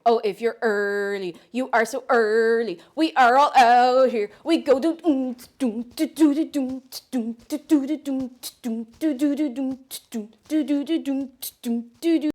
Oh, if you're early, you are so early. We are all out here. We go do doom doom do do do doom doom do do do doom doom do do do doom doom do do do doom doom do do.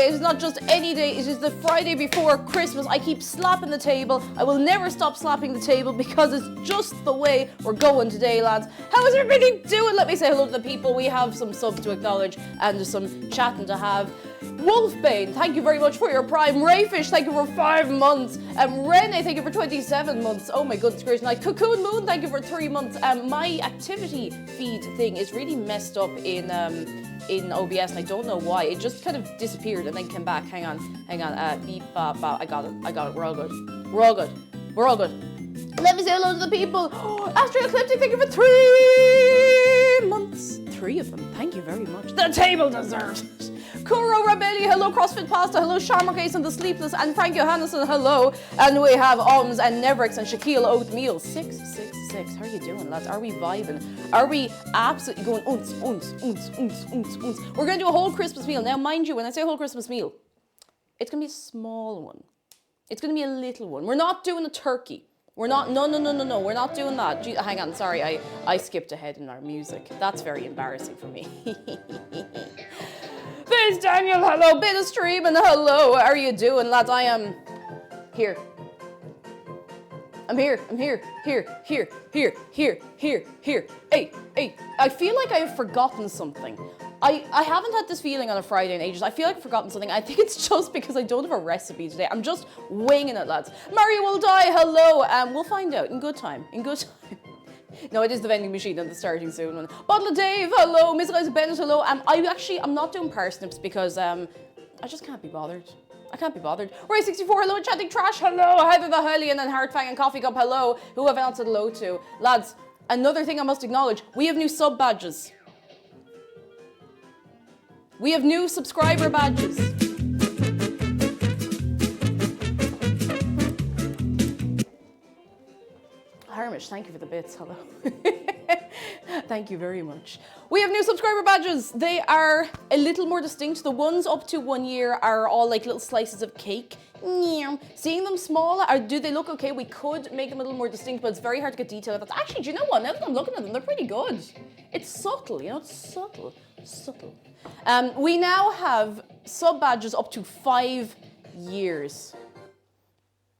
Friday. It is not just any day. It is the Friday before Christmas. I keep slapping the table. I will never stop slapping the table because it's just the way we're going today, lads. How is everybody doing? Let me say hello to the people. We have some subs to acknowledge and just some chatting to have. Wolfbane, thank you very much for your prime. Rayfish, thank you for 5 months. Rene, thank you for 27 months. Oh my goodness gracious. Nice. Cocoon Moon, thank you for 3 months. My activity feed thing is really messed up in OBS, and I don't know why. It just kind of disappeared and then came back. Hang on. Beep, bop, bop. I got it. We're all good. Let me say hello to the people. Astro Ecliptic, thank you for 3 months. 3 of them. Thank you very much. The table deserves it. Kuro Rebelli, hello. CrossFit Pasta, hello. Shamrock Ace and the Sleepless, and Frank Johannesson, hello. And we have Oms and Neverix and Shaquille Oatmeal. 666. How are you doing, lads? Are we vibing? Are we absolutely going unts? We're going to do a whole Christmas meal. Now, mind you, when I say whole Christmas meal, it's going to be a small one. It's going to be a little one. We're not doing a turkey. We're not, no, we're not doing that. Gee, hang on, sorry, I skipped ahead in our music. That's very embarrassing for me. Biz Daniel, hello. Bit of stream and hello. How are you doing, lads? I am here. I'm here. Hey. I feel like I have forgotten something. I haven't had this feeling on a Friday in ages. I feel like I've forgotten something. I think it's just because I don't have a recipe today. I'm just winging it, lads. Mario will die, hello. We'll find out in good time. No, it is the vending machine and the starting soon one. Bottle of Dave, hello. Miss Eliza Bennett, hello. I'm not doing parsnips because I just can't be bothered. I can't be bothered. Ray64, hello. Chatting Trash, hello. Heather the Hellion and Heartfang and Coffee Cup, hello. Who have I not said hello to? Lads, another thing I must acknowledge, we have new sub badges. We have new subscriber badges. Harmish, thank you for the bits, hello. Thank you very much. We have new subscriber badges. They are a little more distinct. The ones up to 1 year are all like little slices of cake. Seeing them small, do they look okay? We could make them a little more distinct, but it's very hard to get detail. That's actually, do you know what? Now that I'm looking at them, they're pretty good. It's subtle, you know, it's subtle. We now have sub badges up to 5 years.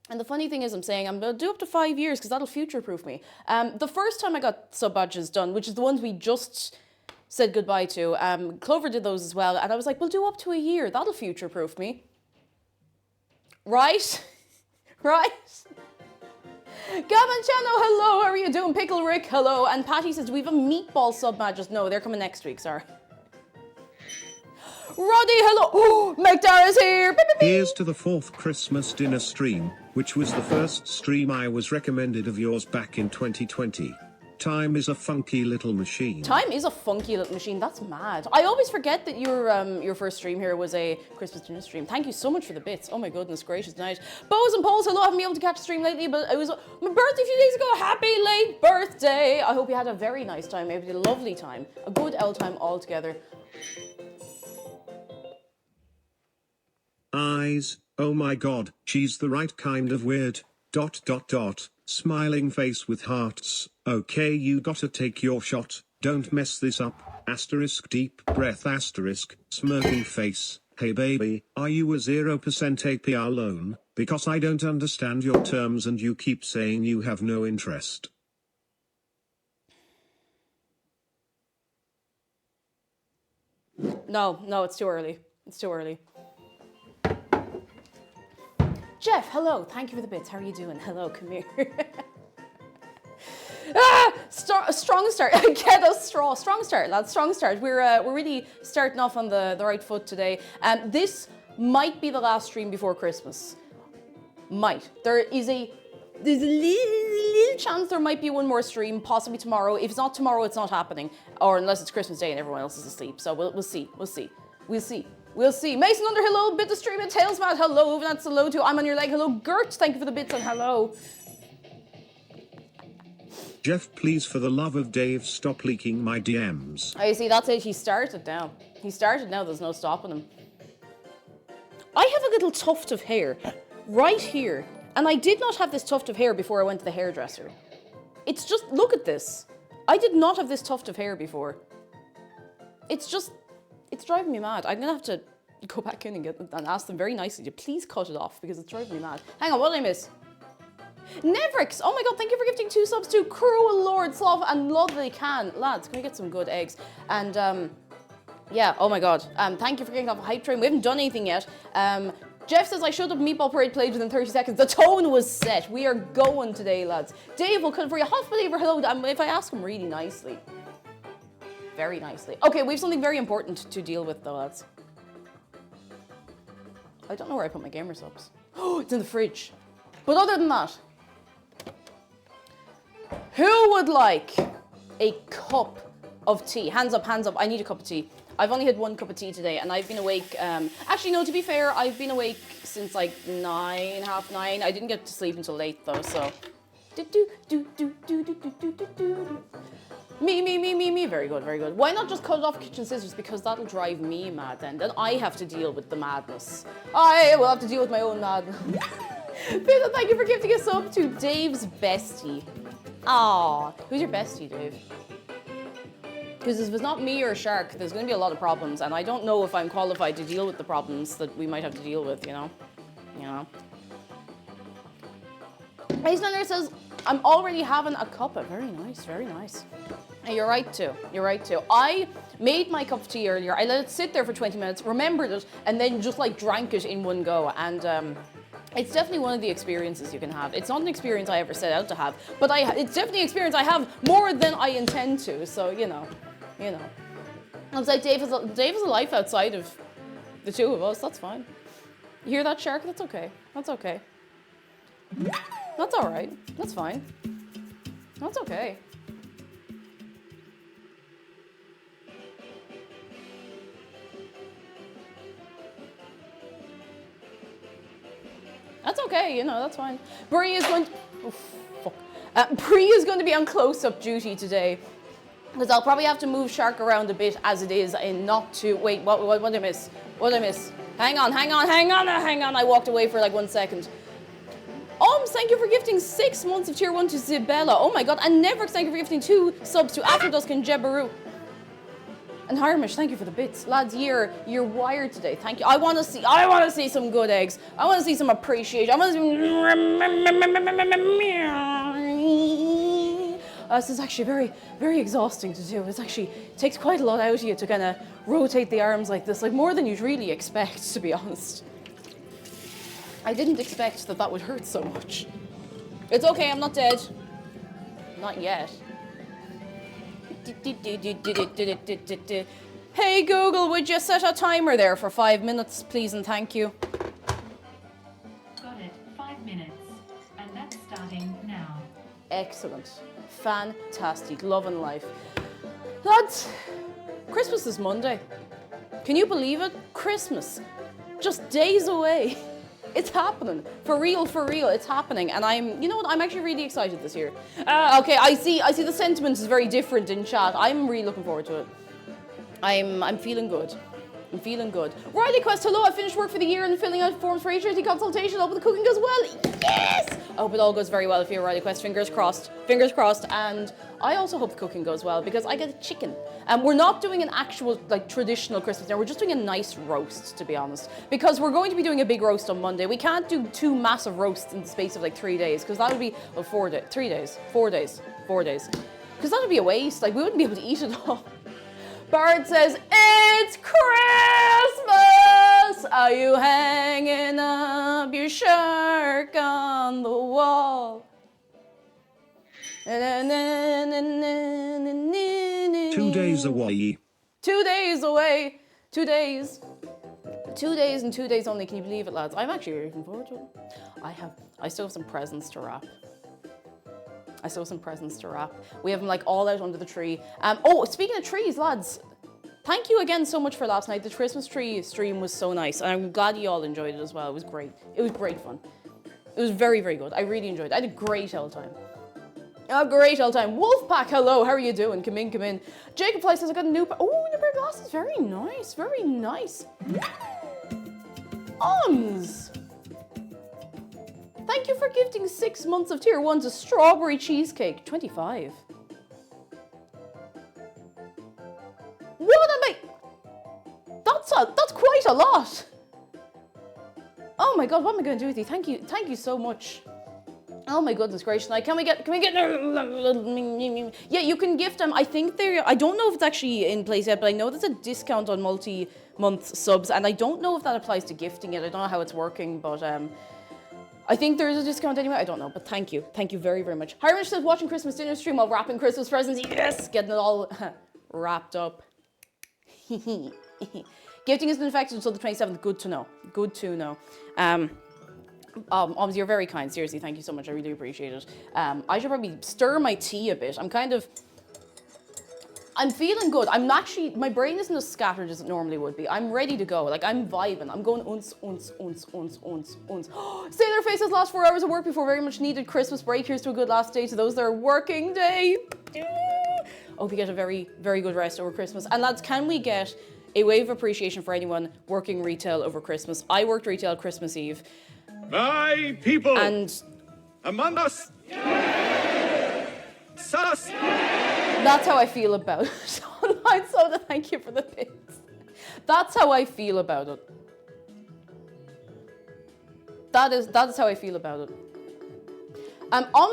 And the funny thing is, I'm going to do up to 5 years because that'll future-proof me. The first time I got sub badges done, which is the ones we just said goodbye to, Clover did those as well, and I was like, we'll do up to a year. That'll future-proof me. Right? Gavin Chano, hello. How are you doing? Pickle Rick, hello. And Patty says, do we have a meatball sub badges? No, they're coming next week, sorry. Roddy, hello. Oh, McDar is here. Here's to the 4th Christmas dinner stream, which was the first stream I was recommended of yours back in 2020. Time is a funky little machine. Time is a funky little machine. That's mad. I always forget that your first stream here was a Christmas dinner stream. Thank you so much for the bits. Oh my goodness gracious night. Bows and Poles, hello. I haven't been able to catch the stream lately, but it was my birthday a few days ago. Happy late birthday. I hope you had a very nice time. Maybe a lovely time. A good L time all together. Eyes, oh my god, she's the right kind of weird. ... Smiling face with hearts. Okay, you gotta take your shot. Don't mess this up. Asterisk deep breath asterisk. Smirking face. Hey baby, are you a 0% APR loan? Because I don't understand your terms and you keep saying you have no interest. No, it's too early. It's too early. Jeff, hello. Thank you for the bits. How are you doing? Hello, come here. Strong start. Get us strong start, lads. Strong start. We're really starting off on the right foot today. This might be the last stream before Christmas. Might. There's a little chance there might be one more stream, possibly tomorrow. If it's not tomorrow, it's not happening. Or unless it's Christmas Day and everyone else is asleep. So we'll see. Mason Underhill, bit to stream it. Tails Matt, hello. That's hello to I'm on your leg. Hello, Gert. Thank you for the bits and hello. Jeff, please, for the love of Dave, stop leaking my DMs. I see. That's it. He started now. There's no stopping him. I have a little tuft of hair right here, and I did not have this tuft of hair before I went to the hairdresser. It's just, look at this. I did not have this tuft of hair before. It's driving me mad. I'm gonna have to go back in and ask them very nicely to please cut it off because it's driving me mad. Hang on, what did I miss? Nevrix, oh my god, thank you for gifting 2 subs to Cruel Lord, Slav, and Ludley Can. Lads, can we get some good eggs? And, yeah, oh my god. Thank you for getting off a hype train. We haven't done anything yet. Jeff says I showed up Meatball Parade played within 30 seconds. The tone was set. We are going today, lads. Dave will cut for you. Hot believer, hello. If I ask him really nicely. Very nicely. Okay, we have something very important to deal with though, lads. I don't know where I put my gamer subs. Oh, it's in the fridge. But other than that, who would like a cup of tea? Hands up, hands up. I need a cup of tea. I've only had 1 cup of tea today and I've been awake, actually no, to be fair, I've been awake since like 9, half 9. I didn't get to sleep until late though, so. Me. Very good, very good. Why not just cut it off kitchen scissors? Because that'll drive me mad then. Then I have to deal with the madness. I will have to deal with my own madness. Peter, thank you for gifting us up to Dave's bestie. Aw, who's your bestie, Dave? Because if it's not me or Shark, there's going to be a lot of problems, and I don't know if I'm qualified to deal with the problems that we might have to deal with, you know? You know? Islander says, I'm already having a cuppa. Very nice, very nice. And you're right too, you're right too. I made my cup of tea earlier, I let it sit there for 20 minutes, remembered it, and then just like drank it in one go, and it's definitely one of the experiences you can have. It's not an experience I ever set out to have, but it's definitely an experience I have more than I intend to, so you know. You know, it's like Dave has a life outside of the two of us. That's fine. You hear that, Shark? That's okay. That's okay. That's all right. That's fine. That's okay. That's okay. You know, that's fine. Bree is going. Oh, fuck. Bree is going to be on close-up duty today. Because I'll probably have to move Shark around a bit as it is and not to... Wait, what did I miss? What did I miss? Hang on. I walked away for like 1 second. Thank you for gifting 6 months of tier 1 to Zibella. Oh my god. And Nevrix, thank you for gifting 2 subs to Afterdusk and Jebaru. And Harmish, thank you for the bits. Lads, you're wired today. Thank you. I want to see some good eggs. I want to see some appreciation. I want to see... this is actually very, very exhausting to do. It takes quite a lot out of you to kind of rotate the arms like this, like more than you'd really expect, to be honest. I didn't expect that would hurt so much. It's okay, I'm not dead. Not yet. Hey Google, would you set a timer there for 5 minutes, please and thank you? Got it, 5 minutes. And that's starting now. Excellent. Fantastic. Love and life. Lads, Christmas is Monday. Can you believe it? Christmas. Just days away. It's happening. For real, it's happening. And you know what? I'm actually really excited this year. Okay, I see the sentiment is very different in chat. I'm really looking forward to it. I'm feeling good. I'm feeling good. Riley Quest, hello, I finished work for the year and filling out forms for HRT consultation. I hope the cooking goes well. Yes! I hope it all goes very well if you're Riley Quest. Fingers crossed. Fingers crossed. And I also hope the cooking goes well because I get a chicken. We're not doing an actual, like, traditional Christmas dinner. We're just doing a nice roast, to be honest. Because we're going to be doing a big roast on Monday. We can't do 2 massive roasts in the space of, like, 3 days. Because that would be, well, 4 days. 3 days. 4 days. 4 days. Because that would be a waste. Like, we wouldn't be able to eat it all. Bard says, it's Christmas! Are you hanging up your shark on the wall? 2 days away. 2 days away. 2 days. 2 days and 2 days only. Can you believe it, lads? I'm actually looking forward to it. I still have some presents to wrap. We have them like all out under the tree. Speaking of trees, lads, thank you again so much for last night. The Christmas tree stream was so nice, and I'm glad you all enjoyed it as well. It was great. It was great fun. It was very, very good. I really enjoyed it. I had a great old time. Wolfpack, hello. How are you doing? Come in. Jacob Fly says I got a new pair of glasses. Very nice. Thank you for gifting 6 months of tier 1 to Strawberry Cheesecake. 25. What am I? That's quite a lot. Oh my god, what am I going to do with you? Thank you so much. Oh my goodness gracious! Like, can we get? Yeah, you can gift them. I think I don't know if it's actually in place yet, but I know there's a discount on multi-month subs, and I don't know if that applies to gifting it. I don't know how it's working, but I think there is a discount anyway. I don't know, but thank you very very much. Harish says watching Christmas dinner stream while wrapping Christmas presents. Yes, getting it all wrapped up. Gifting has been affected until the 27th. Good to know. Good to know. You're very kind. Seriously, thank you so much. I really appreciate it. I should probably stir my tea a bit. I'm feeling good. My brain isn't as scattered as it normally would be. I'm ready to go. Like, I'm vibing. I'm going uns. Sailor Face's last 4 hours of work before very much needed Christmas break. Here's to a good last day to those that are working day. Hope you get a very, very good rest over Christmas. And lads, can we get a wave of appreciation for anyone working retail over Christmas? I worked retail Christmas Eve. My people! And among us! Sus! that's how I feel about it. Online Soda, thank you for the bits. That's how I feel about it. That is how I feel about it.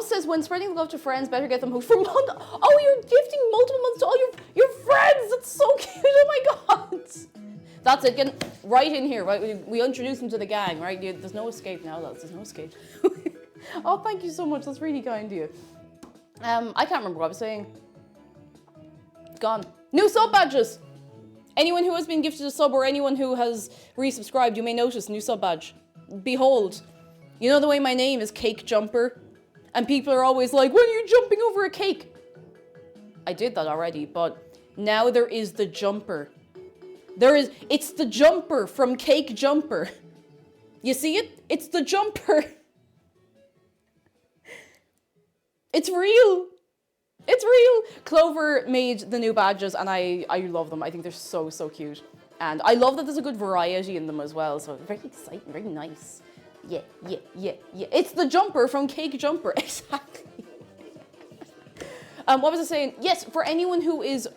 Says, when spreading love to friends, better get them hooked for month. Oh, you're gifting multiple months to all your friends. That's so cute. Oh my god. That's it. Get right in here. Right, we introduce them to the gang. Right, there's no escape now, lads. There's no escape. Oh, thank you so much. That's really kind of you. I can't remember what I was saying. It's gone. New sub badges. Anyone who has been gifted a sub or anyone who has resubscribed, you may notice new sub badge. Behold. You know the way my name is Cake Jumper? And people are always like, when are you jumping over a cake? I did that already, but now there is the jumper. It's the jumper from Cake Jumper. You see it? It's the jumper. It's real. It's real. Clover made the new badges and I love them. I think they're so, so cute. And I love that there's a good variety in them as well. So very exciting, very nice. Yeah. It's the jumper from Cake Jumper. Exactly. What was I saying? Yes, for anyone who is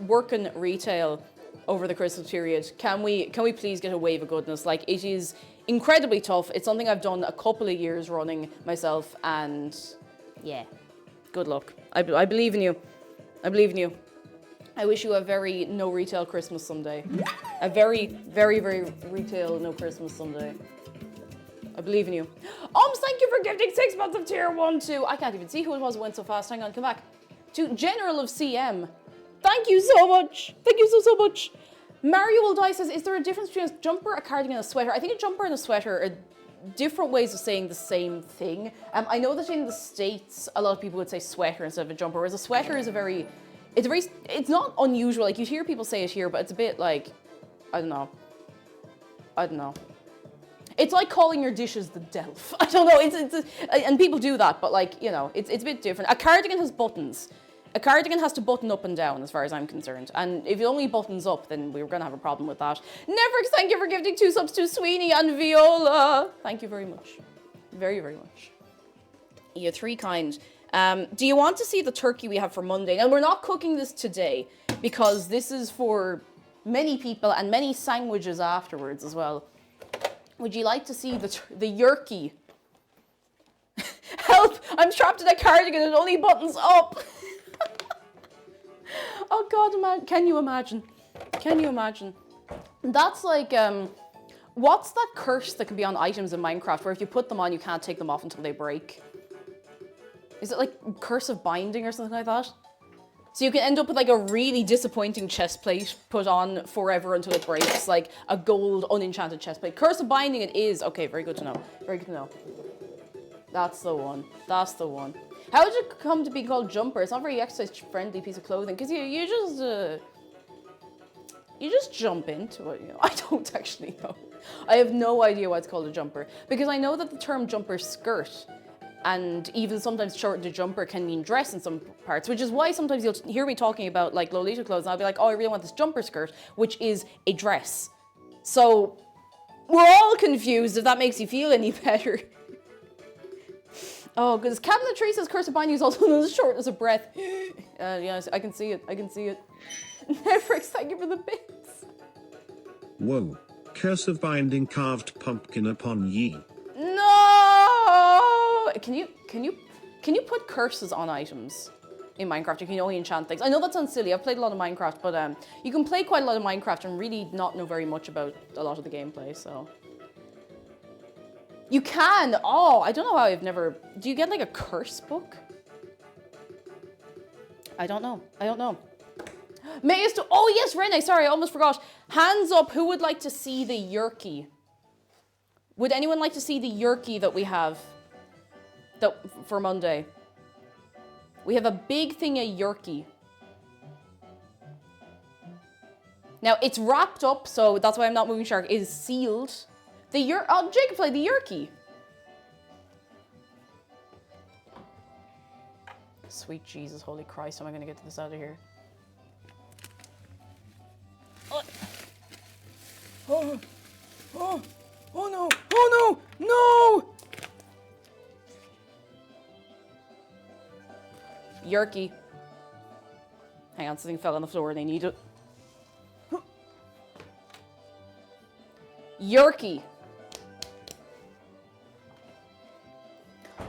working retail over the Christmas period, can we please get a wave of goodness? Like, it is incredibly tough. It's something I've done a couple of years running myself, and yeah, good luck. I believe in you. I believe in you. I wish you a very no retail Christmas someday. A very, very, very retail no Christmas someday. I believe in you. Thank you for gifting 6 months of tier 1 to, I can't even see who it was who went so fast. Hang on, come back. To General of CM. Thank you so much. Thank you so much. Mario Will Die says, is there a difference between a jumper, a cardigan, and a sweater? I think a jumper and a sweater are different ways of saying the same thing. I know that in the States, a lot of people would say sweater instead of a jumper, whereas a sweater is it's not unusual. Like, you hear people say it here, but it's a bit like, I don't know. It's like calling your dishes the Delf. I don't know, and people do that, but like, you know, it's a bit different. A cardigan has buttons. A cardigan has to button up and down, as far as I'm concerned. And if it only buttons up, then we're gonna have a problem with that. Neverix, thank you for gifting 2 subs to Sweeney and Viola. Thank you very much. Very, very much. You're 3 kind. Do you want to see the turkey we have for Monday? Now, we're not cooking this today, because this is for many people and many sandwiches afterwards as well. Would you like to see the yerky? Help! I'm trapped in a cardigan and it only buttons up. Oh God, can you imagine? Can you imagine? That's like, what's that curse that can be on items in Minecraft where if you put them on, you can't take them off until they break? Is it like curse of binding or something like that? So you can end up with like a really disappointing chest plate put on forever until it breaks, like a gold unenchanted chest plate. Curse of binding it is. Okay, very good to know. Very good to know. That's the one. That's the one. How did it come to be called jumper? It's not a very exercise-friendly piece of clothing, because you just jump into it. You know? I don't actually know. I have no idea why it's called a jumper, because I know that the term jumper skirt and even sometimes shortened to jumper can mean dress in some parts, which is why sometimes you'll hear me talking about like Lolita clothes and I'll be like, oh, I really want this jumper skirt, which is a dress. So we're all confused, if that makes you feel any better. Oh, because Cabinetry says Curse of Binding is also known as shortness of breath. Yes, I can see it. I can see it. Neverix, thank you for the bits. Whoa. Curse of binding carved pumpkin upon ye. No! Can you put curses on items in Minecraft? You can only enchant things. I know that sounds silly. I've played a lot of Minecraft, but you can play quite a lot of Minecraft and really not know very much about a lot of the gameplay, so. You can! Oh, I don't know how I've never... Do you get like a curse book? I don't know. May is to... Oh yes, Rene, sorry, I almost forgot. Hands up, who would like to see the Yerky? Would anyone like to see the Yerky that we have for Monday? We have a big thing of Yerky. Now, it's wrapped up, so that's why I'm not moving shark. It is sealed. Oh, Jacob played the Yerky. Sweet Jesus, holy Christ, how am I going to get this out of here? Oh no, oh no, no! Yerky. Hang on, something fell on the floor and I need it. Yerky.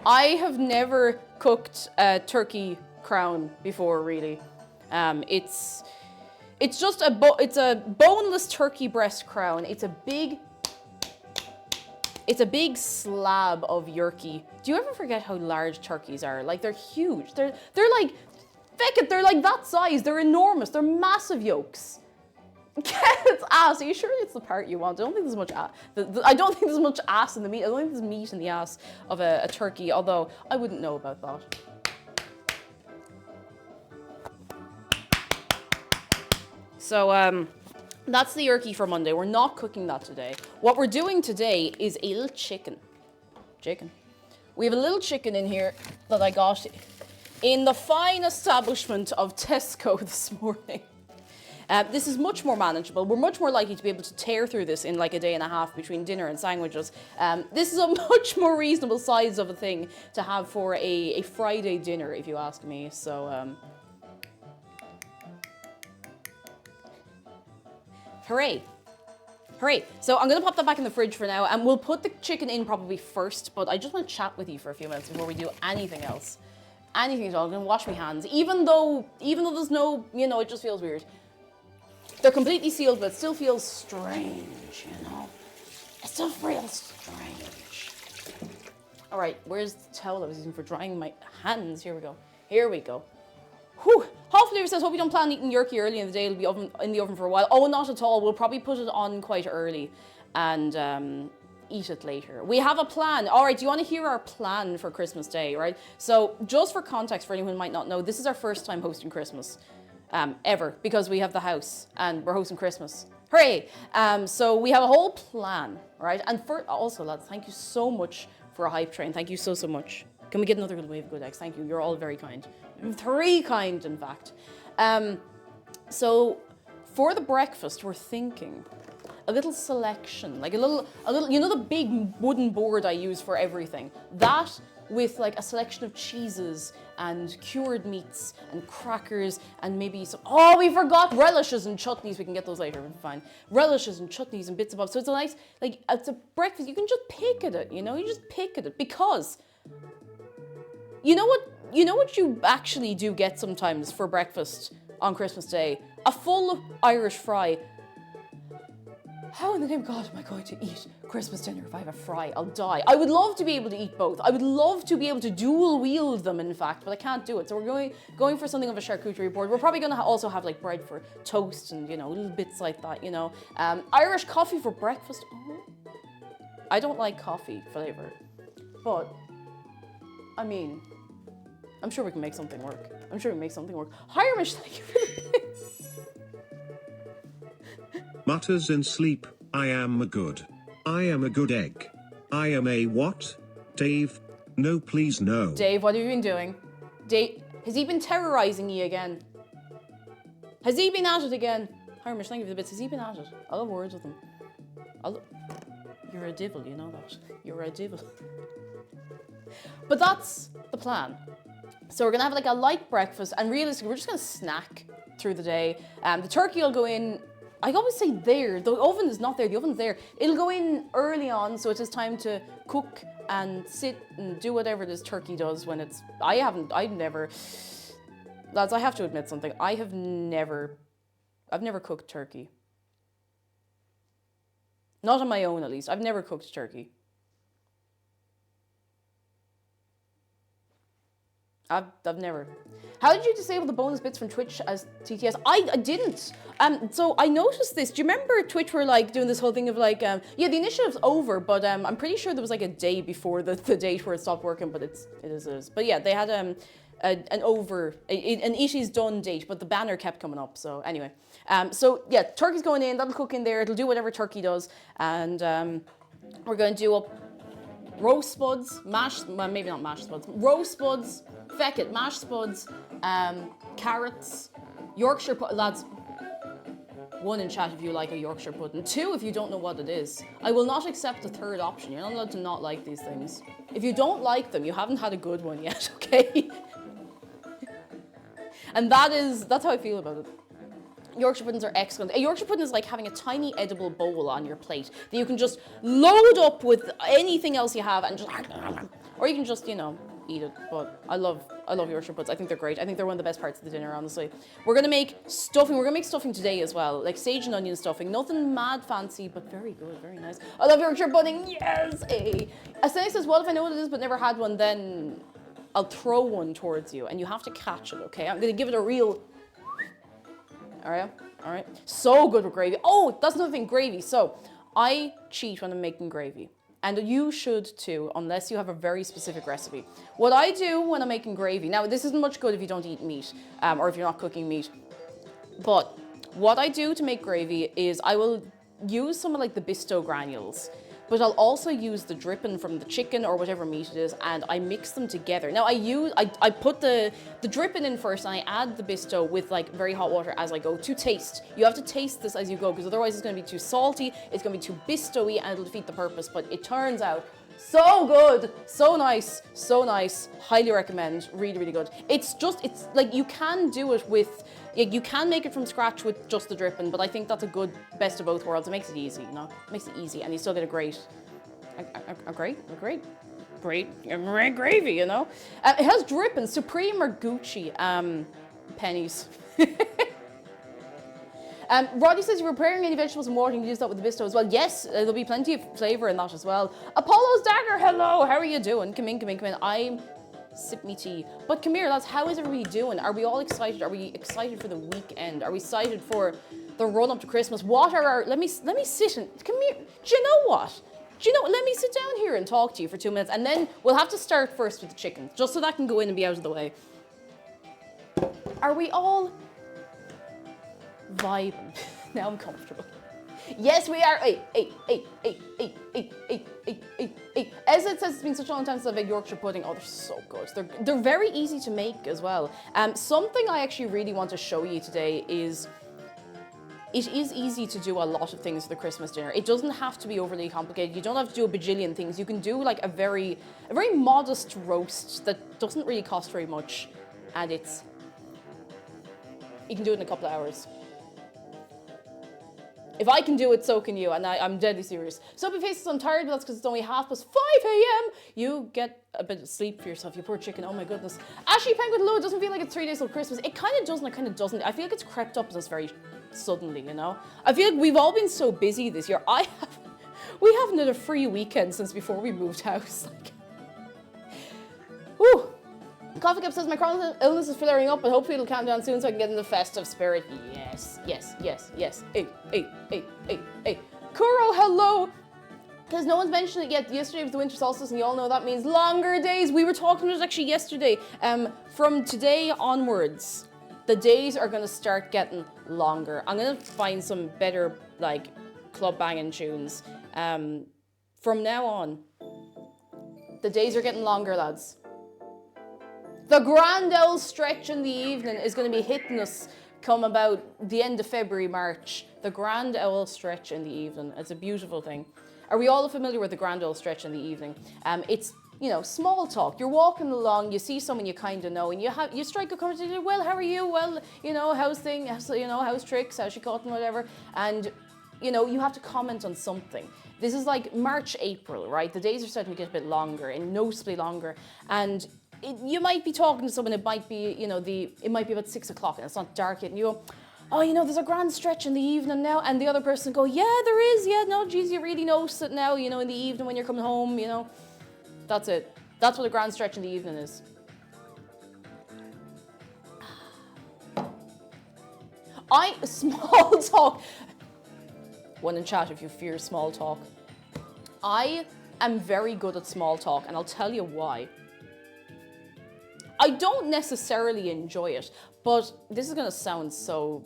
I have never cooked a turkey crown before, really. It's just it's a boneless turkey breast crown. It's a big slab of yerky. Do you ever forget how large turkeys are? Like, they're huge. They're like, feck it, they're like that size. They're enormous. They're massive yolks. It's ass. Are you sure it's the part you want? I don't think there's much ass. I don't think there's much ass in the meat. I don't think there's meat in the ass of a turkey, although I wouldn't know about that. So, that's the yerky for Monday. We're not cooking that today. What we're doing today is a little chicken. We have a little chicken in here that I got in the fine establishment of Tesco this morning. This is much more manageable. We're much more likely to be able to tear through this in like a day and a half between dinner and sandwiches. This is a much more reasonable size of a thing to have for a Friday dinner, if you ask me. So, hooray. So I'm going to pop that back in the fridge for now, and we'll put the chicken in probably first, but I just want to chat with you for a few minutes before we do anything else. Anything at all. I'm going to wash my hands. Even though there's no, it just feels weird. They're completely sealed, but it still feels strange, It still feels strange. All right, where's the towel I was using for drying my hands? Here we go. Whew. Hopefully, says, hope you don't plan eating yerky early in the day. It'll be in the oven for a while. Oh, not at all. We'll probably put it on quite early and eat it later. We have a plan. All right, do you want to hear our plan for Christmas Day, right? So just for context, for anyone who might not know, this is our first time hosting Christmas. Ever, because we have the house and we're hosting Christmas. Hooray! So we have a whole plan, right? And also, lads, thank you so much for a hype train. Thank you so much. Can we get another good wave of good eggs? Thank you. You're all very kind. 3 kind, in fact. So for the breakfast, we're thinking a little selection, like a little, the big wooden board I use for everything. That with like a selection of cheeses and cured meats and crackers and maybe some, oh, we forgot relishes and chutneys. We can get those later, fine. Relishes and chutneys and bits and bobs. So it's a nice, like, it's a breakfast. You can just pick at it, you just pick at it, because you know what you actually do get sometimes for breakfast on Christmas Day? A full Irish fry. How in the name of God am I going to eat Christmas dinner if I have a fry? I'll die. I would love to be able to eat both. I would love to be able to dual wield them, in fact, but I can't do it. So we're going for something of a charcuterie board. We're probably going to also have like bread for toast and, little bits like that, Irish coffee for breakfast. Oh. I don't like coffee flavor, but I mean, I'm sure we can make something work. Hiramish, thank you for the Mutters in sleep, I am a good egg. I am a what? Dave? No, please no. Dave, what have you been doing? Dave, has he been terrorizing you again? Has he been at it again? Hiramish, thank you for the bits. Has he been at it? I'll have words with him. You're a devil, you know that. You're a devil. But that's the plan. So we're going to have like a light breakfast, and realistically, we're just going to snack through the day. The turkey will go in I always say there. The oven is not there. The oven's there. It'll go in early on, so it is time to cook and sit and do whatever this turkey does when it's. I've never. Lads, I have to admit something. I've never cooked turkey. Not on my own, at least. I've never cooked turkey. I've never. How did you disable the bonus bits from Twitch as TTS? I didn't. So I noticed this. Do you remember Twitch were like doing this whole thing of like, yeah, the initiative's over, but I'm pretty sure there was like a day before the date where it stopped working, but it is. But yeah, they had an it is done date, but the banner kept coming up. So anyway, so yeah, turkey's going in. That'll cook in there. It'll do whatever turkey does, and we're going to do up roast spuds, well, maybe not mashed spuds, roast spuds, feck it, mashed spuds, carrots, Yorkshire pudding. Lads, 1 in chat if you like a Yorkshire pudding. 2 if you don't know what it is. I will not accept a third option. You're not allowed to not like these things. If you don't like them, you haven't had a good one yet, okay? And that's how I feel about it. Yorkshire puddings are excellent. A Yorkshire pudding is like having a tiny edible bowl on your plate that you can just load up with anything else you have and just, or you can just, you know, eat it. But I love Yorkshire puddings. I think they're great. I think they're one of the best parts of the dinner, honestly. We're gonna make stuffing. We're gonna make stuffing today as well, like sage and onion stuffing. Nothing mad fancy, but very good, very nice. I love Yorkshire pudding. Yes. Asane says, "Well, if I know what it is but never had one, then I'll throw one towards you, and you have to catch it. Okay? I'm gonna give it a real." All right. So good with gravy. Oh, that's another thing, gravy. So I cheat when I'm making gravy. And you should too, unless you have a very specific recipe. What I do when I'm making gravy, now this isn't much good if you don't eat meat, or if you're not cooking meat. But what I do to make gravy is I will use some of like the Bisto granules, but I'll also use the dripping from the chicken or whatever meat it is, and I mix them together. Now I put the dripping in first, and I add the Bisto with like very hot water as I go to taste. You have to taste this as you go, because otherwise it's going to be too salty, it's going to be too Bisto-y, and it'll defeat the purpose. But it turns out so good, so nice, highly recommend, really, really good. It's like you can do it with, you can make it from scratch with just the dripping, but I think that's a good best of both worlds. It makes it easy, you know? It makes it easy, and you still get a great gravy, you know? It has dripping, Supreme or Gucci pennies. Roddy says you're preparing any vegetables and water, you can use that with the Bisto as well. Yes, there'll be plenty of flavour in that as well. Apollo's Dagger, hello, how are you doing? Come in. I'm sip me tea. But come here, lads, how is everybody doing? Are we all excited? Are we excited for the weekend? Are we excited for the run up to Christmas? What are our, let me sit and, come here. Do you know what? Let me sit down here and talk to you for 2 minutes, and then we'll have to start first with the chicken, just so that can go in and be out of the way. Are we all vibing? Now I'm comfortable. Yes, we are. As it says, it's been such a long time since I've had Yorkshire pudding. Oh, they're so good. They're very easy to make as well. Something I actually really want to show you today is it is easy to do a lot of things for the Christmas dinner. It doesn't have to be overly complicated. You don't have to do a bajillion things. You can do like a very modest roast that doesn't really cost very much, and you can do it in a couple of hours. If I can do it, so can you, and I'm deadly serious. Soapy Faces, I'm tired, but that's because it's only 5:30 a.m. You get a bit of sleep for yourself, you poor chicken, oh my goodness. Ashley Penguin Low, it doesn't feel like it's 3 days till Christmas. It kind of does and it kind of doesn't. I feel like it's crept up on us very suddenly, you know? I feel like we've all been so busy this year. We haven't had a free weekend since before we moved house. Whew. Coffee Cup says my chronic illness is flaring up, but hopefully it'll calm down soon so I can get in the festive spirit. Yes. Hey. Kuro, hello. Because no one's mentioned it yet. Yesterday was the winter solstice, and you all know that means longer days. We were talking about it actually yesterday. From today onwards, the days are going to start getting longer. I'm going to find some better, like, club banging tunes. From now on, the days are getting longer, lads. The Grand Owl stretch in the evening is going to be hitting us come about the end of February, March. The Grand Owl stretch in the evening. It's a beautiful thing. Are we all familiar with the Grand Owl stretch in the evening? It's small talk. You're walking along, you see someone you kind of know, and you strike a conversation. Well, how are you? Well, how's things? How's tricks? How's she caught and whatever? And you have to comment on something. This is like March, April, right? The days are starting to get a bit longer, and noticeably longer. And you might be talking to someone. It might be, it might be about 6 o'clock, and it's not dark yet, and you go, oh, there's a grand stretch in the evening now, and the other person go, yeah, there is, yeah, no, geez, you really notice it now, in the evening when you're coming home, That's it. That's what a grand stretch in the evening is. Small talk. One in chat if you fear small talk. I am very good at small talk, and I'll tell you why. I don't necessarily enjoy it, but this is going to sound so...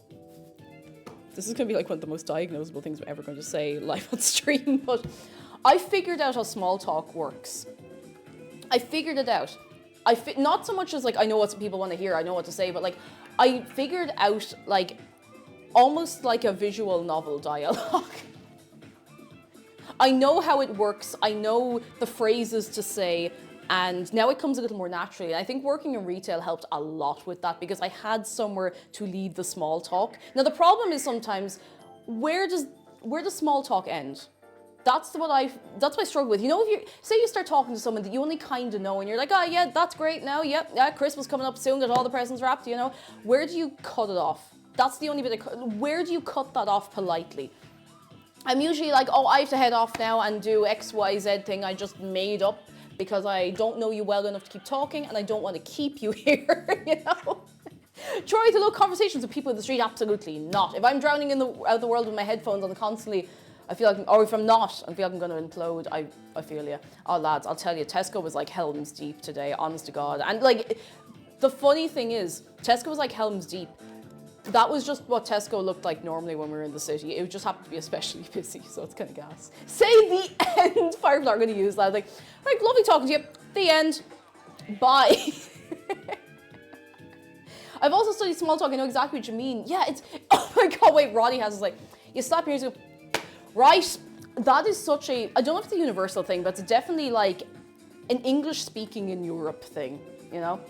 This is going to be like one of the most diagnosable things I'm ever going to say live on stream, but I figured out how small talk works. I figured it out. Not so much as like I know what people want to hear, I know what to say, but like I figured out like almost like a visual novel dialogue. I know how it works, I know the phrases to say, and now it comes a little more naturally. I think working in retail helped a lot with that because I had somewhere to lead the small talk. Now the problem is sometimes, where does small talk end? That's what I struggle with. If you start talking to someone that you only kind of know and you're like, oh yeah, that's great now, yep, yeah, Christmas coming up soon, got all the presents wrapped, where do you cut it off? That's the only bit where do you cut that off politely? I'm usually like, oh, I have to head off now and do XYZ thing I just made up because I don't know you well enough to keep talking and I don't want to keep you here, Try to look conversations with people in the street, absolutely not. If I'm drowning out of the world with my headphones on constantly, I feel like, or if I'm not, I feel like I'm going to implode. I feel you. Oh, lads, I'll tell you, Tesco was like Helm's Deep today, honest to God. And like, the funny thing is, Tesco was like Helm's Deep. That was just what Tesco looked like normally when we were in the city. It just happened to be especially busy, so it's kind of gas. Say the end. Firefly are going to use that. Like, right, lovely talking to you. The end. Bye. I've also studied small talk. I know exactly what you mean. Yeah, oh my God, wait, Roddy has this like, you slap your ears and go, right, that is such a, I don't know if it's a universal thing, but it's definitely like an English speaking in Europe thing, Philly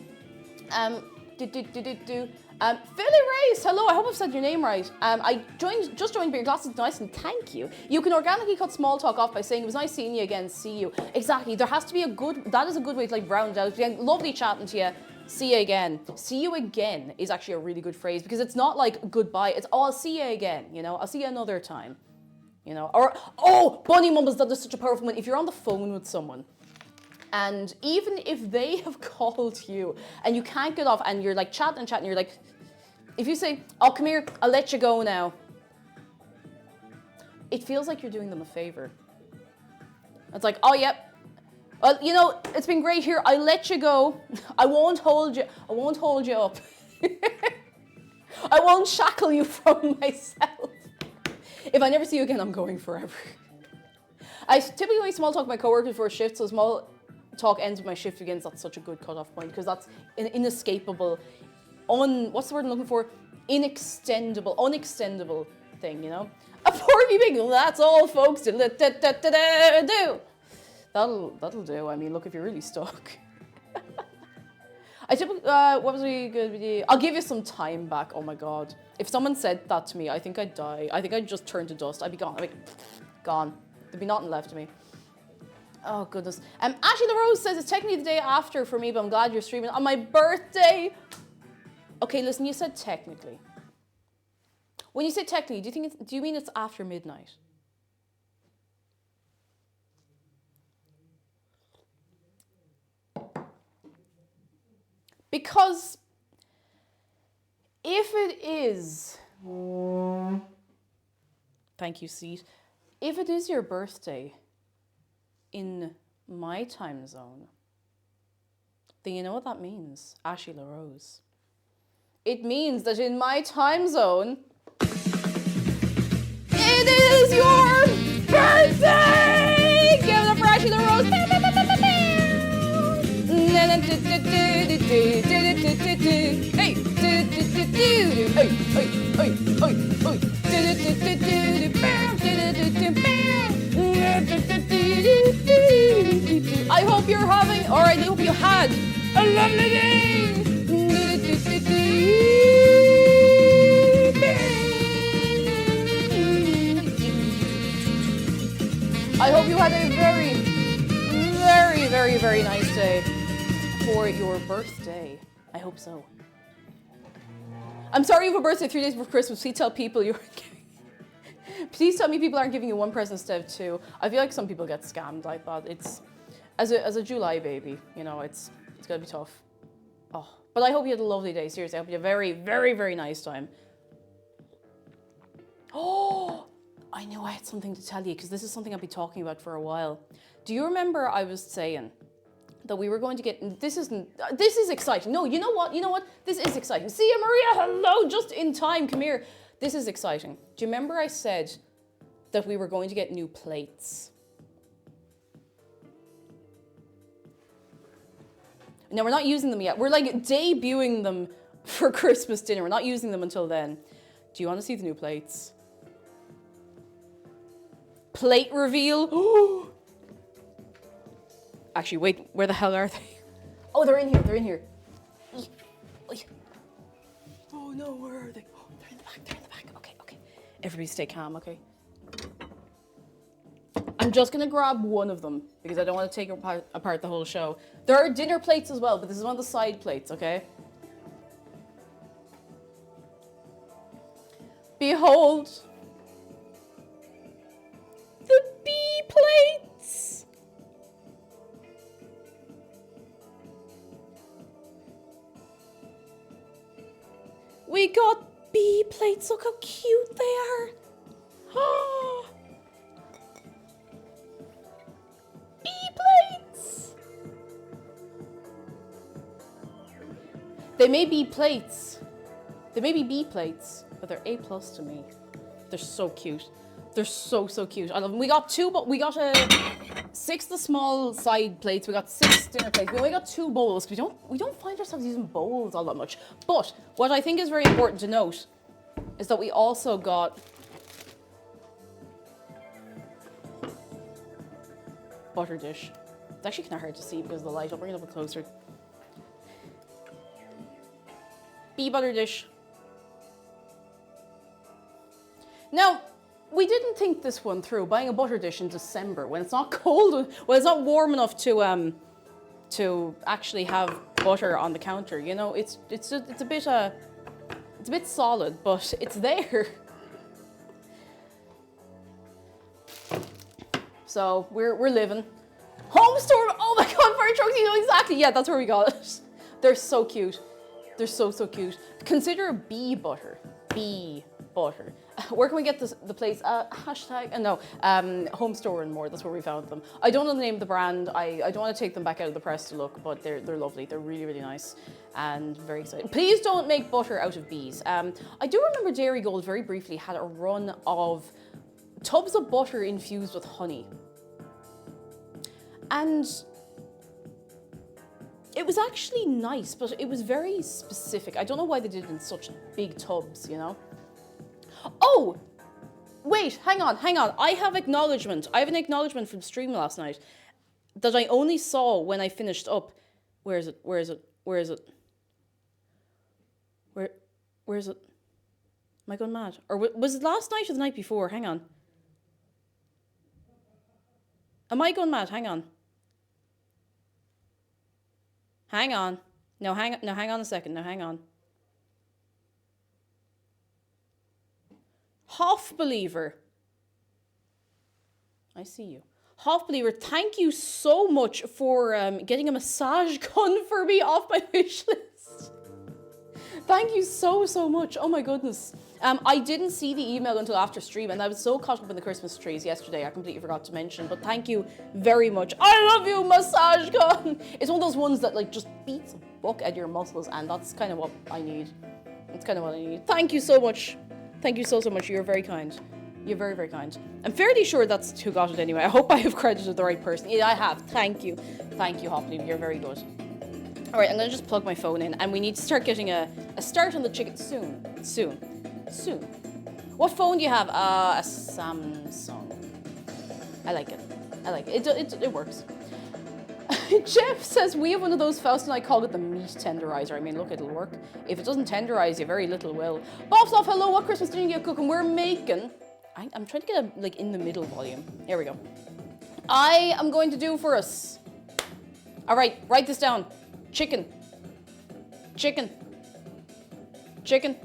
Race, hello, I hope I've said your name right. I just joined, but your glasses nice and thank you. You can organically cut small talk off by saying it was nice seeing you again, see you. Exactly, there has to be that is a good way to like round out. Again, lovely chatting to you, see you again. See you again is actually a really good phrase because it's not like goodbye, it's I'll see you again, I'll see you another time. Or, oh, Bunny Mumbles, that is such a powerful one. If you're on the phone with someone, and even if they have called you and you can't get off and you're like chatting, you're like, if you say, oh, come here, I'll let you go now. It feels like you're doing them a favor. It's like, oh, yep. Well, it's been great here. I'll let you go. I won't hold you up. I won't shackle you from myself. If I never see you again, I'm going forever. I typically only small talk with my coworkers before shift, so small talk ends with my shift begins. That's such a good cutoff point because that's an inescapable, what's the word I'm looking for? Unextendable thing, A porky pig, that's all, folks. Do. That'll do. I mean, look, if you're really stuck. I typically, what was we good? I'll give you some time back. Oh my God. If someone said that to me, I think I'd die. I think I'd just turn to dust. I'd be gone. I'd be gone. There'd be nothing left of me. Oh goodness. Ashley LaRose says it's technically the day after for me, but I'm glad you're streaming on my birthday. Okay, listen, you said technically. When you say technically, do you mean it's after midnight? Because if it is, thank you, Seat. If it is your birthday in my time zone, then you know what that means, Ashley LaRose. It means that in my time zone, it is your birthday! Give it up for Ashley LaRose. I hope you're having lovely day. I hope you had a very, very, very, very nice day for your birthday. I hope so. I'm sorry you have a birthday 3 days before Christmas. Please tell people you're Please tell me people aren't giving you one present instead of two. I feel like some people get scammed like that. It's as a July baby, you know, it's gonna be tough. Oh, but I hope you had a lovely day. Seriously, I hope you had a very, very, very nice time. Oh, I knew I had something to tell you because this is something I've been talking about for a while. Do you remember I was saying that we were going to get, this is exciting. No, you know what? This is exciting. See you, Maria, hello, just in time, come here. This is exciting. Do you remember I said that we were going to get new plates? Now, we're not using them yet. We're like debuting them for Christmas dinner. We're not using them until then. Do you want to see the new plates? Plate reveal. Actually, wait, where the hell are they? Oh, they're in here, they're in here. Oh no, where are they? Oh, they're in the back, they're in the back. Okay, okay. Everybody stay calm, okay? I'm just gonna grab one of them because I don't want to take apart the whole show. There are dinner plates as well, but this is one of the side plates, okay? Behold the B plates. We got B plates. Look how cute they are. Oh. B plates. They may be plates. They may be B plates, but they're A+ to me. They're so cute. They're so, so cute. I love them. We got 6 the small side plates. We got 6 dinner plates. We only got 2 bowls. We don't find ourselves using bowls all that much. But what I think is very important to note is that we also got butter dish. It's actually kind of hard to see because of the light. I'll bring it up closer. Bee butter dish. Now, we didn't think this one through, buying a butter dish in December when it's not cold, when it's not warm enough to actually have butter on the counter. You know, it's a bit solid, but it's there. So we're living. Home store. Oh my God, fire trucks! You know exactly. Yeah, that's where we got it. They're so cute. They're so, so cute. Consider bee butter. Bee butter. Where can we get the plates? Hashtag, no, home store and more. That's where we found them. I don't know the name of the brand. I don't want to take them back out of the press to look, but they're lovely. They're really, really nice and very exciting. Please don't make butter out of bees. I do remember Dairy Gold very briefly had a run of tubs of butter infused with honey. And it was actually nice, but it was very specific. I don't know why they did it in such big tubs, you know? Oh, wait, hang on. I have an acknowledgement from stream last night that I only saw when I finished up. Where is it? Am I going mad? Or was it last night or the night before? Hang on. Am I going mad? Hang on. No, hang on a second. No, hang on. Hoff-believer. I see you. Hoff-believer, thank you so much for getting a massage gun for me off my wish list. Thank you so, so much. Oh my goodness. I didn't see the email until after stream, and I was so caught up in the Christmas trees yesterday, I completely forgot to mention, but thank you very much. I love you, massage gun. It's one of those ones that like just beats a buck at your muscles, and that's kind of what I need. Thank you so much. Thank you so, so much. You're very kind. You're very, very kind. I'm fairly sure that's who got it anyway. I hope I have credited the right person. Yeah, I have. Thank you. Thank you, Hopley. You're very good. All right, I'm going to just plug my phone in, and we need to start getting a start on the chicken soon. What phone do you have? A Samsung. I like it. It works. Jeff says we have one of those, Faust and I call it the meat tenderizer. I mean, look, it'll work. If it doesn't tenderize you, very little will. Bob's off, hello, what Christmas dinner are you cooking? We're making... I'm trying to get a, like, in the middle volume. Here we go. I am going to do for us... All right, write this down. Chicken. Chicken. Chicken.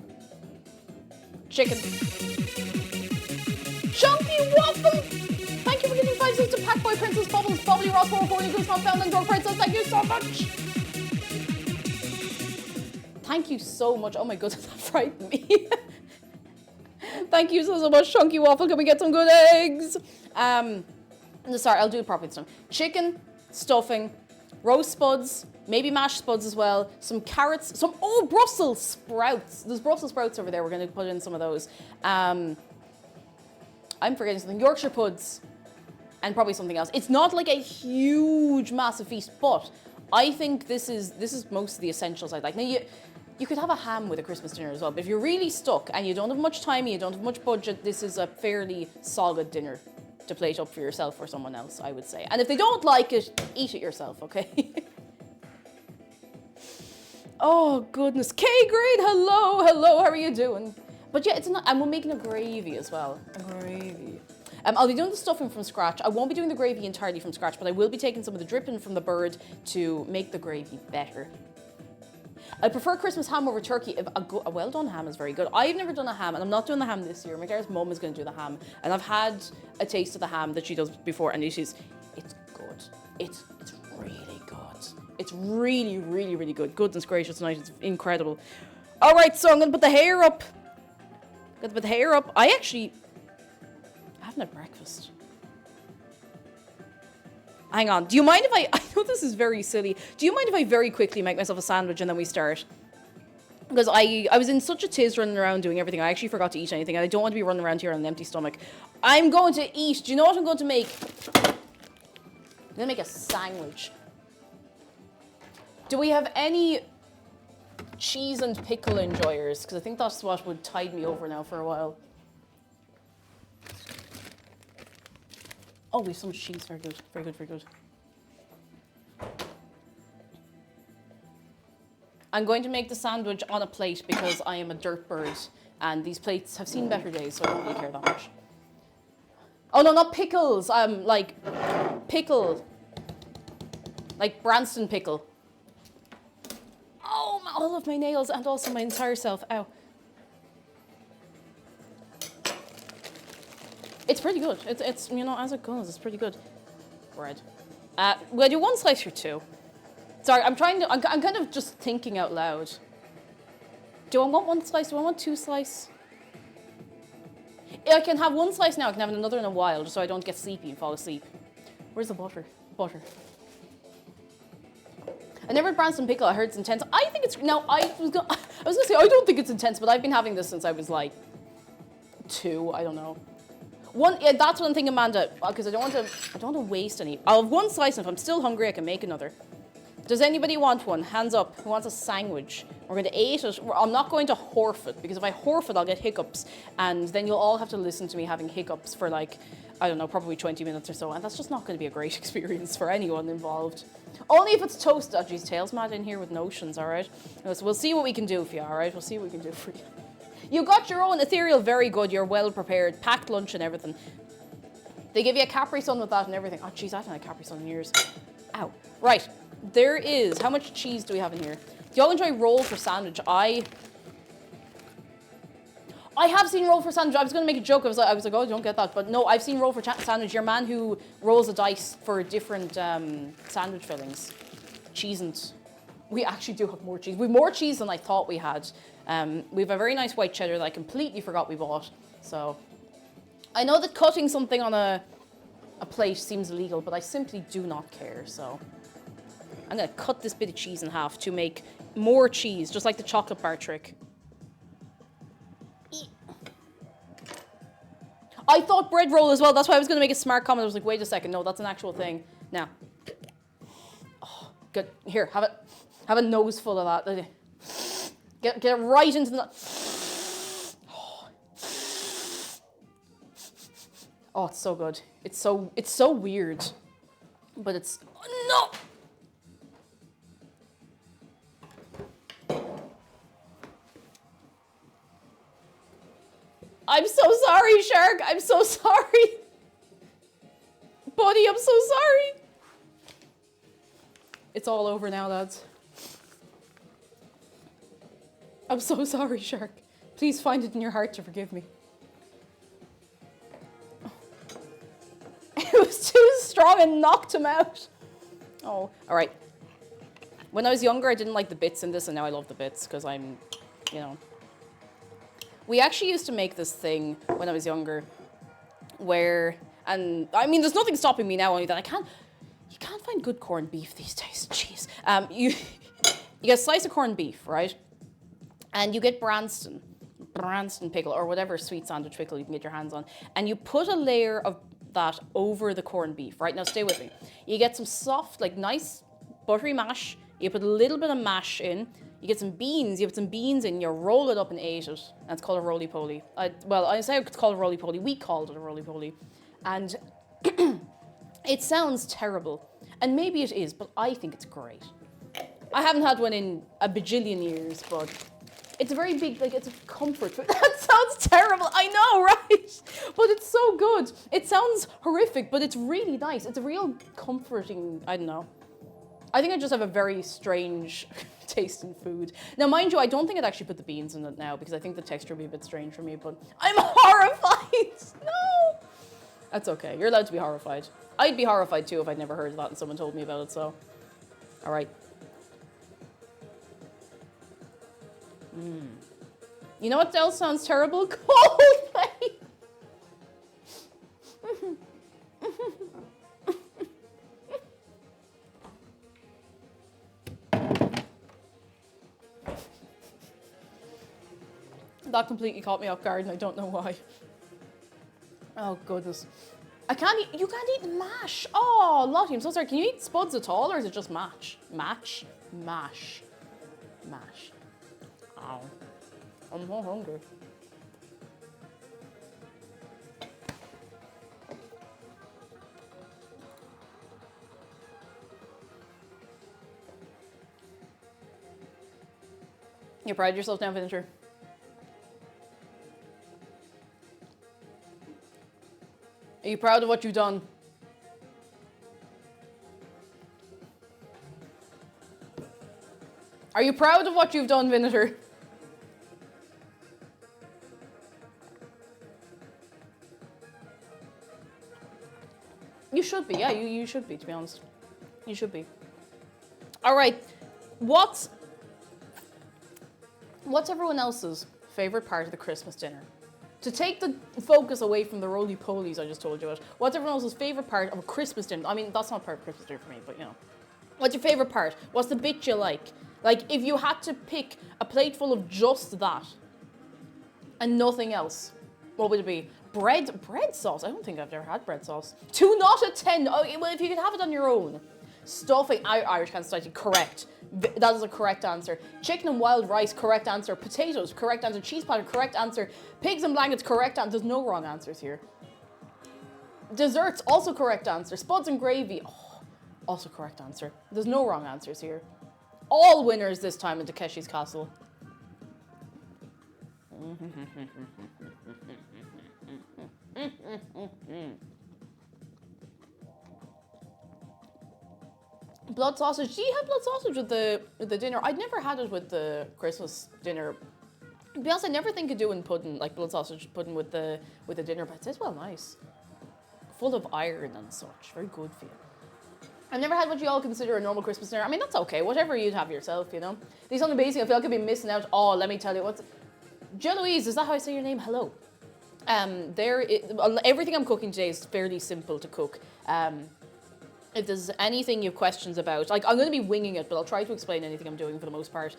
Chicken. Chunky waffle! Thank you for giving 5 cents to Packboy Princess Bubbles, Bubbly Ross 440, Goose Not Found, and Dog Princess. Thank you so much! Thank you so much. Oh my goodness, that frightened me. Thank you so much, Chunky Waffle. Can we get some good eggs? Sorry, I'll do it properly this time. Chicken, stuffing, roast spuds, maybe mashed spuds as well, some carrots, some, oh, Brussels sprouts. There's Brussels sprouts over there. We're going to put in some of those. I'm forgetting something. Yorkshire puds and probably something else. It's not like a huge, massive feast, but I think this is most of the essentials I'd like. Now, you could have a ham with a Christmas dinner as well, but if you're really stuck and you don't have much time, you don't have much budget, this is a fairly solid dinner to plate up for yourself or someone else, I would say. And if they don't like it, eat it yourself, okay? Oh, goodness. K-Grade, hello, how are you doing? But yeah, and we're making a gravy as well. A gravy. I'll be doing the stuffing from scratch. I won't be doing the gravy entirely from scratch, but I will be taking some of the dripping from the bird to make the gravy better. I prefer Christmas ham over turkey. A well-done ham is very good. I've never done a ham, and I'm not doing the ham this year. McGarrett's mum is going to do the ham, and I've had a taste of the ham that she does before, and it's good. It's really good. It's really, really, really good. Goodness gracious, tonight it's incredible. All right, so I'm going to put the hair up. I haven't had breakfast. Hang on. Do you mind if I know this is very silly. Do you mind if I very quickly make myself a sandwich and then we start? Because I was in such a tiz running around doing everything. I actually forgot to eat anything. And I don't want to be running around here on an empty stomach. I'm going to eat. Do you know what I'm going to make? I'm going to make a sandwich. Do we have any cheese and pickle enjoyers? Because I think that's what would tide me over now for a while. Oh, we have so much cheese. Very good. Very good, very good. I'm going to make the sandwich on a plate because I am a dirt bird and these plates have seen better days, so I don't really care that much. Oh, no, not pickles. Like pickle. Like Branston pickle. Oh, all of my nails and also my entire self. Ow. It's pretty good. It's you know, as it goes, it's pretty good. Bread. Will I do one slice or two? Sorry, I'm kind of just thinking out loud. Do I want one slice? Do I want 2 slices? I can have 1 slice now. I can have another in a while, just so I don't get sleepy and fall asleep. Where's the butter? Butter. I never had Branston pickle. I heard it's intense. I think it's I was gonna say I don't think it's intense, but I've been having this since I was like 2. I don't know. Yeah, that's what I'm thinking, Amanda, because I don't want to waste any. I'll have 1 slice, and if I'm still hungry, I can make another. Does anybody want one? Hands up. Who wants a sandwich? We're going to eat it. I'm not going to horf it, because if I horf it, I'll get hiccups, and then you'll all have to listen to me having hiccups for like, I don't know, probably 20 minutes or so, and that's just not going to be a great experience for anyone involved. Only if it's toast. Oh, geez, Tails Mad in here with notions, all right? So we'll see what we can do for you, all right? We'll see what we can do for you. You got your own ethereal, very good. You're well prepared, packed lunch and everything. They give you a Capri Sun with that and everything. Oh, jeez, I haven't had a Capri Sun in years. Ow. Right, there is. How much cheese do we have in here? Do y'all enjoy roll for sandwich? I have seen roll for sandwich. I was going to make a joke. I was like, oh, don't get that. But no, I've seen roll for sandwich. Your man who rolls a dice for different sandwich fillings. Cheese and... We actually do have more cheese. We have more cheese than I thought we had. We have a very nice white cheddar that I completely forgot we bought. So I know that cutting something on a plate seems illegal, but I simply do not care. So I'm going to cut this bit of cheese in half to make more cheese, just like the chocolate bar trick. I thought bread roll as well. That's why I was going to make a smart comment. I was like, wait a second. No, that's an actual thing. Now. Oh, good. Here, have it. Have a nose full of that. Get it right into the... Oh, it's so good. It's so weird. But it's... No! I'm so sorry, Shark. I'm so sorry. Buddy, I'm so sorry. It's all over now, lads. I'm so sorry, Shark. Please find it in your heart to forgive me. It was too strong and knocked him out. Oh, all right. When I was younger, I didn't like the bits in this, and now I love the bits because I'm, you know. We actually used to make this thing when I was younger where, and I mean, there's nothing stopping me now, only that you can't find good corned beef these days. Jeez. You get a slice of corned beef, right? And you get Branston pickle, or whatever sweet sandwich pickle you can get your hands on, and you put a layer of that over the corned beef. Right, now stay with me. You get some soft, like nice buttery mash. You put a little bit of mash in. You get some beans. You put some beans in. You roll it up and ate it. And it's called a roly-poly. Well, I say it's called a roly-poly. We called it a roly-poly. And it sounds terrible. And maybe it is, but I think it's great. I haven't had one in a bajillion years, but it's a very big, like, it's a comfort food. That sounds terrible. I know, right? But it's so good. It sounds horrific, but it's really nice. It's a real comforting, I don't know. I think I just have a very strange taste in food. Now, mind you, I don't think I'd actually put the beans in it now because I think the texture would be a bit strange for me, but I'm horrified. No. That's okay. You're allowed to be horrified. I'd be horrified too if I'd never heard of that and someone told me about it, so. All right. You know what else sounds terrible? Coldplay. That completely caught me off guard and I don't know why. Oh goodness. I can't eat, you can't eat mash. Oh, Lottie, I'm so sorry. Can you eat spuds at all or is it just mash? Mash? Mash. Mash. Ow. I'm so hungry. You pride yourself now, Vinegar? Are you proud of what you've done? Are you proud of what you've done, Vinegar? You should be, yeah, you should be, to be honest. You should be. All right, what's everyone else's favorite part of the Christmas dinner? To take the focus away from the roly-polies I just told you about, what's everyone else's favorite part of a Christmas dinner? I mean, that's not part of Christmas dinner for me, but you know. What's your favorite part? What's the bit you like? Like, if you had to pick a plate full of just that and nothing else, what would it be? Bread sauce? I don't think I've ever had bread sauce. 2 not a 10. Oh, well, if you could have it on your own. Stuffing, Irish Kansas Society, correct. That is a correct answer. Chicken and wild rice, correct answer. Potatoes, correct answer. Cheese platter, correct answer. Pigs and blankets, correct answer. There's no wrong answers here. Desserts, also correct answer. Spuds and gravy, oh, also correct answer. There's no wrong answers here. All winners this time in Takeshi's Castle. Blood sausage. Do you have blood sausage with the dinner? I'd never had it with the Christmas dinner. To be honest, I never think of doing pudding, like blood sausage pudding with the dinner, but it is well nice. Full of iron and such. Very good for you. I've never had what you all consider a normal Christmas dinner. I mean, that's okay. Whatever you'd have yourself, you know. These something basic I feel like I've been missing out. Oh, let me tell you what's. Jill Louise, is that how I say your name? Hello. Everything I'm cooking today is fairly simple to cook. If there's anything you have questions about, like I'm going to be winging it, but I'll try to explain anything I'm doing for the most part.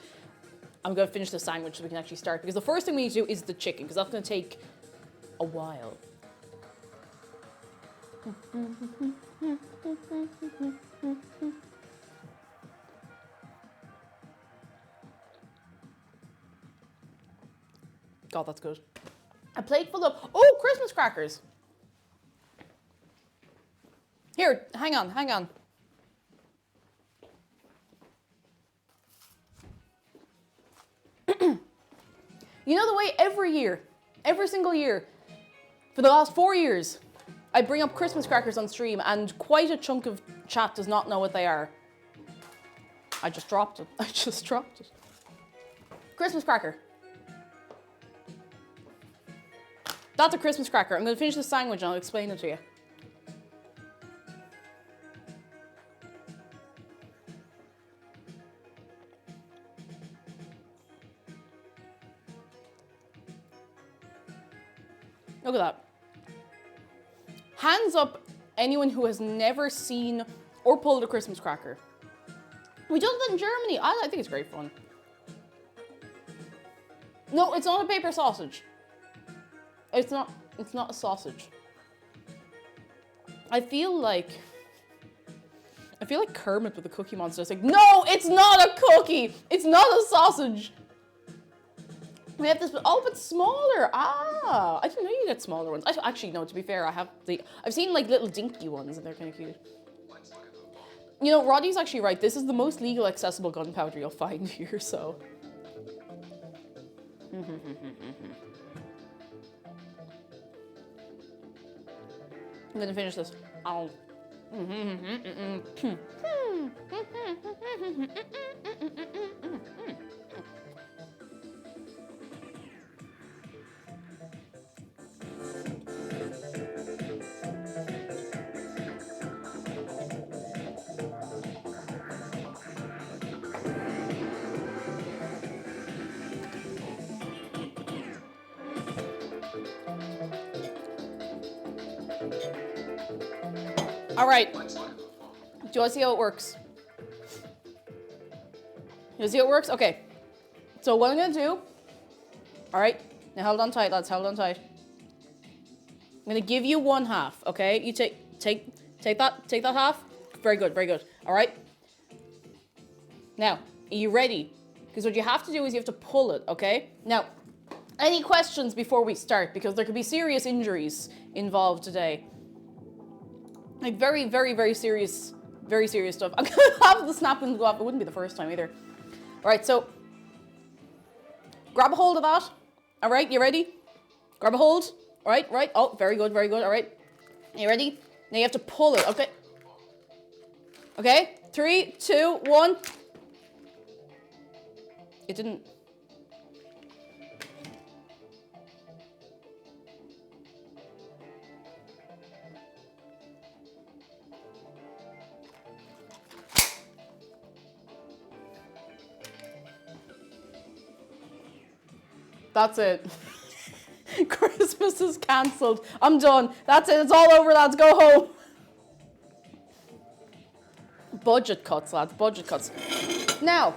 I'm going to finish the sandwich so we can actually start, because the first thing we need to do is the chicken, because that's going to take a while. God, that's good. A plate full of, oh, Christmas crackers. Here, hang on. You know the way every single year, For the last 4 years, I bring up Christmas crackers on stream and quite a chunk of chat does not know what they are. I just dropped it. I just dropped it. Christmas cracker. That's a Christmas cracker. I'm going to finish the sandwich and I'll explain it to you. Look at that. Hands up anyone who has never seen or pulled a Christmas cracker. We did it in Germany. I think it's great fun. No, it's not a paper sausage. It's not a sausage. I feel like Kermit with the Cookie Monster. It's like, no, it's not a cookie. It's not a sausage. We have this, oh, but smaller. Ah, I didn't know you get smaller ones. Actually, no, to be fair, I've seen like little dinky ones and they're kind of cute. You know, Roddy's actually right. This is the most legal accessible gunpowder you'll find here, so. I'm gonna finish this. Ow. All right. Do you want to see how it works? You see how it works? Okay. So what I'm gonna do, all right, now hold on tight, lads, hold on tight. I'm gonna give you one half, okay? You take that half. Very good, very good. All right. Now, are you ready? Because what you have to do is you have to pull it, okay? Now, any questions before we start? Because there could be serious injuries involved today. Like very, very, very serious stuff. I'm gonna have the snap and go off. It wouldn't be the first time either. All right, so grab a hold of that. All right, you ready? Grab a hold. All right, right. Oh, very good, very good. All right, you ready? Now you have to pull it. Okay. Okay. 3, 2, 1. It didn't. That's it. Christmas is cancelled. I'm done. That's it. It's all over, lads. Go home. Budget cuts, lads. Budget cuts. Now,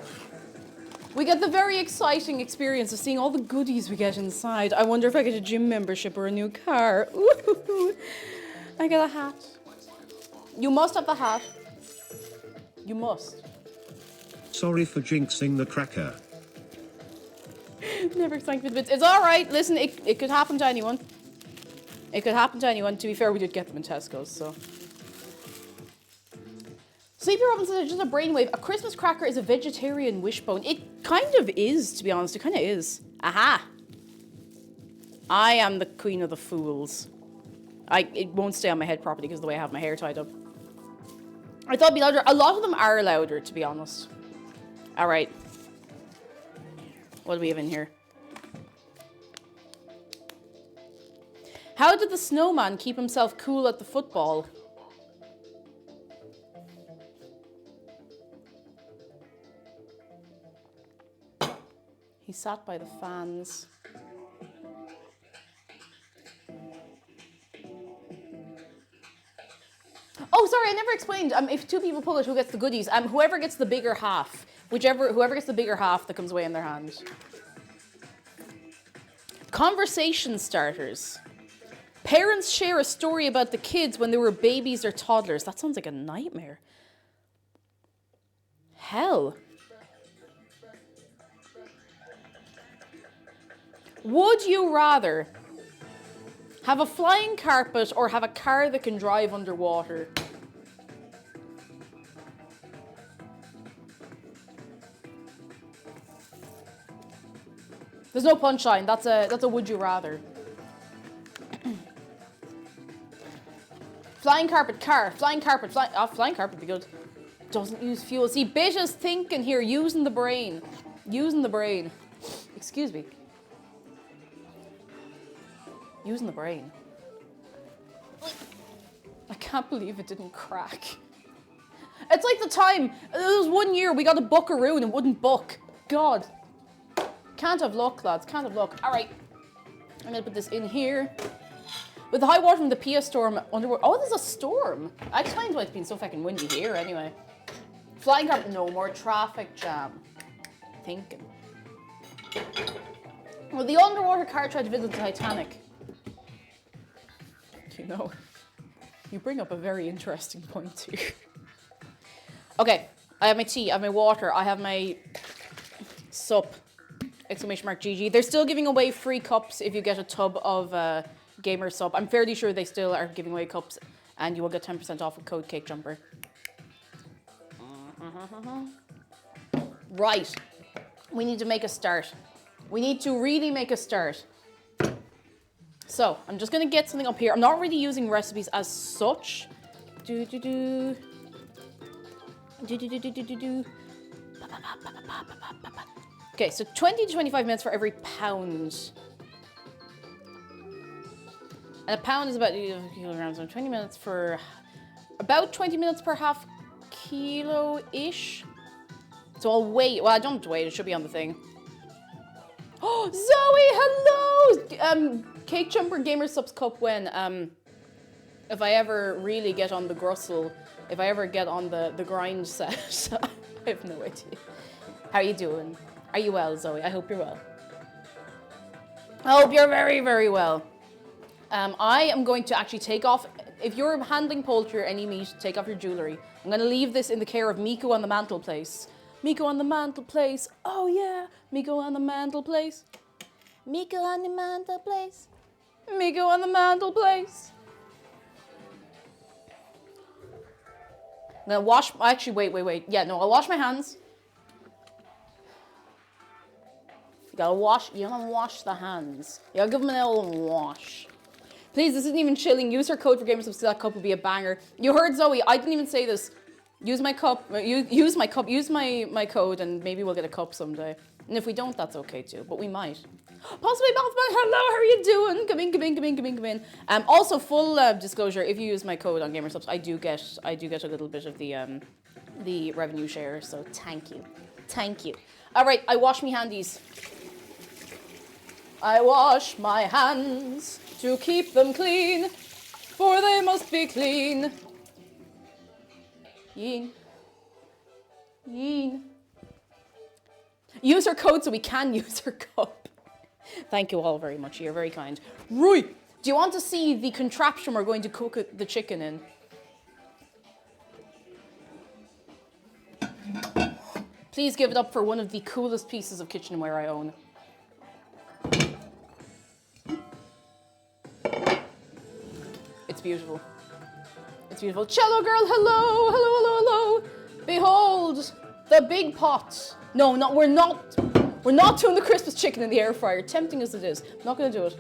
we get the very exciting experience of seeing all the goodies we get inside. I wonder if I get a gym membership or a new car. Ooh, I get a hat. You must have the hat. You must. Sorry for jinxing the cracker. Never thank me. It's all right. Listen, it could happen to anyone. It could happen to anyone. To be fair, we did get them in Tesco's, so. Sleepy Robinson said, just a brainwave. A Christmas cracker is a vegetarian wishbone. It kind of is, to be honest. It kind of is. Aha. I am the queen of the fools. It won't stay on my head properly because of the way I have my hair tied up. I thought it'd be louder. A lot of them are louder, to be honest. All right. What do we have in here? How did the snowman keep himself cool at the football? He sat by the fans. Oh, sorry, I never explained. If two people pull it, who gets the goodies? Whoever gets the bigger half. Whoever gets the bigger half that comes away in their hand. Conversation starters. Parents share a story about the kids when they were babies or toddlers. That sounds like a nightmare. Hell. Would you rather have a flying carpet or have a car that can drive underwater? There's no punchline. That's a would you rather. Flying carpet, car. Flying carpet, flying carpet would be good. Doesn't use fuel. See, bit is thinking here, using the brain. Using the brain. Excuse me. Using the brain. I can't believe it didn't crack. It's like the time, there was 1 year we got a buckaroo and it wouldn't buck. God. Can't have luck, lads, can't have luck. All right, I'm gonna put this in here. With the high water from the Pia storm, underwater. Oh, there's a storm. That explains why it's been so fucking windy here anyway. Flying carpet, no more traffic jam. Thinking. Well, the underwater car tried to visit the Titanic. You know, you bring up a very interesting point here. Okay, I have my tea, I have my water, I have my sup, exclamation mark GG. They're still giving away free cups if you get a tub of Gamer Sup. I'm fairly sure they still are giving away cups and you will get 10% off with code CakeJumper. Right, we need to make a start. We need to really make a start. So, I'm just gonna get something up here. I'm not really using recipes as such. Okay, so 20 to 25 minutes for every pound. And a pound is about kilograms, so 20 minutes for about 20 minutes per half kilo-ish. So I'll wait. Well, I don't have to wait, it should be on the thing. Oh, Zoe, hello! CakeJumper Gamer Subs Cup when, if I ever really get on the grussel, if I ever get on the grind set, I have no idea. How are you doing? Are you well, Zoe? I hope you're well. I hope you're very, very well. I am going to actually take off, if you're handling poultry or any meat, take off your jewellery. I'm going to leave this in the care of Miko on the mantelpiece. Miko on the mantelpiece. Oh yeah, Miko on the mantelpiece. Miko on the mantelpiece. Miko on the mantelpiece. I'm gonna wash, actually wait. Yeah, no, I'll wash my hands. You gotta wash the hands. You gotta give them an old wash. Please, this isn't even chilling. Use our code for Gamers Subs, that cup will be a banger. You heard Zoe, I didn't even say this. Use my cup, use my code and maybe we'll get a cup someday. And if we don't, that's okay too, but we might. Possibly Mothman, hello, how are you doing? Come in. Also, full disclosure, if you use my code on GamerSubs, I do get a little bit of the revenue share, so thank you. All right, I wash me handies. I wash my hands to keep them clean, for they must be clean. Yeen. Use her code so we can use her cup. Thank you all very much. You're very kind. Right. Do you want to see the contraption we're going to cook the chicken in? Please give it up for one of the coolest pieces of kitchenware I own. It's beautiful. It's beautiful. Cello girl, hello. Behold, the big pot. No, we're not doing the Christmas chicken in the air fryer, tempting as it is. I'm not gonna do it.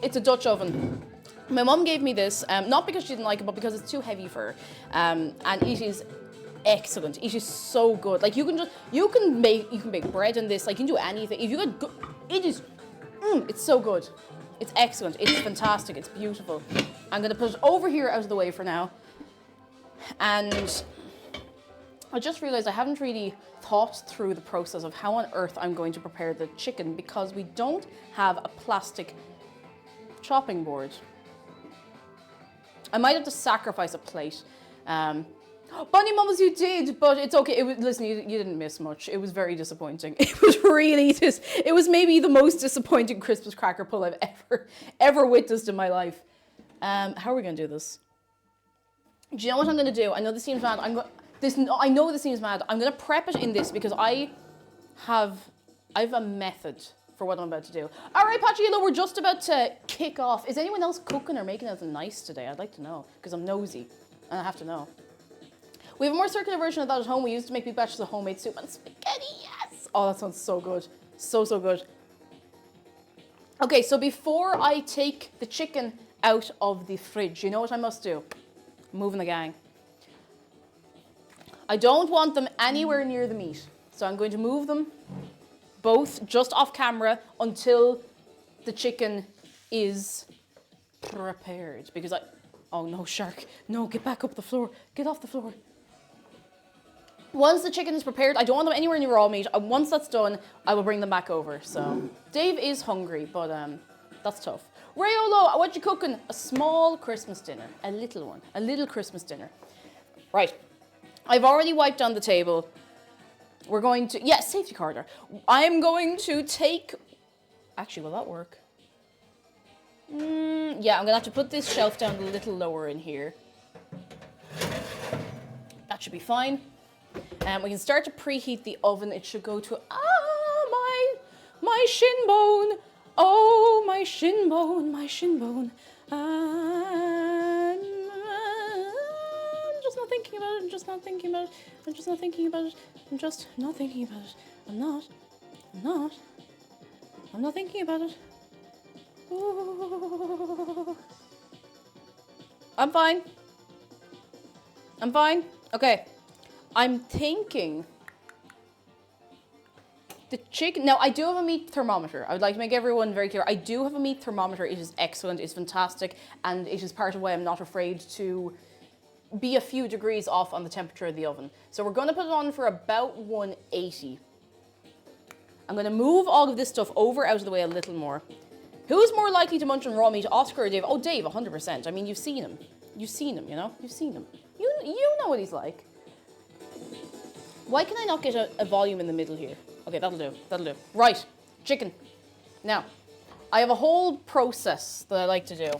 It's a Dutch oven. My mum gave me this, not because she didn't like it, but because it's too heavy for her. And it is excellent. It is so good. Like you can make bread in this. Like you can do anything. If you get good, it's so good. It's excellent. It's fantastic. It's beautiful. I'm gonna put it over here out of the way for now. And I just realized I haven't really thought through the process of how on earth I'm going to prepare the chicken because we don't have a plastic chopping board. I might have to sacrifice a plate. Bunny Mamas, you did, but it's okay. Listen, you didn't miss much. It was very disappointing. It was really it was maybe the most disappointing Christmas cracker pull I've ever witnessed in my life. How are we gonna do this? Do you know what I'm gonna do? I know this seems mad. I know this seems mad. I'm gonna prep it in this because I have a method for what I'm about to do. All right, Pachilo, we're just about to kick off. Is anyone else cooking or making anything nice today? I'd like to know because I'm nosy and I have to know. We have a more circular version of that at home. We used to make big batches of homemade soup and spaghetti. Yes! Oh, that sounds so good. So good. Okay, so before I take the chicken out of the fridge, you know what I must do? Moving the gang. I don't want them anywhere near the meat. So I'm going to move them both just off camera until the chicken is prepared. Because oh no, shark. No, get back up the floor. Get off the floor. Once the chicken is prepared, I don't want them anywhere near raw meat. Once that's done, I will bring them back over. So Dave is hungry, but that's tough. Rayolo, what you cooking? A small Christmas dinner. A little one. A little Christmas dinner. Right. I've already wiped down the table. We're going to... Yeah, safety corridor. I'm going to take... Actually, will that work? Yeah, I'm going to have to put this shelf down a little lower in here. That should be fine. We can start to preheat the oven. It should go to... my shin bone. Oh, my shin bone, my shin bone. I'm just not thinking about it. I'm just not thinking about it. I'm just not thinking about it. I'm just not thinking about it. I'm not thinking about it. Ooh. I'm fine. Okay. I'm thinking the chicken. Now, I do have a meat thermometer. I would like to make everyone very clear. I do have a meat thermometer. It is excellent. It's fantastic. And it is part of why I'm not afraid to be a few degrees off on the temperature of the oven. So we're going to put it on for about 180. I'm going to move all of this stuff over out of the way a little more. Who's more likely to munch on raw meat, Oscar or Dave? Oh, Dave, 100%. I mean, you've seen him. You've seen him, you know? You've seen him. You know what he's like. Why can I not get a volume in the middle here? Okay, that'll do. Right, chicken. Now, I have a whole process that I like to do.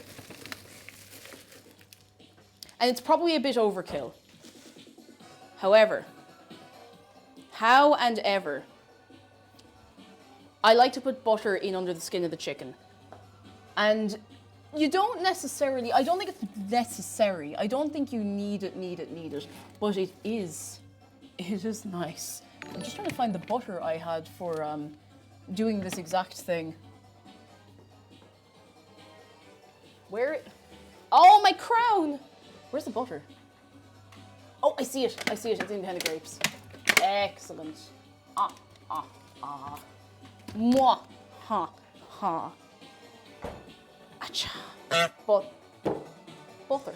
And it's probably a bit overkill. However, how and ever, I like to put butter in under the skin of the chicken. And you don't necessarily, I don't think it's necessary. I don't think you need it. But it is. It is nice. I'm just trying to find the butter I had for doing this exact thing. Oh, my crown! Where's the butter? Oh, I see it. It's in behind the grapes. Excellent. Mwah. Ha. Acha. Butter.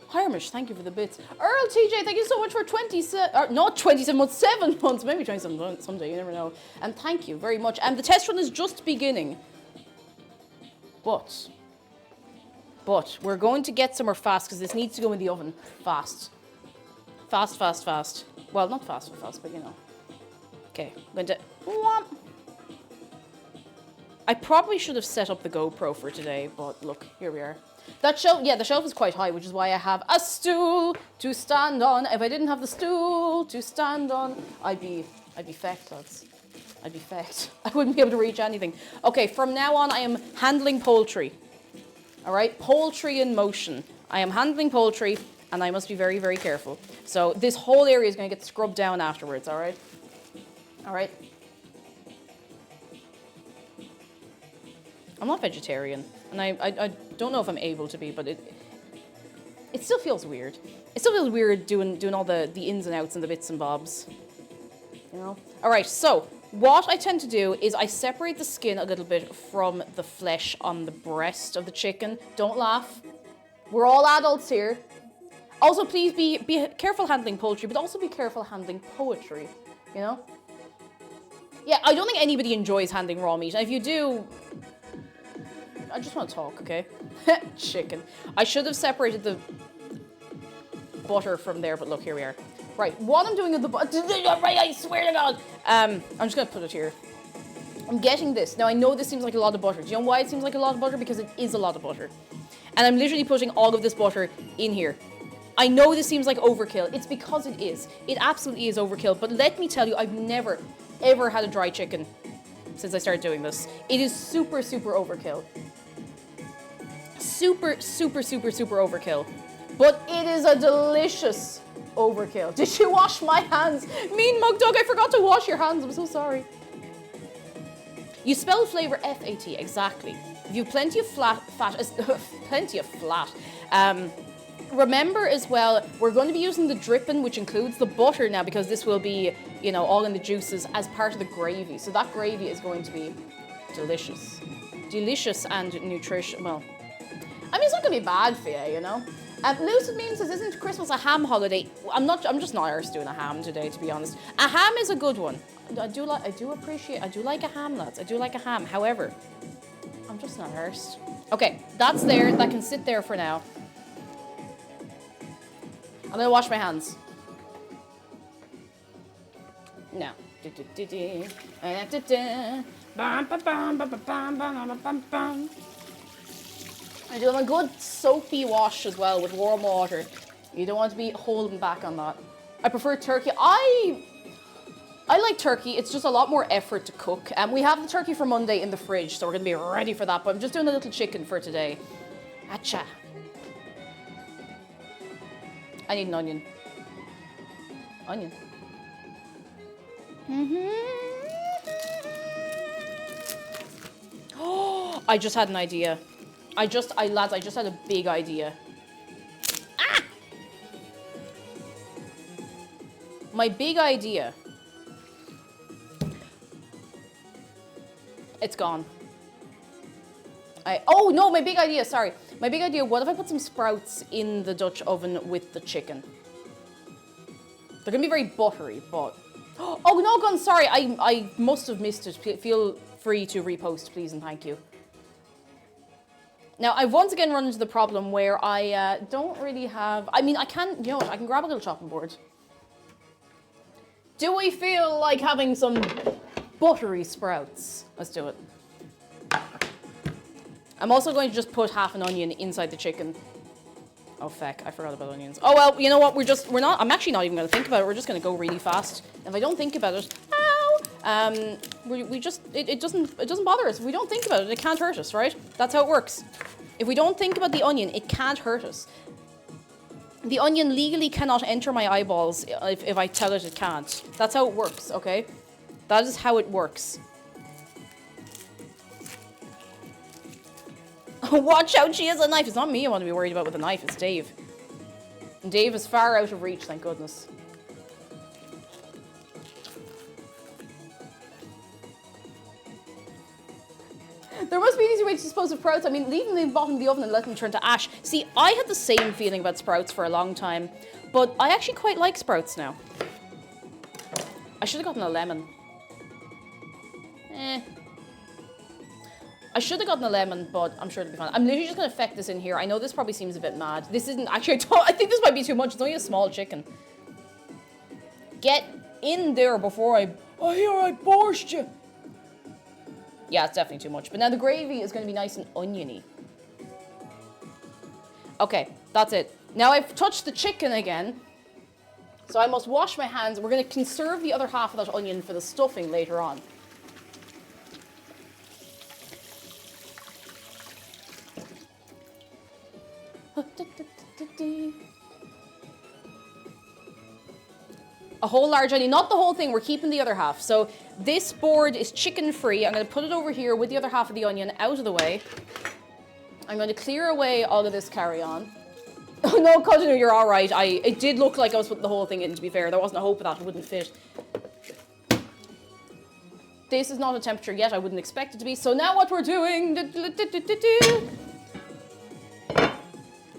Harmish, thank you for the bits. Earl TJ, thank you so much for 27 months, 7 months, maybe 27 months someday, you never know. And thank you very much. And the test run is just beginning. But we're going to get somewhere fast because this needs to go in the oven fast. Fast. Well, not fast, but you know. Okay, I'm going to... I probably should have set up the GoPro for today, but look, here we are. That shelf, the shelf is quite high, which is why I have a stool to stand on. If I didn't have the stool to stand on, I'd be fecked, lads. I'd be fecked. I wouldn't be able to reach anything. Okay, from now on, I am handling poultry. All right, poultry in motion. I am handling poultry, and I must be very, very careful. So this whole area is going to get scrubbed down afterwards. All right. I'm not vegetarian, and I don't know if I'm able to be, but it still feels weird. It still feels weird doing all the ins and outs and the bits and bobs, you know? All right, so what I tend to do is I separate the skin a little bit from the flesh on the breast of the chicken. Don't laugh. We're all adults here. Also, please be careful handling poultry, but also be careful handling poetry, you know? Yeah, I don't think anybody enjoys handling raw meat, and if you do... I just want to talk, okay? Chicken. I should have separated the butter from there, but look, here we are. Right, what I'm doing with the butter... Right, I swear to God! I'm just going to put it here. I'm getting this. Now, I know this seems like a lot of butter. Do you know why it seems like a lot of butter? Because it is a lot of butter. And I'm literally putting all of this butter in here. I know this seems like overkill. It's because it is. It absolutely is overkill. But let me tell you, I've never, ever had a dry chicken since I started doing this. It is super, super overkill. Super overkill. But it is a delicious overkill. Did you wash my hands? Mean Mug Dog, I forgot to wash your hands. I'm so sorry. You spell flavor F-A-T, exactly. If you have plenty of fat, Remember as well, we're going to be using the dripping, which includes the butter now, because this will be, you know, all in the juices as part of the gravy. So that gravy is going to be delicious. Delicious and nutritious. Well, I mean, it's not going to be bad for you, you know. Lucid Meme says, isn't Christmas a ham holiday? I'm just not arsed doing a ham today, to be honest. A ham is a good one. I do like a ham, lads. I do like a ham. However, I'm just not arsed. Okay, that's there. That can sit there for now. I'm gonna wash my hands. No. I do have a good soapy wash as well with warm water. You don't want to be holding back on that. I prefer turkey. I like turkey. It's just a lot more effort to cook. And we have the turkey for Monday in the fridge, so we're gonna be ready for that. But I'm just doing a little chicken for today. Acha. I need an onion. Onion. Oh, I just had an idea. Lads, I just had a big idea. Ah! My big idea. It's gone. Oh no, my big idea, sorry. My big idea, what if I put some sprouts in the Dutch oven with the chicken? They're gonna be very buttery, but... Oh no, Gun, sorry, I must have missed it. Feel free to repost, please, and thank you. Now, I've once again run into the problem where I don't really have... I mean, I can, you know what, I can grab a little chopping board. Do we feel like having some buttery sprouts? Let's do it. I'm also going to just put half an onion inside the chicken. Oh, feck, I forgot about onions. Oh, well, you know what, I'm actually not even going to think about it. We're just going to go really fast. If I don't think about it, it doesn't bother us. If we don't think about it, it can't hurt us, right? That's how it works. If we don't think about the onion, it can't hurt us. The onion legally cannot enter my eyeballs if I tell it can't. That's how it works, okay? That is how it works. Watch out, she has a knife. It's not me I want to be worried about with a knife, it's Dave. And Dave is far out of reach, thank goodness. There must be an easy way to dispose of sprouts. I mean, leave them in the bottom of the oven and let them turn to ash. See, I had the same feeling about sprouts for a long time, but I actually quite like sprouts now. I should have gotten a lemon. I should have gotten a lemon, but I'm sure it'll be fine. I'm literally just going to feck this in here. I know this probably seems a bit mad. This isn't actually... I think this might be too much. It's only a small chicken. Get in there before I borscht you. Yeah, it's definitely too much. But now the gravy is going to be nice and oniony. Okay, that's it. Now I've touched the chicken again. So I must wash my hands. We're going to conserve the other half of that onion for the stuffing later on. A whole large onion, not the whole thing, we're keeping the other half. So this board is chicken free. I'm going to put it over here with the other half of the onion out of the way. I'm going to clear away all of this carry-on. Oh no, Continue, you're all right. It did look like I was putting the whole thing in, to be fair. There wasn't a hope of that, it wouldn't fit. This is not a temperature yet, I wouldn't expect it to be. So now what we're doing...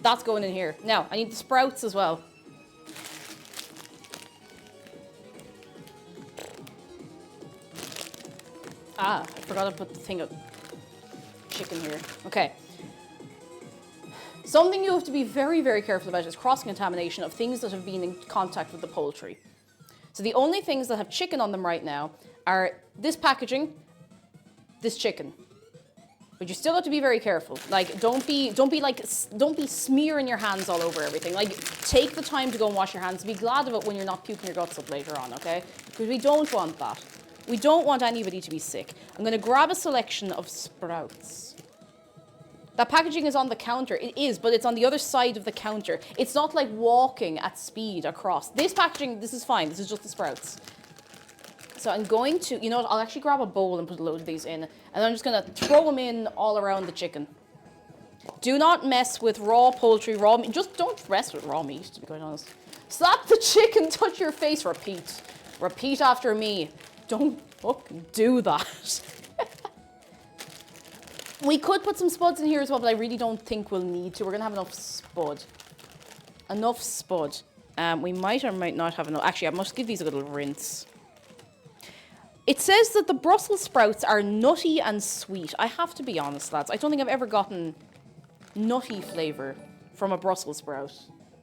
That's going in here. Now, I need the sprouts as well. Ah, I forgot to put the thing of chicken here. Okay. Something you have to be very, very careful about is cross-contamination of things that have been in contact with the poultry. So the only things that have chicken on them right now are this packaging, this chicken. But you still have to be very careful. Like, don't be smearing your hands all over everything. Like, take the time to go and wash your hands. Be glad of it when you're not puking your guts up later on, okay? Because we don't want that. We don't want anybody to be sick. I'm going to grab a selection of sprouts. That packaging is on the counter. It is, but it's on the other side of the counter. It's not like walking at speed across. This packaging, this is fine. This is just the sprouts. So I'm going to, you know what, I'll actually grab a bowl and put a load of these in. And I'm just going to throw them in all around the chicken. Do not mess with raw poultry, raw meat. Just don't mess with raw meat, to be quite honest. Slap the chicken, touch your face, repeat. Repeat after me. Don't fucking do that. We could put some spuds in here as well, but I really don't think we'll need to. We're going to have enough spud. Enough spud. We might or might not have enough. Actually, I must give these a little rinse. It says that the Brussels sprouts are nutty and sweet. I have to be honest, lads. I don't think I've ever gotten nutty flavour from a Brussels sprout.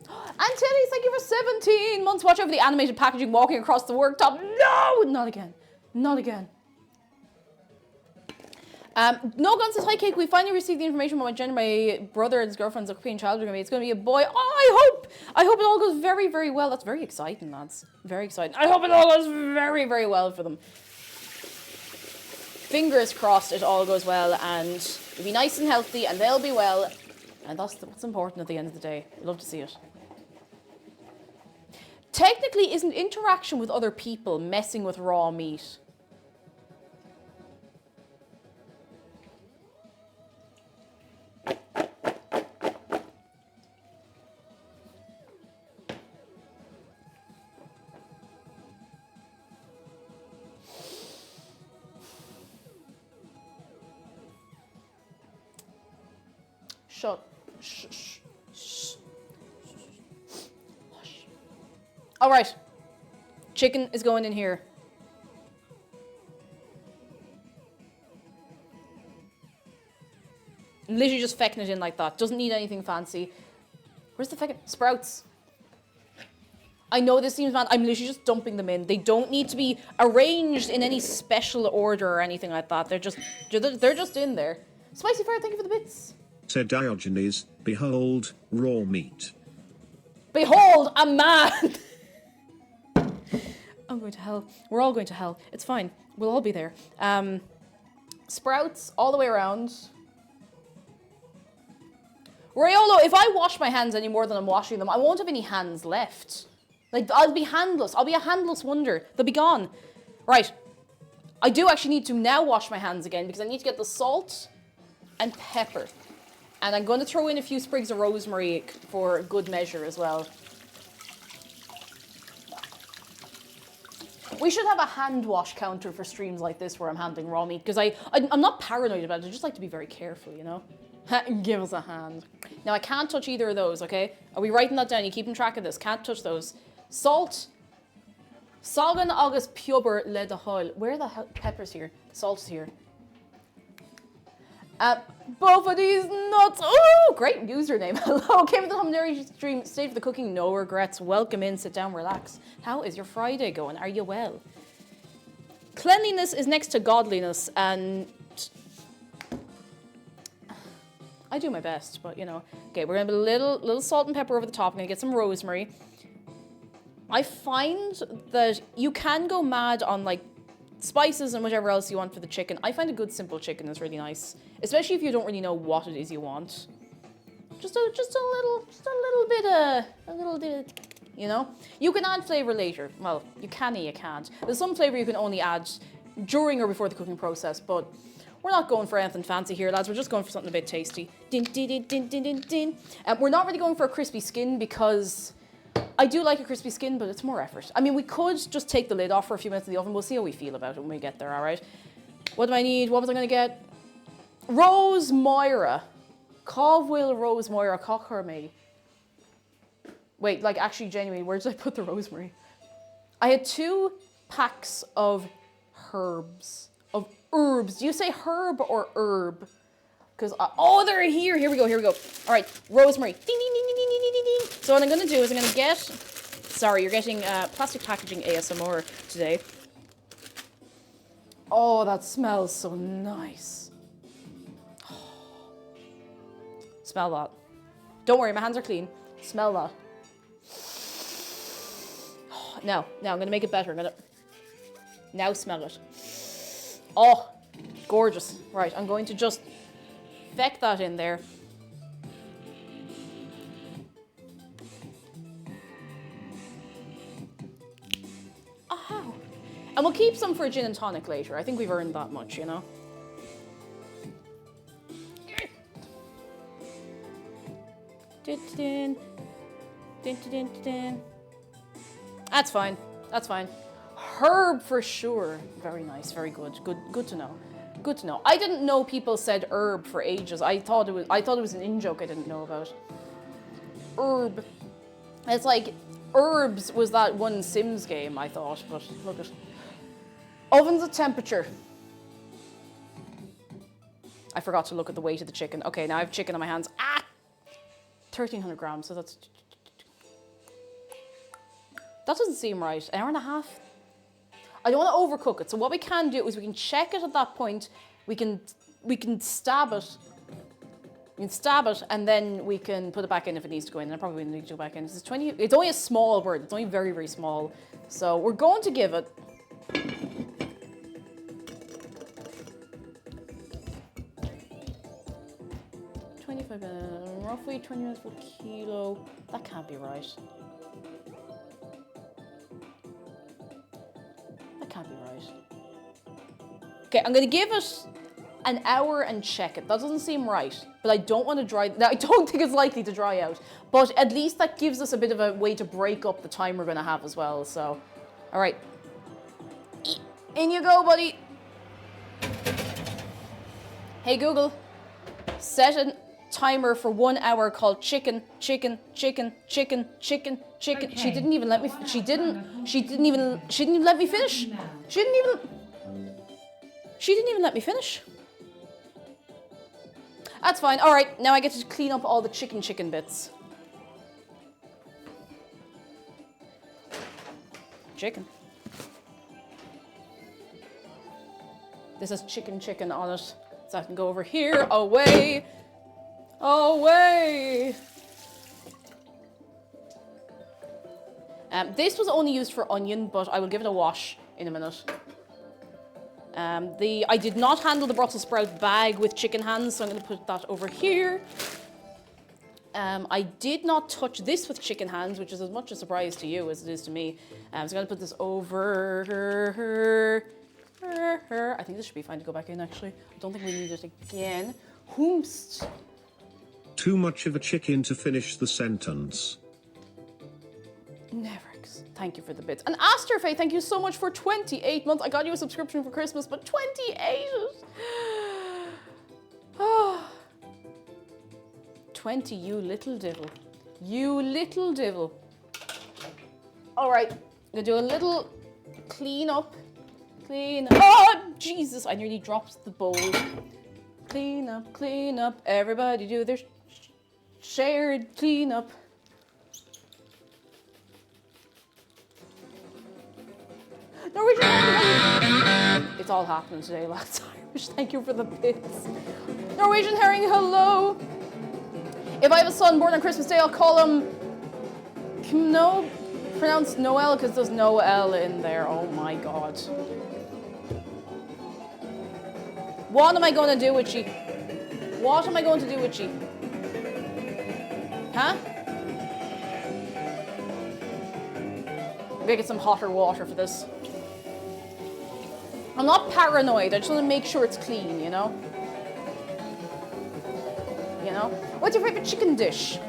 And Tilly, thank you for 17 months. Watch over the animated packaging walking across the worktop. No! Not again. Not again. No Gun says, hi Cake, we finally received the information about my gender. My brother and his girlfriend's European child are going to be. It's going to be a boy. Oh, I hope it all goes very, very well. That's very exciting, lads. Very exciting. I hope it all goes very, very well for them. Fingers crossed it all goes well and it'll be nice and healthy and they'll be well. And that's what's important at the end of the day. We love to see it. Technically, isn't interaction with other people messing with raw meat? Shut. Shh. Shh. Shh. Hush. All right. Chicken is going in here. Literally just fecking it in like that. Doesn't need anything fancy. Where's the feckin' sprouts? I know this seems mad. I'm literally just dumping them in. They don't need to be arranged in any special order or anything like that. They're just in there. Spicy Fire, thank you for the bits. Said Diogenes, behold, raw meat. Behold, a man! I'm going to hell. We're all going to hell. It's fine. We'll all be there. Sprouts all the way around. Raiolo, if I wash my hands any more than I'm washing them, I won't have any hands left. Like, I'll be handless. I'll be a handless wonder. They'll be gone. Right. I do actually need to now wash my hands again because I need to get the salt and pepper. And I'm going to throw in a few sprigs of rosemary for good measure as well. We should have a hand wash counter for streams like this where I'm handling raw meat because I'm not paranoid about it. I just like to be very careful, you know? Give us a hand. Now, I can't touch either of those, okay? Are we writing that down? You keeping track of this? Can't touch those. Salt. Sagan agus piober le de hol. Where the hell? Pepper's here. Salt's here. Both of these nuts. Oh, great username. Hello, came to the Humanary stream. Stay for the cooking. No regrets. Welcome in. Sit down. Relax. How is your Friday going? Are you well? Cleanliness is next to godliness, and I do my best, but you know. Okay, we're gonna put a little salt and pepper over the top. I'm gonna get some rosemary. I find that you can go mad on like spices and whatever else you want for the chicken. I find a good simple chicken is really nice, especially if you don't really know what it is you want. Just a little bit, you know. You can add flavor later. Well, you can't. There's some flavor you can only add during or before the cooking process, but we're not going for anything fancy here, lads. We're just going for something a bit tasty. Din, din, din, din, din, din, din. We're not really going for a crispy skin because I do like a crispy skin, but it's more effort. I mean, we could just take the lid off for a few minutes in the oven. We'll see how we feel about it when we get there, all right? What do I need? What was I going to get? Rose Moira. Covwill Rose Moira. Cochherme. Wait, like actually genuinely, where did I put the rosemary? I had 2 packs of herbs. Of herbs. Do you say herb or herb? Because, oh, they're here. Here we go. All right, rosemary. Ding, ding, ding, ding, ding, ding, ding. So what I'm going to do is I'm going to get, sorry, you're getting plastic packaging ASMR today. Oh, that smells so nice. Smell that. Don't worry, my hands are clean. Smell that. Now I'm going to make it better. Now smell it. Oh, gorgeous. Right, I'm going to just feck that in there. Oh. And we'll keep some for gin and tonic later. I think we've earned that much, you know. Dun, dun, dun, dun, dun. That's fine. That's fine. Herb for sure. Very nice. Very good. Good to know. Good to know. I didn't know people said herb for ages. I thought it was an in-joke I didn't know about. Herb. It's like herbs was that one Sims game, I thought, but look at ovens at temperature. I forgot to look at the weight of the chicken. Okay, now I have chicken on my hands. 1,300 grams, so that doesn't seem right. An hour and a half? I don't want to overcook it. So what we can do is we can check it at that point. We can stab it. We can stab it and then we can put it back in if it needs to go in. And I probably need to go back in. It's only a small bird. It's only very, very small. So we're going to give it. Roughly 20 minutes per kilo. That can't be right. That can't be right. Okay, I'm gonna give it an hour and check it. That doesn't seem right, but I don't want to dry. Now, I don't think it's likely to dry out, but at least that gives us a bit of a way to break up the time we're gonna have as well. So, all right, in you go, buddy. Hey Google, set a timer for 1 hour called chicken, chicken, chicken, chicken, chicken, chicken. Okay. She didn't even let me. She didn't even let me finish. She didn't even let me finish. That's fine. All right, now I get to clean up all the chicken bits. Chicken. This has chicken on it, so I can go over here, away. This was only used for onion, but I will give it a wash in a minute. I did not handle the Brussels sprout bag with chicken hands, so I'm going to put that over here. I did not touch this with chicken hands, which is as much a surprise to you as it is to me. So I'm going to put this over her. I think this should be fine to go back in, actually. I don't think we need it again. Whomst. Too much of a chicken to finish the sentence. Neverix, thank you for the bits. And Asterfae, thank you so much for 28 months. I got you a subscription for Christmas, but 28! Oh. 20, you little devil. You little devil. All right, I'm gonna do a little clean up. Oh, Jesus, I nearly dropped the bowl. Clean up. Everybody do their shared clean up. Norwegian, it's all happening today, lads. Irish, thank you for the bits. Norwegian herring, hello. If I have a son born on Christmas Day, I'll call him no, pronounced Noel because there's no L in there. Oh my God. What am I going to do with you? What am I going to do with you? Huh? Maybe get some hotter water for this. I'm not paranoid. I just want to make sure it's clean, you know? You know? What's your favorite chicken dish?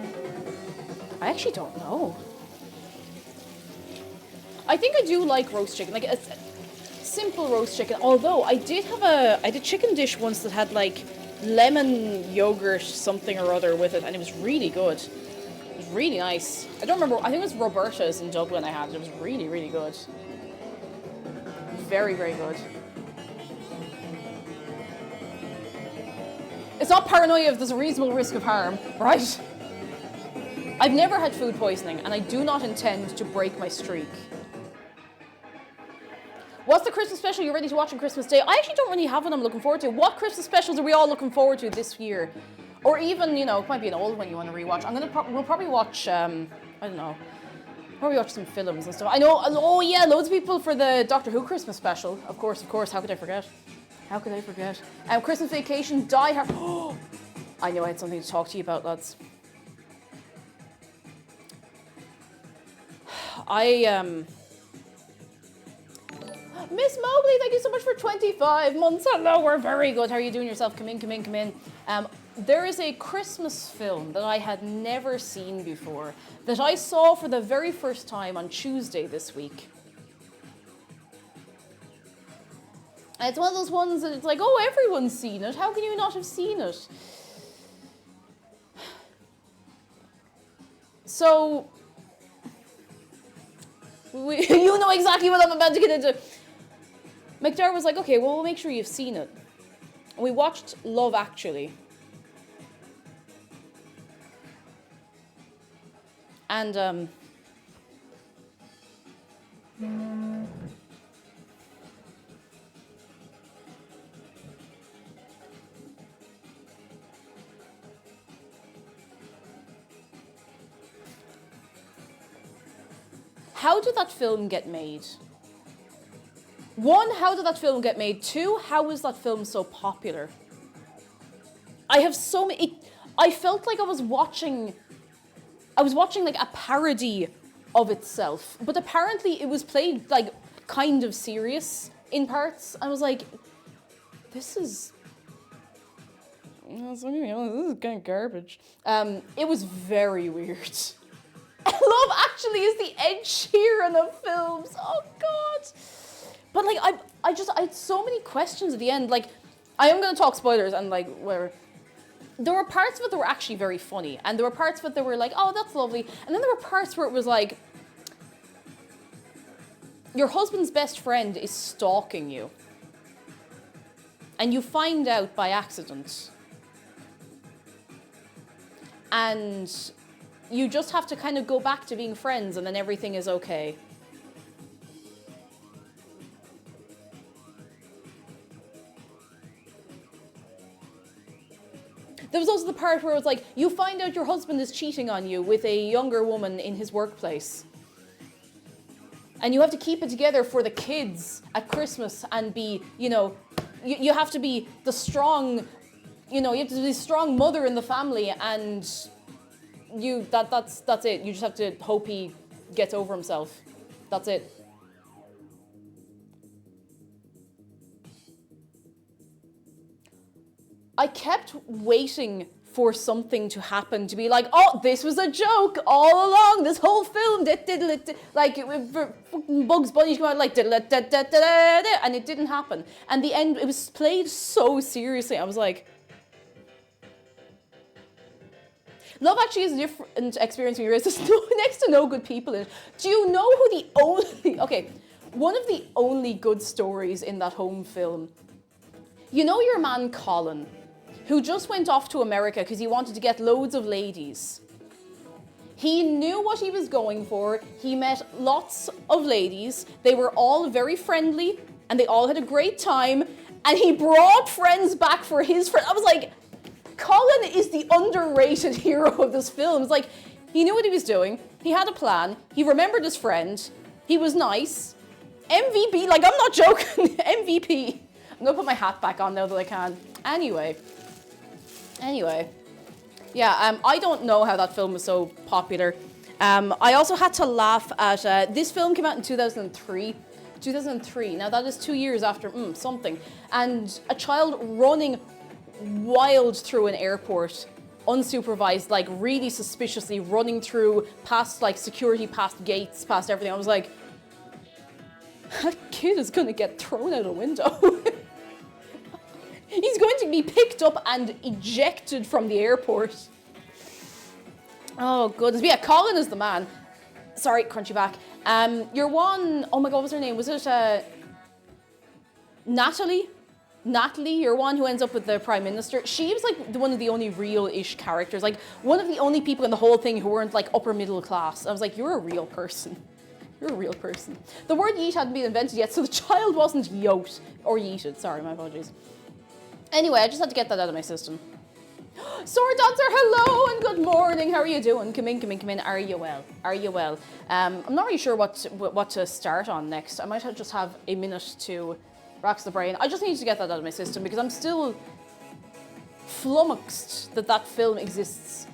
I actually don't know. I think I do like roast chicken. Like a simple roast chicken. Although I did chicken dish once that had like lemon yogurt something or other with it, and it was really good. It was really nice. I don't remember. I think it was Roberta's in Dublin I had it. It was really, really good. Very, very good. It's not paranoia if there's a reasonable risk of harm, right? I've never had food poisoning, and I do not intend to break my streak. What's the Christmas special you're ready to watch on Christmas Day? I actually don't really have one I'm looking forward to. What Christmas specials are we all looking forward to this year? Or even, you know, it might be an old one you want to rewatch. We'll probably watch, I don't know, probably watch some films and stuff. I know, oh yeah, loads of people for the Doctor Who Christmas special. Of course, how could I forget? How could I forget? Christmas Vacation, Die Hard. Oh, I knew I had something to talk to you about, lads. Miss Mowgli, thank you so much for 25 months. Hello, we're very good. How are you doing yourself? Come in. There is a Christmas film that I had never seen before that I saw for the very first time on Tuesday this week. And it's one of those ones that it's like, oh, everyone's seen it. How can you not have seen it? So, you know exactly what I'm about to get into. McDowell was like, okay, well, we'll make sure you've seen it. And we watched Love Actually. And, how did that film get made? One, how did that film get made? Two, how was that film so popular? I have so many... I felt like I was watching like a parody of itself. But apparently it was played like kind of serious in parts. I was like, this is kind of garbage. It was very weird. Love Actually is the Ed Sheeran of films. Oh God. But like I had so many questions at the end. Like, I am gonna talk spoilers and like whatever. There were parts of it that were actually very funny, and there were parts of it that were like, oh, that's lovely. And then there were parts where it was like, your husband's best friend is stalking you. And you find out by accident. And you just have to kind of go back to being friends and then everything is okay. There was also the part where it was like, you find out your husband is cheating on you with a younger woman in his workplace. And you have to keep it together for the kids at Christmas and be, you know, you have to be the strong, you know, you have to be the strong mother in the family, and that's it. You just have to hope he gets over himself. That's it. I kept waiting for something to happen, to be like, oh, this was a joke all along, this whole film, like, Bugs Bunny come out like, and it didn't happen. And the end, it was played so seriously. I was like, Love Actually is a different experience when you realize there's next to no good people in it. Do you know who the only, okay, one of the only good stories in that home film, you know your man Colin, who just went off to America because he wanted to get loads of ladies. He knew what he was going for. He met lots of ladies. They were all very friendly and they all had a great time. And he brought friends back for his friend. I was like, Colin is the underrated hero of this film. It's like, he knew what he was doing. He had a plan. He remembered his friend. He was nice. MVP, like, I'm not joking. MVP. I'm gonna put my hat back on now that I can. Anyway, yeah, I don't know how that film was so popular. I also had to laugh at, this film came out in 2003. 2003, now that is 2 years after something. And a child running wild through an airport, unsupervised, like really suspiciously running through past like security, past gates, past everything. I was like, that kid is gonna get thrown out a window. He's going to be picked up and ejected from the airport. Oh, goodness. But yeah, Colin is the man. Sorry, crunchy back. Your one, oh my God, what's her name? Was it Natalie? Natalie, your one who ends up with the Prime Minister. She was like one of the only real-ish characters. Like one of the only people in the whole thing who weren't like upper middle class. I was like, you're a real person. You're a real person. The word yeet hadn't been invented yet, so the child wasn't yoked. Or yeeted, sorry, my apologies. Anyway, I just had to get that out of my system. Sword Dancer, hello and good morning. How are you doing? Come in. Are you well? Are you well? I'm not really sure what to start on next. I might just have a minute to rack the brain. I just need to get that out of my system because I'm still flummoxed that film exists.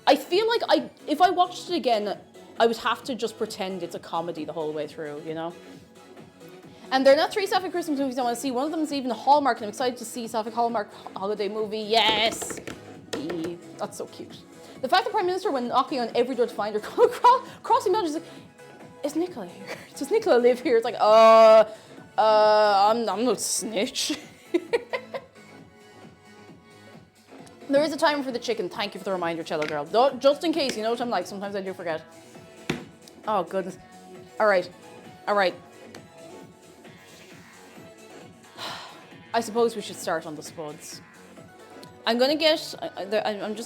I feel like if I watched it again, I would have to just pretend it's a comedy the whole way through, you know? And they're not 3 Sapphic Christmas movies I want to see. One of them is even a Hallmark, and I'm excited to see Sapphic Hallmark holiday movie. Yes! That's so cute. The fact the Prime Minister went knocking on every door to find her, crossing boundaries, like, is Nicola here? Does Nicola live here? It's like, I'm no snitch. There is a timer for the chicken. Thank you for the reminder, Cello Girl. Just in case, you know what I'm like. Sometimes I do forget. Oh, goodness. All right. I suppose we should start on the spuds. I'm just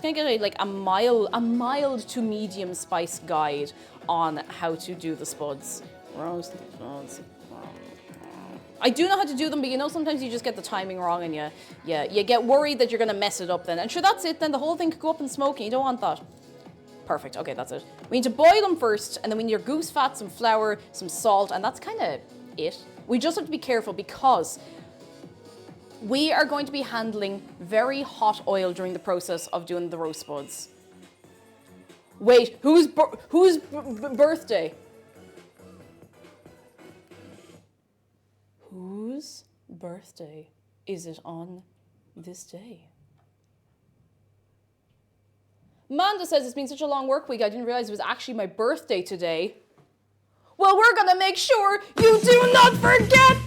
gonna get a mild to medium spice guide on how to do the spuds. Roast the spuds. I do know how to do them, but you know sometimes you just get the timing wrong and you get worried that you're gonna mess it up then. And sure, that's it then. The whole thing could go up in smoke and you don't want that. Perfect. Okay, that's it. We need to boil them first, and then we need your goose fat, some flour, some salt, and that's kind of it. We just have to be careful because we are going to be handling very hot oil during the process of doing the roast spuds. Wait, whose birthday? Whose birthday is it on this day? Manda says it's been such a long work week, I didn't realize it was actually my birthday today. Well, we're gonna make sure you do not forget!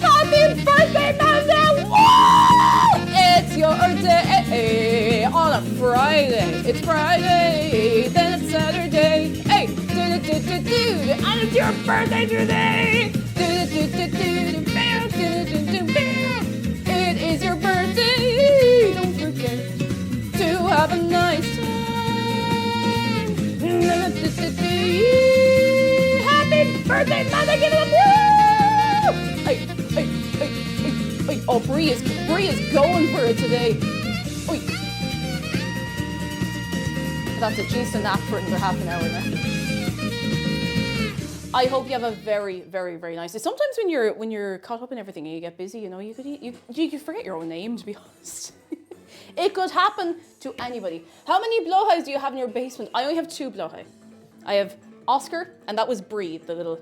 Happy birthday, Manda! Woo! It's your day on a Friday. It's Friday, then it's Saturday. Hey, and it's your birthday today. It is your birthday. Don't forget to have a nice time. Happy birthday, Manda! Give it up! Woo! Hey. Oh, Bree is going for it today. Oi. That's it. She needs to nap for half an hour now. I hope you have a very, very, very nice day. Sometimes when you're caught up in everything and you get busy, you know, you could forget your own name, to be honest. It could happen to anybody. How many blowhighs do you have in your basement? I only have 2 blowhigh. I have Oscar, and that was Bree, the little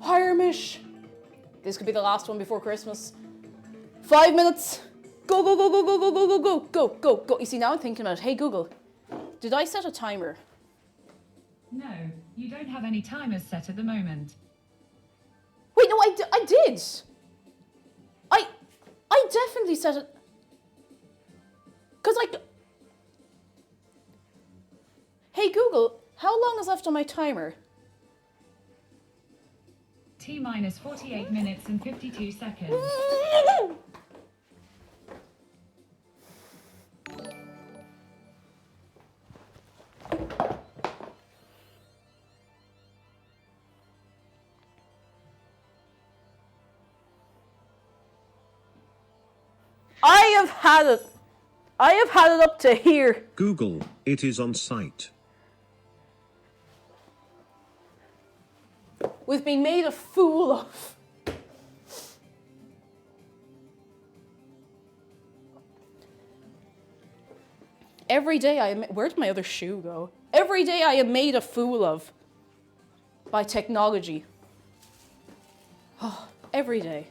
Hiremish. This could be the last one before Christmas. 5 minutes. Go. You see, now I'm thinking about it. Hey, Google, did I set a timer? No, you don't have any timers set at the moment. Wait, no, I did. I definitely set it. Because hey, Google, how long is left on my timer? T-minus 48 minutes and 52 seconds. I have had it up to here. Google, it is on site. We've been made a fool of. Every day where did my other shoe go? Every day I am made a fool of by technology. Oh, every day.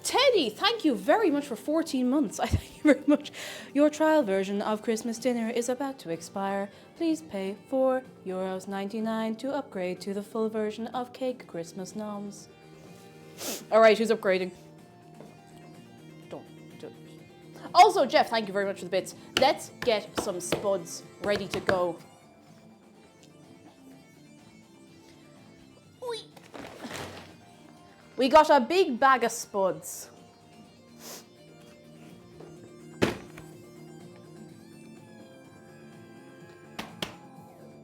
Teddy, thank you very much for 14 months. I thank you very much. Your trial version of Christmas dinner is about to expire. Please pay €4.99 to upgrade to the full version of Cake Christmas Noms. All right, who's upgrading? Don't do it. Also, Jeff, thank you very much for the bits. Let's get some spuds ready to go. We got a big bag of spuds.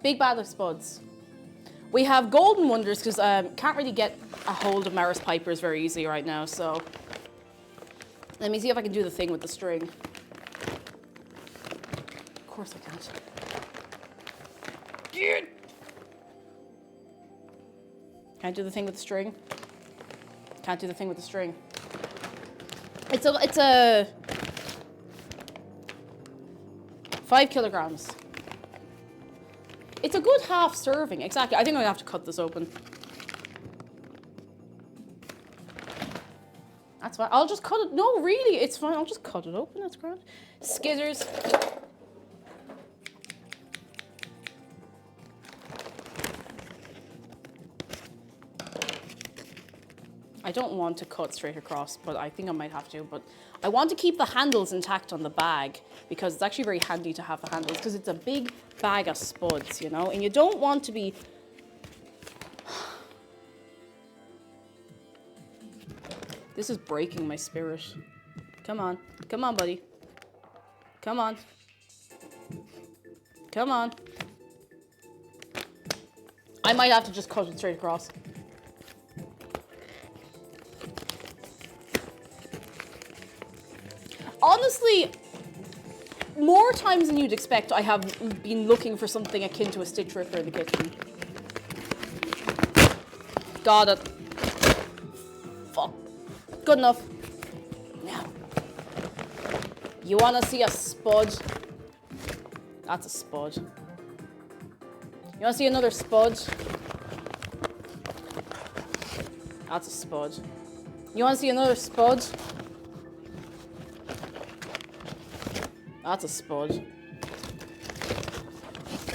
Big bag of spuds. We have Golden Wonders because can't really get a hold of Maris Pipers very easily right now. So let me see if I can do the thing with the string. Of course I can't. Can't do the thing with the string. Can't do the thing with the string. It's a 5 kilograms. It's a good half serving, exactly. I think I'm gonna have to cut this open. That's fine. I'll just cut it. No, really, it's fine. I'll just cut it open. That's grand. Skizzers. I don't want to cut straight across, but I think I might have to. But I want to keep the handles intact on the bag because it's actually very handy to have the handles because it's a big bag of spuds, you know? And you don't want to be... This is breaking my spirit. Come on. Come on, buddy. Come on. Come on. I might have to just cut it straight across. Honestly, more times than you'd expect, I have been looking for something akin to a stitch ripper in the kitchen. Got it. Fuck. Good enough. Now. You wanna see a spud? That's a spud. You wanna see another spud? That's a spud. You wanna see another spud? That's a spud. You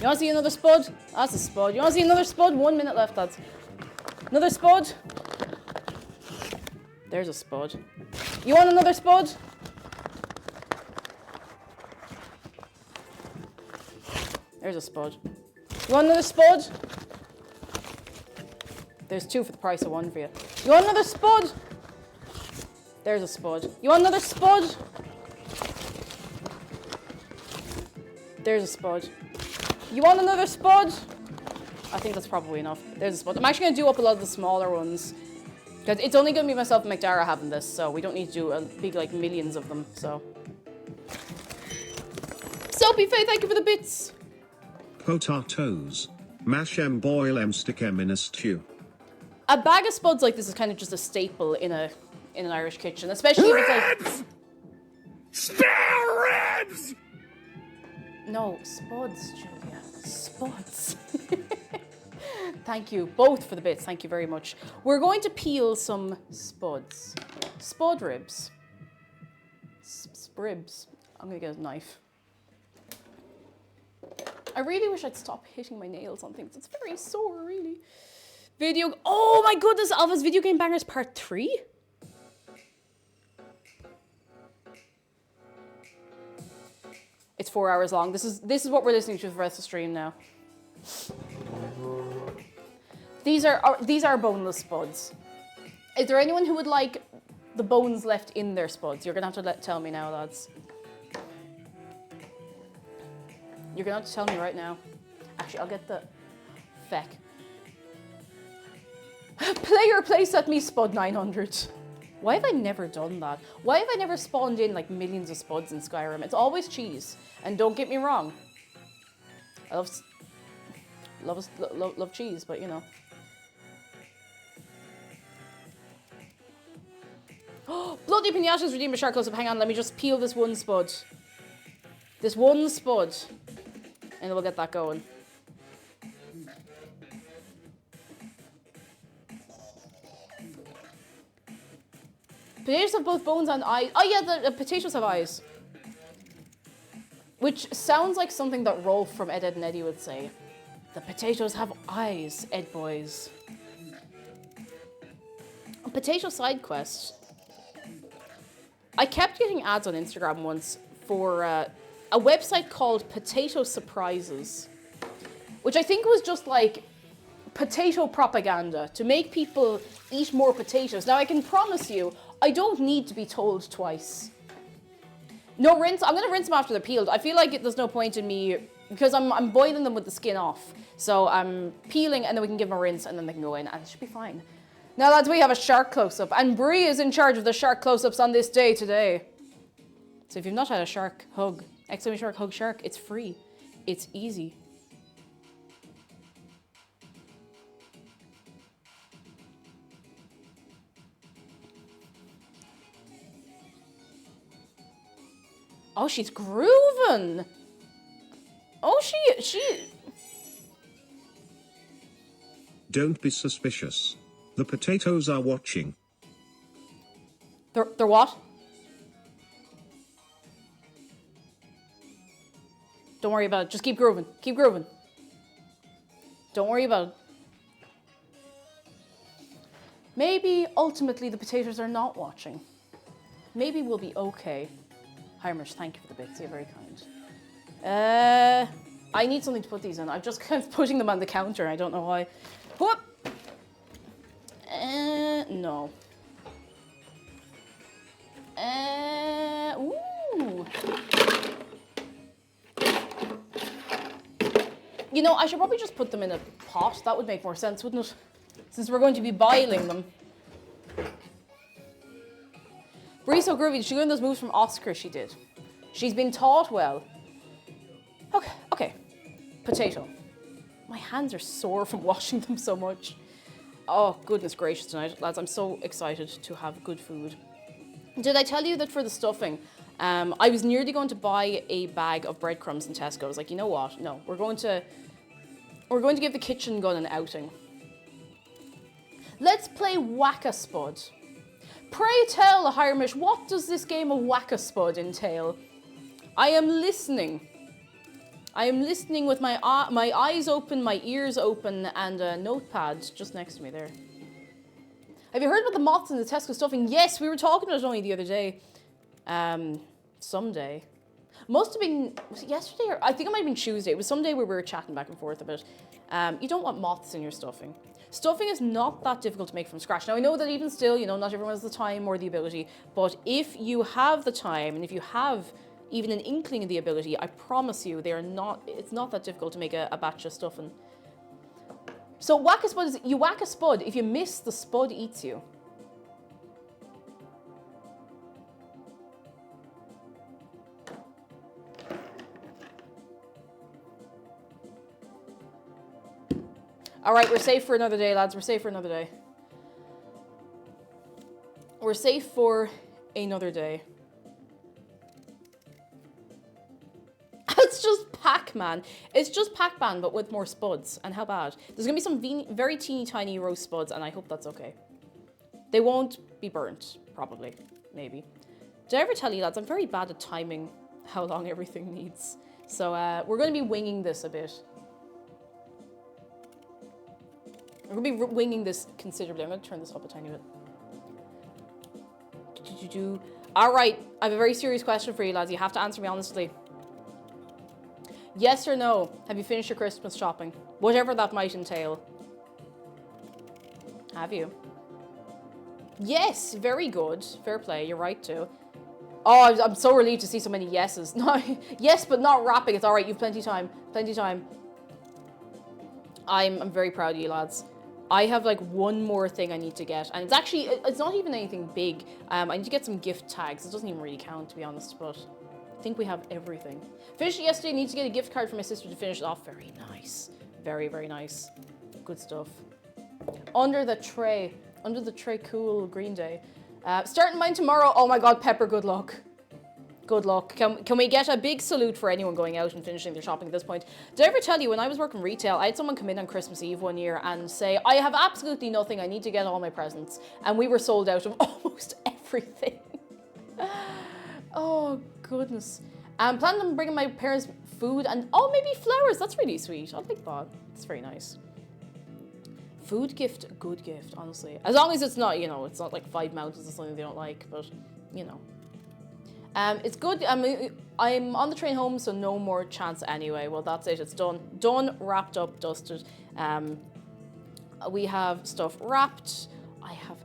wanna see another spud? That's a spud. You wanna see another spud? 1 minute left, lads. Another spud? There's a spud. You want another spud? There's a spud. You want another spud? There's 2 for the price of 1 for you. You want another spud? There's a spud. You want another spud? There's a spud. You want another spud? I think that's probably enough. There's a spud. I'm actually going to do up a lot of the smaller ones. Because it's only going to be myself and McDara having this, so we don't need to do a big, like, millions of them, so. Soapy Faye, thank you for the bits. Potatoes. Mash em, boil em, stick em in a stew. A bag of spuds like this is kind of just a staple in an Irish kitchen, especially if it's like... Spare ribs! No, spuds, Julia. Spuds. Thank you both for the bits. Thank you very much. We're going to peel some spuds. Spud ribs. Spribs. I'm going to get a knife. I really wish I'd stop hitting my nails on things. It's very sore, really. Oh my goodness, Alva's Video Game Bangers Part 3? It's 4 hours long. This is what we're listening to for the rest of the stream now. These are boneless spuds. Is there anyone who would like the bones left in their spuds? You're gonna have to tell me now, lads. You're gonna have to tell me right now. Actually, I'll get the feck. Player playset me spud 900. Why have I never done that? Why have I never spawned in like millions of spuds in Skyrim? It's always cheese. And don't get me wrong. I love cheese, but you know. Bloody Pinatas redeemed a shark close-up. Hang on, let me just peel this one spud. This one spud. And then we'll get that going. Potatoes have both bones and eyes. Oh yeah, the potatoes have eyes. Which sounds like something that Rolf from Ed, Edd and Eddy would say. The potatoes have eyes, Ed boys. A potato side quest. I kept getting ads on Instagram once for a website called Potato Surprises, which I think was just like potato propaganda to make people eat more potatoes. Now I can promise you, I don't need to be told twice. No rinse. I'm gonna rinse them after they're peeled. I feel like there's no point in me because I'm boiling them with the skin off. So I'm peeling and then we can give them a rinse and then they can go in and it should be fine. Now lads, we have a shark close-up and Brie is in charge of the shark close-ups on this day today. So if you've not had a shark hug, exclamation shark hug shark, it's free. It's easy. Oh, she's grooving. Oh, she... Don't be suspicious. The potatoes are watching. They're what? Don't worry about it. Just keep grooving. Keep grooving. Don't worry about it. Maybe ultimately the potatoes are not watching. Maybe we'll be okay. Hamish, thank you for the bits. You're very kind. I need something to put these in. I'm just kind of putting them on the counter. I don't know why. Whoop! No. Ooh. You know, I should probably just put them in a pot. That would make more sense, wouldn't it? Since we're going to be boiling them. Bree's so groovy. Did she learn those moves from Oscar? She did. She's been taught well. Okay. Potato. My hands are sore from washing them so much. Oh, goodness gracious tonight, lads. I'm so excited to have good food. Did I tell you that for the stuffing, I was nearly going to buy a bag of breadcrumbs in Tesco. I was like, you know what? No, we're going to give the kitchen gun an outing. Let's play Whack-a-Spud. Pray tell, Hamish, what does this game of Whack-a-Spud entail? I am listening. I am listening with my eyes open, my ears open, and a notepad just next to me there. Have you heard about the moths in the Tesco stuffing? Yes, we were talking about it only the other day. Someday. Must have been, was it yesterday? Or I think it might have been Tuesday. It was some day where we were chatting back and forth about you don't want moths in your stuffing. Stuffing is not that difficult to make from scratch. Now, I know that even still, you know, not everyone has the time or the ability, but if you have the time and if you have even an inkling of the ability, I promise you, it's not that difficult to make a batch of stuffing. So Whack-a-Spud is, you whack a spud. If you miss, the spud eats you. All right, we're safe for another day, lads. We're safe for another day. We're safe for another day. It's just Pac-Man. It's just Pac-Man, but with more spuds. And how bad? There's going to be some very teeny tiny roast spuds, and I hope that's okay. They won't be burnt, probably. Maybe. Did I ever tell you, lads, I'm very bad at timing how long everything needs. So we're going to be winging this a bit. We're going to be winging this considerably. I'm going to turn this up a tiny bit. All right, I have a very serious question for you, lads. You have to answer me honestly. Yes or no, have you finished your Christmas shopping? Whatever that might entail. Have you? Yes, very good. Fair play, you're right too. Oh, I'm so relieved to see so many yeses. No, yes, but not wrapping. It's all right, you've plenty of time. Plenty of time. I'm very proud of you, lads. I have like one more thing I need to get, and it's not even anything big. I need to get some gift tags. It doesn't even really count, to be honest, but I think we have everything. Finished it yesterday. Need to get a gift card for my sister to finish it off. Very nice. Very, very nice. Good stuff. Under the tray, cool Green Day. Starting mine tomorrow. Oh my God, Pepper, good luck. Good luck. Can we get a big salute for anyone going out and finishing their shopping at this point? Did I ever tell you, when I was working retail, I had someone come in on Christmas Eve one year and say, I have absolutely nothing, I need to get all my presents. And we were sold out of almost everything. Oh, goodness. Planning on bringing my parents food and, oh, maybe flowers. That's really sweet. I'll take that. It's very nice. Food gift, good gift, honestly. As long as it's not, you know, it's not like 5 mountains or something they don't like, but, you know. It's good. I'm on the train home, so no more chance anyway. Well, that's it. It's done. Done, wrapped up, dusted. We have stuff wrapped. I have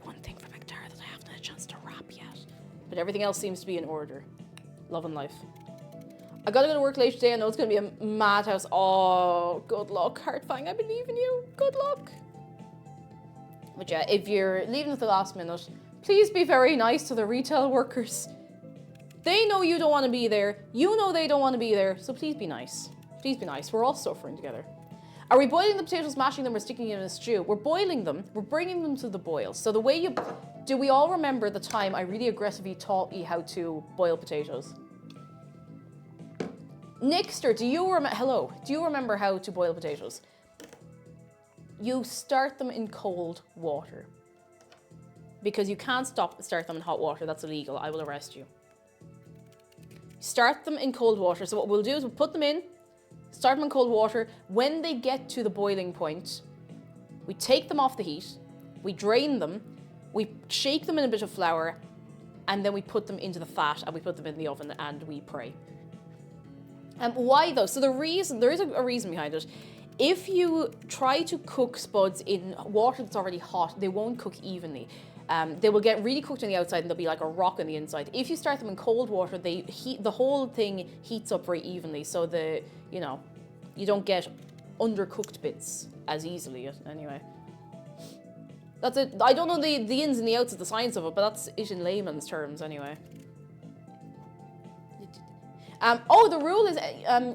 one thing for McDara that I haven't had a chance to wrap yet. But everything else seems to be in order. Love and life. I gotta go to work later today. I know it's gonna be a madhouse. Oh, good luck, Heartfang. I believe in you. Good luck. But yeah, if you're leaving at the last minute, please be very nice to the retail workers. They know you don't want to be there. You know they don't want to be there. So please be nice. Please be nice. We're all suffering together. Are we boiling the potatoes, mashing them, or sticking them in a stew? We're boiling them. We're bringing them to the boil. So the way you... Do we all remember the time I really aggressively taught you how to boil potatoes? Nixter, do you remember... Hello. Do you remember how to boil potatoes? You start them in cold water. because you can't start them in hot water. That's illegal. I will arrest you. Start them in cold water. So what we'll do is we'll put them in, start them in cold water. When they get to the boiling point, we take them off the heat, we drain them, we shake them in a bit of flour, and then we put them into the fat and we put them in the oven and we pray. Why though? So there is a reason behind it. If you try to cook spuds in water that's already hot, they won't cook evenly. They will get really cooked on the outside and they'll be like a rock on the inside. If you start them in cold water, the whole thing heats up very evenly, so you don't get undercooked bits as easily anyway. That's it. I don't know the ins and the outs of the science of it, but that's it in layman's terms anyway. The rule is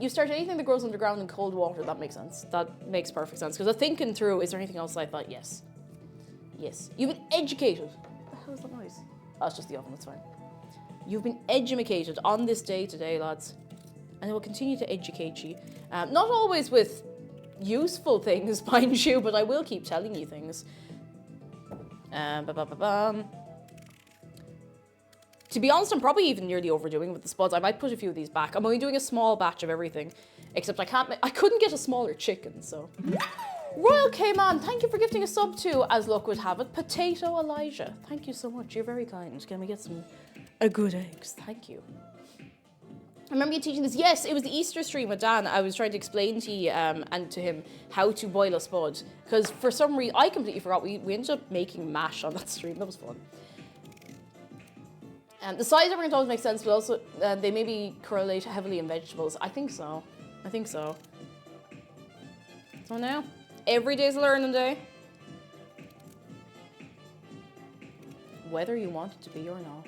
you start anything that grows underground in cold water. That makes sense. That makes perfect sense. Because I'm thinking through, is there anything else like that? Yes. Yes. You've been educated. What the hell is that noise? Oh, it's just the oven, that's fine. You've been edumacated on this day today, lads. And I will continue to educate you. Not always with useful things, mind you, but I will keep telling you things. To be honest, I'm probably even nearly overdoing with the spuds. I might put a few of these back. I'm only doing a small batch of everything, except I couldn't get a smaller chicken, so. Royal Cayman, thank you for gifting a sub to, as luck would have it, Potato Elijah. Thank you so much. You're very kind. Can we get some good eggs? Thank you. I remember you teaching this. Yes, it was the Easter stream with Dan. I was trying to explain to you and to him how to boil a spud. Because for some reason, I completely forgot. We ended up making mash on that stream. That was fun. The size of don't always make sense, but also they maybe correlate heavily in vegetables. I think so. So now, every day's a learning day. Whether you want it to be or not.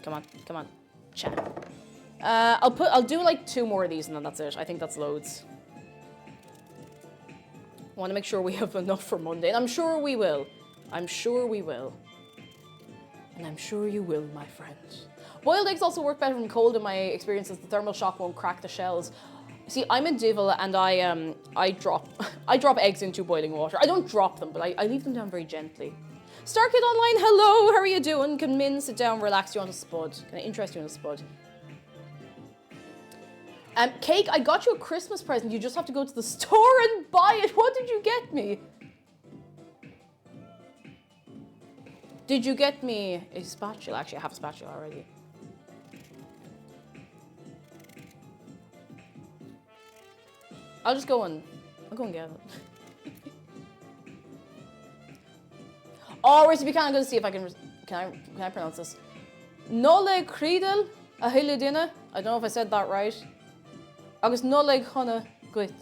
Come on, chat. I'll do like 2 more of these and then that's it. I think that's loads. I want to make sure we have enough for Monday, and I'm sure we will. And I'm sure you will, my friend. Boiled eggs also work better from cold in my experience, as the thermal shock won't crack the shells. See, I'm a divil and I drop eggs into boiling water. I don't drop them, but I leave them down very gently. Starkid Online, hello, how are you doing? Can Min sit down, relax, you want a spud? Can I interest you in a spud? Cake, I got you a Christmas present. You just have to go to the store and buy it. What did you get me? Did you get me a spatula? Actually, I have a spatula already. I'll go and get it. Oh, recipe can. I'm going to see if I can I pronounce this. Nolle Creedel a Hilidina. I don't know if I said that right. Agus Nolle Honna Gwit.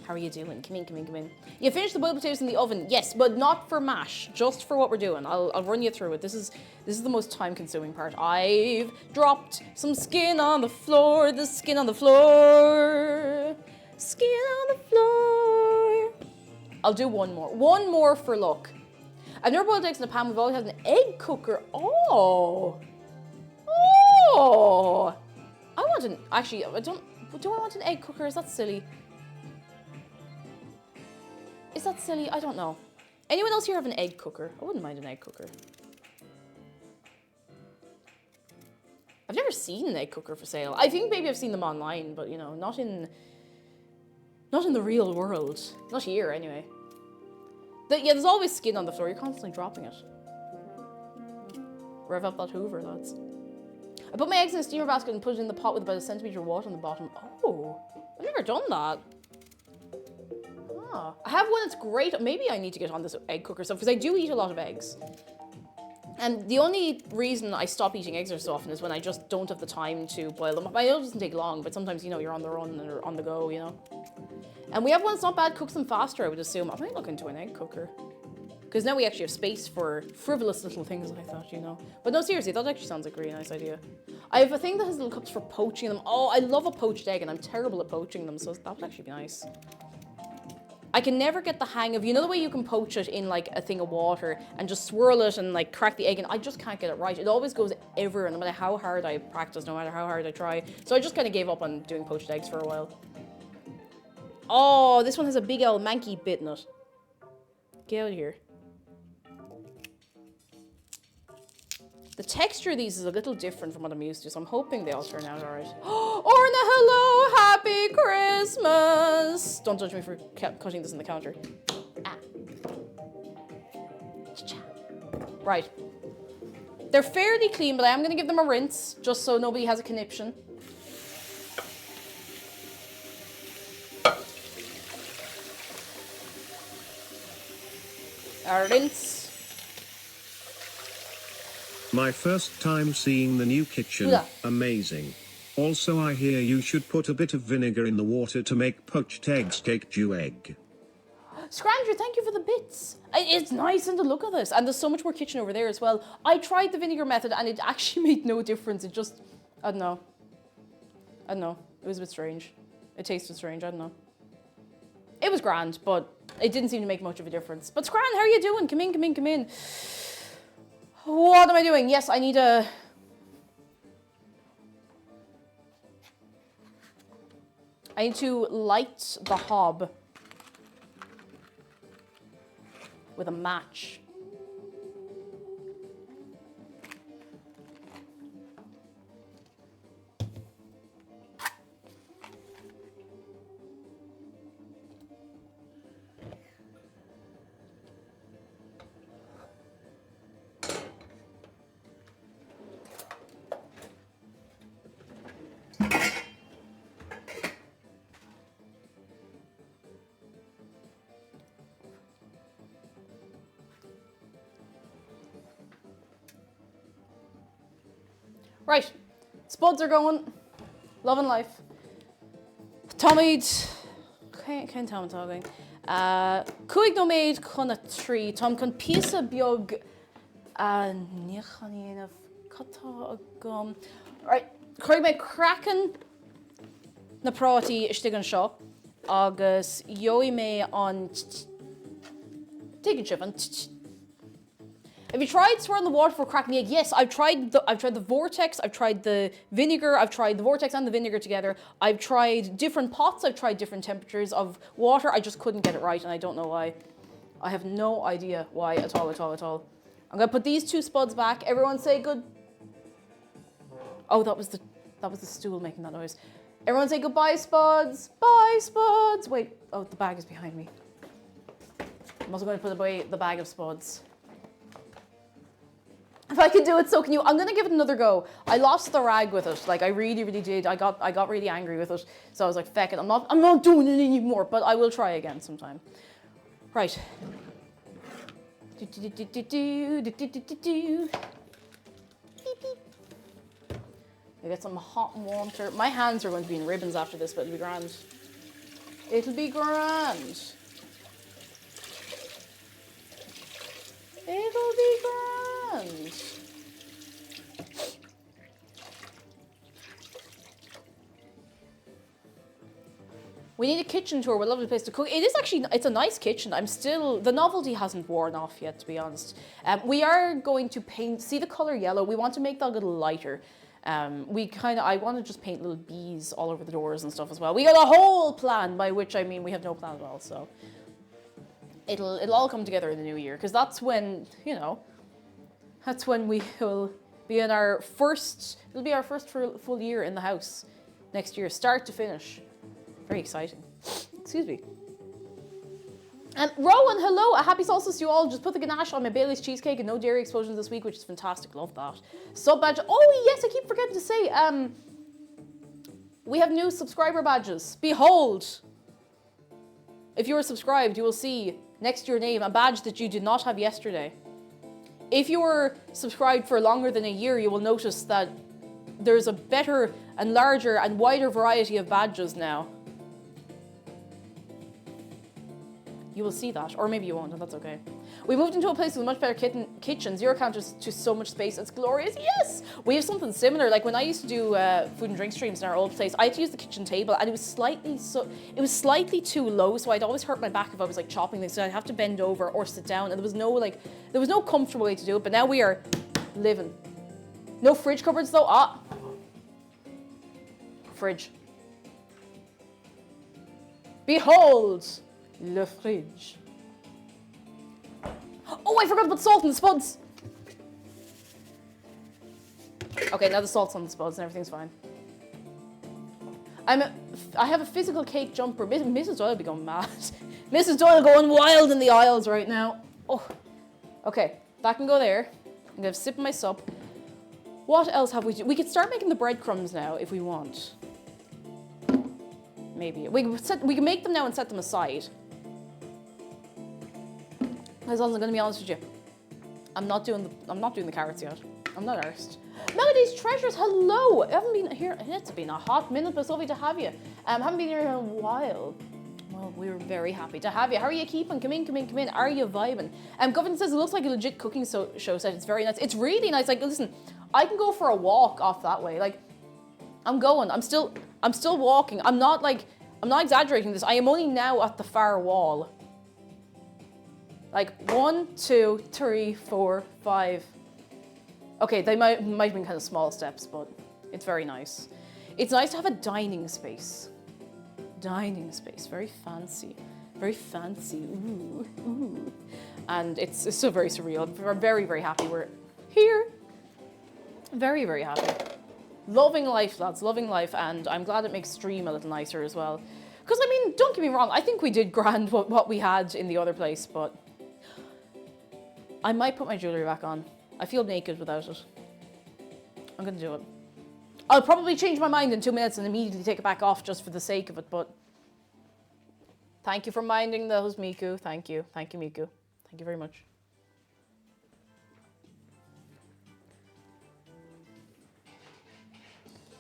How are you doing? Come in. You finished the boiled potatoes in the oven? Yes, but not for mash, just for what we're doing. I'll run you through it. This is the most time-consuming part. I've dropped some skin on the floor. The skin on the floor. Skin on the floor. I'll do one more. One more for luck. I've never boiled eggs in a pan. We've always had an egg cooker. Oh. I want an. Actually, do I want an egg cooker? Is that silly? I don't know. Anyone else here have an egg cooker? I wouldn't mind an egg cooker. I've never seen an egg cooker for sale. I think maybe I've seen them online, but not in the real world. Not here, anyway. There's always skin on the floor. You're constantly dropping it. Rev up that Hoover, lads. I put my eggs in a steamer basket and put it in the pot with about a centimetre of water on the bottom. Oh, I've never done that. I have one that's great. Maybe I need to get on this egg cooker stuff because I do eat a lot of eggs. And the only reason I stop eating eggs so often is when I just don't have the time to boil them up. I know it doesn't take long, but sometimes, you're on the run or on the go, And we have one that's not bad, cooks them faster, I would assume. I might look into an egg cooker. Because now we actually have space for frivolous little things, I thought, But no, seriously, that actually sounds like a really nice idea. I have a thing that has little cups for poaching them. Oh, I love a poached egg, and I'm terrible at poaching them, so that would actually be nice. I can never get the hang of, the way you can poach it in like a thing of water and just swirl it and like crack the egg, and I just can't get it right. It always goes everywhere, no matter how hard I practice, no matter how hard I try. So I just kind of gave up on doing poached eggs for a while. Oh, this one has a big old manky bit in it. Get out of here. The texture of these is a little different from what I'm used to, so I'm hoping they all turn out all right. Orna, hello, happy Christmas. Don't judge me for cutting this in the counter. Ah. Right. They're fairly clean, but I am going to give them a rinse, just so nobody has a conniption. A rinse. My first time seeing the new kitchen. Yeah. Amazing. Also, I hear you should put a bit of vinegar in the water to make poached eggs cake dew egg. Scranger, thank you for the bits. It's nice in the look of this. And there's so much more kitchen over there as well. I tried the vinegar method and it actually made no difference. It just, I don't know. It was a bit strange. It tasted strange, I don't know. It was grand, but it didn't seem to make much of a difference. But Scran, how are you doing? Come in, come in, come in. What am I doing? Yes, I need to light the hob with a match. Right, spuds are going, loving life. Tomid, can't tell I'm talking. Cuig no maid con a tree, Tom con pisa biog nichanin of kata gum. Right, Craig me cracking na prati istigan shaw, August yoi me on digging chip and. Have you tried swirling the water for cracking the egg? Yes, I've tried the vortex, I've tried the vinegar, I've tried the vortex and the vinegar together. I've tried different pots, I've tried different temperatures of water. I just couldn't get it right and I don't know why. I have no idea why at all. I'm gonna put these two spuds back. Everyone say good. Oh, that was the stool making that noise. Everyone say goodbye, spuds. Bye, spuds. Wait, oh, the bag is behind me. I'm also going to put away the bag of spuds. If I can do it, so can you. I'm gonna give it another go. I lost the rag with it. Like I really did. I got really angry with it. So I was like, feck it. I'm not doing it anymore, but I will try again sometime. Right. I get some hot water. My hands are going to be in ribbons after this, but it'll be grand. It'll be grand. It'll be grand. We need a kitchen tour. We'd love a place to cook. It is actually, it's a nice kitchen. The novelty hasn't worn off yet, to be honest. We are going to paint, see the color yellow? We want to make that a little lighter. I want to just paint little bees all over the doors and stuff as well. We got a whole plan, by which I mean we have no plan at all, so. It'll all come together in the new year, because that's when, that's when we will be in it'll be our first full year in the house next year, start to finish. Very exciting. Excuse me. Rowan, hello, a happy solstice to you all. Just put the ganache on my Bailey's cheesecake and no dairy explosions this week, which is fantastic. Love that. Sub badge. Oh yes, I keep forgetting to say, we have new subscriber badges. Behold. If you are subscribed, you will see next to your name a badge that you did not have yesterday. If you were subscribed for longer than a year, you will notice that there's a better and larger and wider variety of badges now. You will see that, or maybe you won't, and that's okay. We moved into a place with a much better kitchen, zero counters to so much space. It's glorious. Yes, we have something similar. Like when I used to do food and drink streams in our old place, I had to use the kitchen table, and it was slightly too low, so I'd always hurt my back if I was like chopping things. So I'd have to bend over or sit down, and there was no comfortable way to do it. But now we are living. No fridge cupboards though. Fridge. Behold. Le fridge. Oh, I forgot to put salt in the spuds. Okay, now the salt's on the spuds and everything's fine. I have a physical cake jumper. Mrs. Doyle be going mad. Mrs. Doyle going wild in the aisles right now. Oh. Okay, that can go there. I'm gonna sip my sup. What else have we do? We could start making the breadcrumbs now if we want. Maybe. We can make them now and set them aside. As long as I'm gonna be honest with you. I'm not doing the carrots yet. I'm not arsed. Melody's Treasures, hello! I haven't been here, it's been a hot minute, but it's lovely to have you. Haven't been here in a while. Well, we were very happy to have you. How are you keeping? Come in. Are you vibing? Govin says it looks like a legit cooking show set. It's very nice. It's really nice. Like, listen, I can go for a walk off that way. Like, I'm still walking. I'm not exaggerating this. I am only now at the far wall. Like 1, 2, 3, 4, 5. Okay, they might have been kind of small steps, but it's very nice. It's nice to have a dining space. Dining space, very fancy. Very fancy, ooh. And it's still very surreal. We're very, very happy we're here. Very, very happy. Loving life, lads, loving life. And I'm glad it makes stream a little nicer as well. Because, I mean, don't get me wrong, I think we did grand what we had in the other place, but I might put my jewellery back on. I feel naked without it. I'm gonna do it. I'll probably change my mind in 2 minutes and immediately take it back off just for the sake of it, but thank you for minding those, Miku. Thank you. Thank you, Miku. Thank you very much.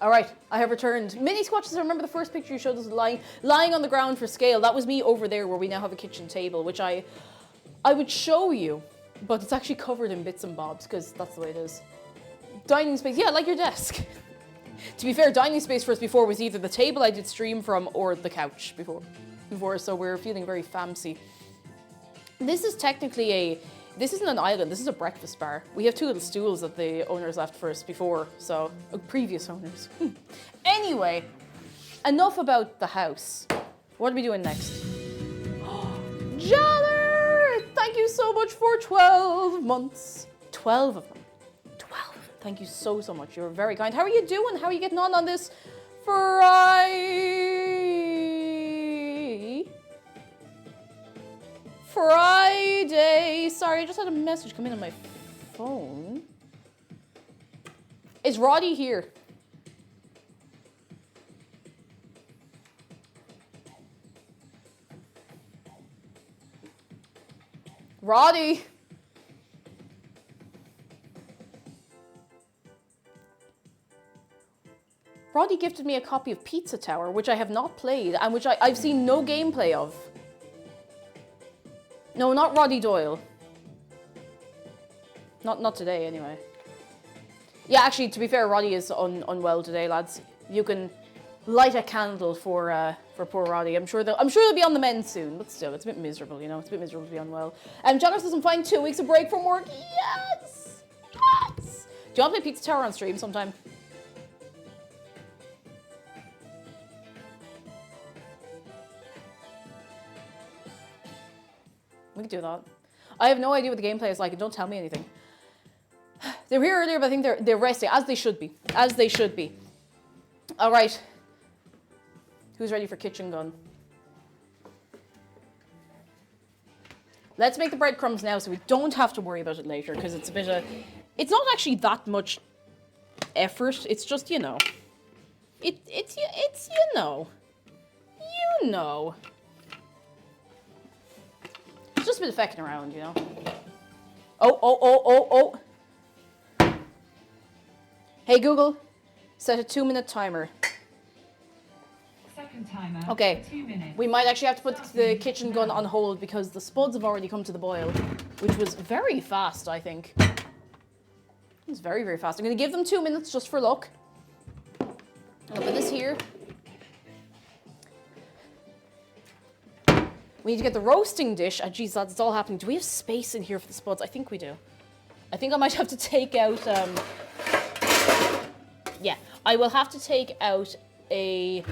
All right, I have returned. Mini Squatches, I remember the first picture you showed us lying on the ground for scale. That was me over there where we now have a kitchen table, which I would show you. But it's actually covered in bits and bobs, because that's the way it is. Dining space, yeah, like your desk. To be fair, dining space for us before was either the table I did stream from or the couch before, so we're feeling very fancy. This is technically this isn't an island, this is a breakfast bar. We have 2 little stools that the owners left for us before, so, previous owners. Anyway, enough about the house. What are we doing next? Jolly! Thank you so much for 12 months. 12 of them. 12. Thank you so much. You're very kind. How are you doing? How are you getting on this Friday? Sorry, I just had a message come in on my phone. Is Roddy here? Roddy! Roddy gifted me a copy of Pizza Tower, which I have not played, and which I've seen no gameplay of. No, not Roddy Doyle. Not today, anyway. Yeah, actually, to be fair, Roddy is unwell today, lads. You can light a candle for poor Roddy. I'm sure they'll be on the mend soon, but still, it's a bit miserable, you know. It's a bit miserable to be unwell. Jagger says I'm fine. 2 weeks of break from work. Yes, yes. Do you want to play Pizza Tower on stream sometime? We can do that. I have no idea what the gameplay is like, and don't tell me anything. They were here earlier, but I think they're resting, as they should be. As they should be. All right. Who's ready for kitchen gun? Let's make the breadcrumbs now so we don't have to worry about it later, because it's a bit of... It's not actually that much effort. It's just, you know. It's you know. You know. It's just a bit of fecking around, you know. Oh. Hey, Google, set a 2-minute timer. Second timer. Okay, 2 minutes. we might actually have to put the kitchen gun on hold because the spuds have already come to the boil, which was very fast, I think. It's very, very fast. I'm going to give them 2 minutes just for luck. I'll put this here. We need to get the roasting dish. Geez, that's all happening. Do we have space in here for the spuds? I think we do. I think I might have to take out... Yeah, I will have to take out a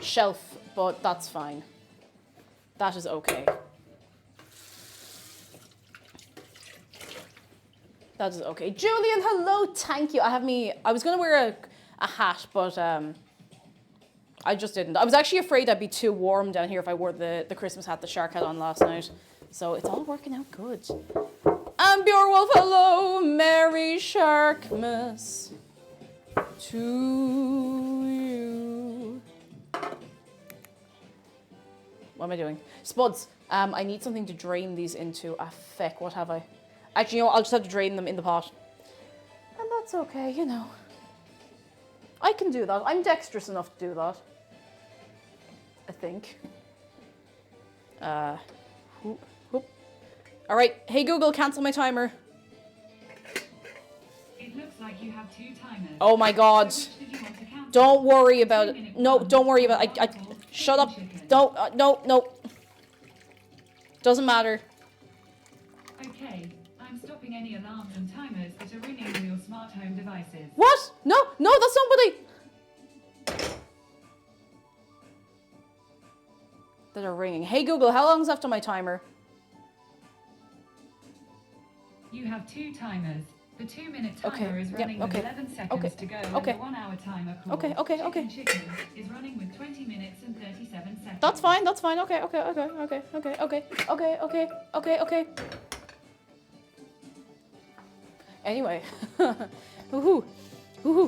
shelf, but that's fine. That is okay. That is okay. Julian, hello, thank you. I was gonna wear a hat, but I just didn't. I was actually afraid I'd be too warm down here if I wore the Christmas hat the shark had on last night. So it's all working out good. And Bjorwolf, hello, Merry Sharkmas to you. What am I doing? Spuds, I need something to drain these into. Ah, feck, what have I? Actually, you know what? I'll just have to drain them in the pot. And that's okay, you know. I can do that. I'm dexterous enough to do that. I think. Whoop, whoop. All right. Hey, Google, cancel my timer. It looks like you have 2 timers. Oh my God. So which did you want to cancel? Don't worry about it. No, don't worry about it. Shut up. Don't. No. Doesn't matter. Okay, I'm stopping any alarms and timers that are ringing on your smart home devices. What? No, that's somebody. That are ringing. Hey, Google, how long's left on my timer? You have 2 timers. The 2-minute timer Okay, is yeah, running okay, with 11 seconds okay, to go, okay. and the 1-hour timer called Okay. Chicken is running with 20 minutes and 37 seconds. That's fine. Okay. Anyway. Woohoo.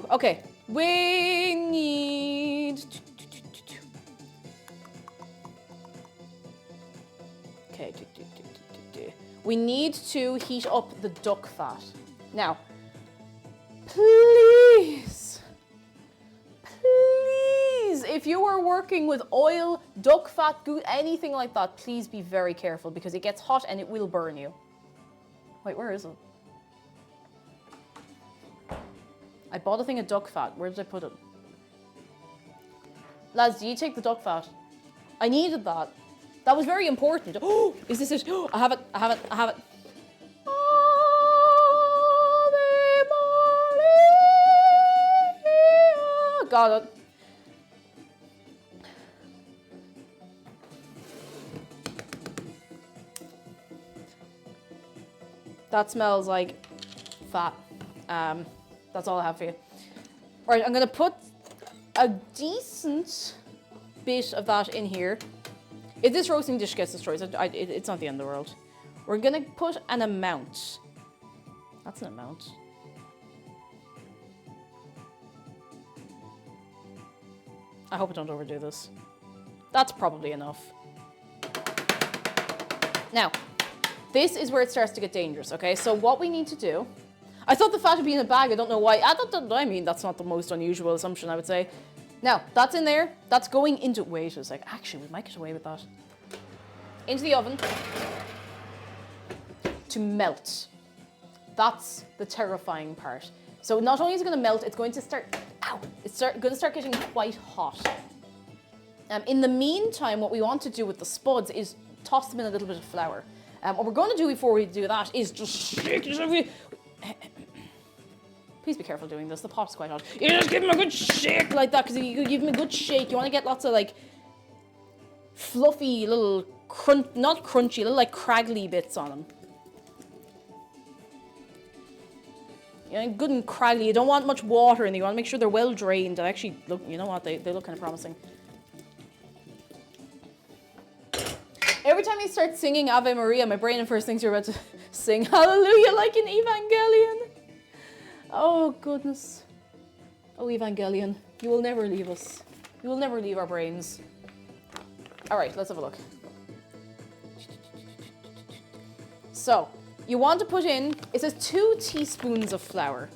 Okay. We need... Okay. We need to heat up the duck fat. Now, please, if you are working with oil, duck fat, anything like that, please be very careful because it gets hot and it will burn you. Wait, where is it? I bought a thing of duck fat. Where did I put it? Lads, do you take the duck fat? I needed that. That was very important. Oh, is this it? Oh, I have it. Got it. That smells like fat. That's all I have for you. Right, I'm gonna put a decent bit of that in here. If this roasting dish gets destroyed, it's not the end of the world. We're gonna put an amount. That's an amount. I hope I don't overdo this. That's probably enough. Now, this is where it starts to get dangerous, okay? So what we need to do... I thought the fat would be in a bag. I don't know why. That's not the most unusual assumption, I would say. Now, that's in there. That's going into... Wait a sec. Actually, we might get away with that. Into the oven. To melt. That's the terrifying part. So not only is it going to melt, it's going to start... Ow! It's going to start getting quite hot. In the meantime, what we want to do with the spuds is toss them in a little bit of flour. What we're going to do before we do that is just shake it. Please be careful doing this. The pot's quite hot. You just give them a good shake like that, because if you give them a good shake, you want to get lots of like fluffy little not crunchy, little like craggly bits on them. You know, good and craggy. You don't want much water in them. You want to make sure they're well drained. And actually look, you know what? They look kind of promising. Every time you start singing Ave Maria, my brain at first thinks you're about to sing Hallelujah like an Evangelion. Oh, goodness. Oh, Evangelion, you will never leave us. You will never leave our brains. All right, let's have a look. So, you want to put in, it says 2 teaspoons of flour.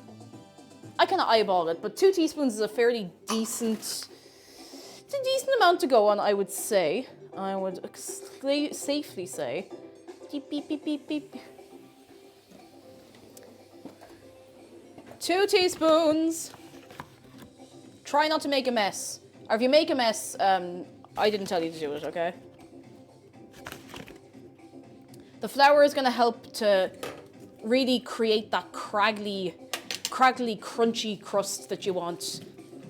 I kind of eyeball it, but 2 teaspoons is a fairly decent, it's a decent amount to go on, I would say. I would safely say. Beep, beep, beep, beep, beep. 2 teaspoons. Try not to make a mess. Or if you make a mess, I didn't tell you to do it, okay? The flour is going to help to really create that craggly, crunchy crust that you want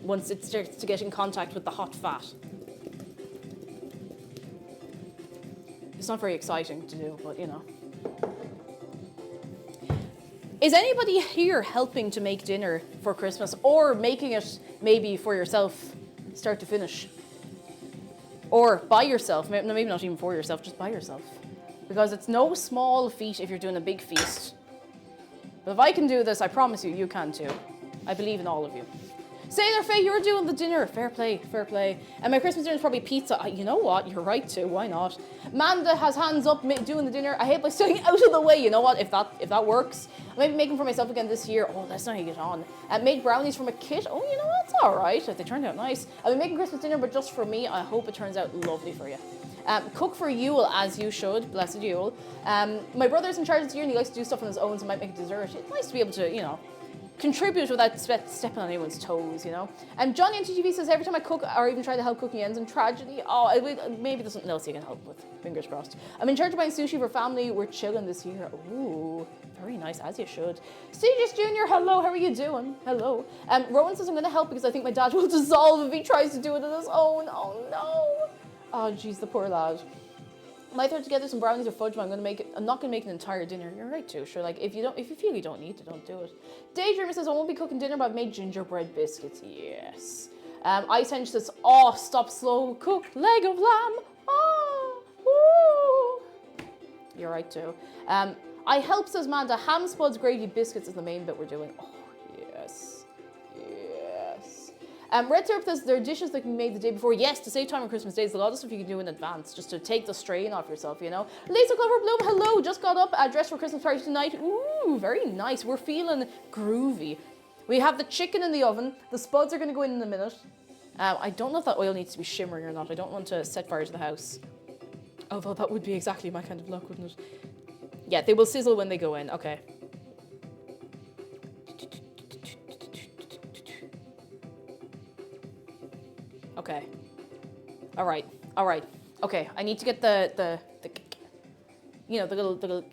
once it starts to get in contact with the hot fat. It's not very exciting to do, but you know. Is anybody here helping to make dinner for Christmas or making it maybe for yourself, start to finish? Or by yourself, maybe not even for yourself, just by yourself. Because it's no small feat if you're doing a big feast. But if I can do this, I promise you, you can too. I believe in all of you. Sailor Faye, you're doing the dinner. Fair play, fair play. And my Christmas dinner is probably pizza. You know what? You're right too. Why not? Manda has hands up doing the dinner. I hate by staying out of the way. You know what? If that works, I might be making for myself again this year. Oh, that's not how you get on. Made brownies from a kit. Oh, you know what? It's all right. If they turned out nice. I've been making Christmas dinner, but just for me. I hope it turns out lovely for you. Cook for Yule as you should. Blessed Yule. My brother's in charge this year and he likes to do stuff on his own, so I might make a dessert. It's nice to be able to, you know, contribute without stepping on anyone's toes, you know. And Johnny on TGV says every time I cook or even try to help cooking ends in tragedy. Oh, maybe there's something else you can help with. Fingers crossed. I'm in charge of buying sushi for family. We're chilling this year. Ooh, very nice, as you should. Stevens Jr., hello, how are you doing? Hello. Rowan says I'm going to help because I think my dad will dissolve if he tries to do it on his own. Oh no. Oh jeez, the poor lad. I might throw together some brownies or fudge, but I'm not gonna make an entire dinner. You're right too, sure. Like if you feel you don't need to, don't do it. Daydreamer says I won't be cooking dinner, but I've made gingerbread biscuits. Yes. Ice Hench says, oh, stop slow cook leg of lamb. Oh, woo. You're right too. I help, says Manda. Ham spuds, gravy, biscuits is the main bit we're doing. Oh yes, yes. Red Syrup says there are dishes that can be made the day before. Yes, to save time on Christmas Day, there's a lot of stuff you can do in advance just to take the strain off yourself, you know. Lisa Clover Bloom, hello, just got up, dressed for Christmas party tonight. Ooh, very nice. We're feeling groovy. We have the chicken in the oven. The spuds are going to go in a minute. I don't know if that oil needs to be shimmering or not. I don't want to set fire to the house. Although that would be exactly my kind of luck, wouldn't it? Yeah, they will sizzle when they go in. Okay. Okay. All right. All right. Okay. I need to get the you know, the little.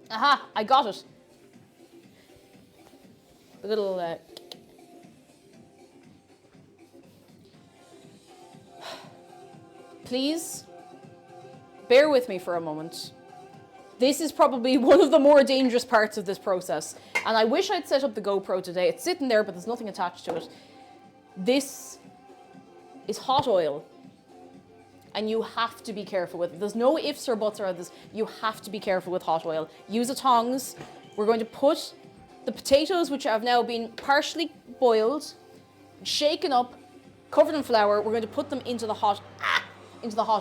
Aha! I got it. The little. Please, bear with me for a moment. This is probably one of the more dangerous parts of this process, and I wish I'd set up the GoPro today. It's sitting there, but there's nothing attached to it. This is hot oil, and you have to be careful with it. There's no ifs or buts around this. You have to be careful with hot oil. Use a tongs. We're going to put the potatoes, which have now been partially boiled, shaken up, covered in flour. We're going to put them into the hot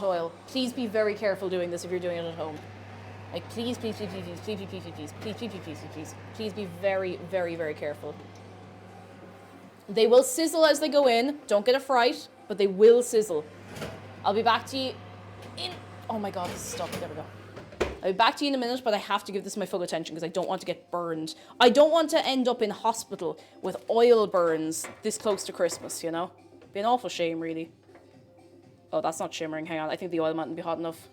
oil. Please be very careful doing this if you're doing it at home. Like, please, please, please, please, please, please, please, please, please, please, please, please, please, please, please be very, very, very careful. They will sizzle as they go in. Don't get a fright, but they will sizzle. I'll be back to you in... Oh my God, this is stuck. There we go. I'll be back to you in a minute, but I have to give this my full attention because I don't want to get burned. I don't want to end up in hospital with oil burns this close to Christmas, you know? It'd be an awful shame, really. Oh, that's not shimmering. Hang on. I think the oil mightn't be hot enough.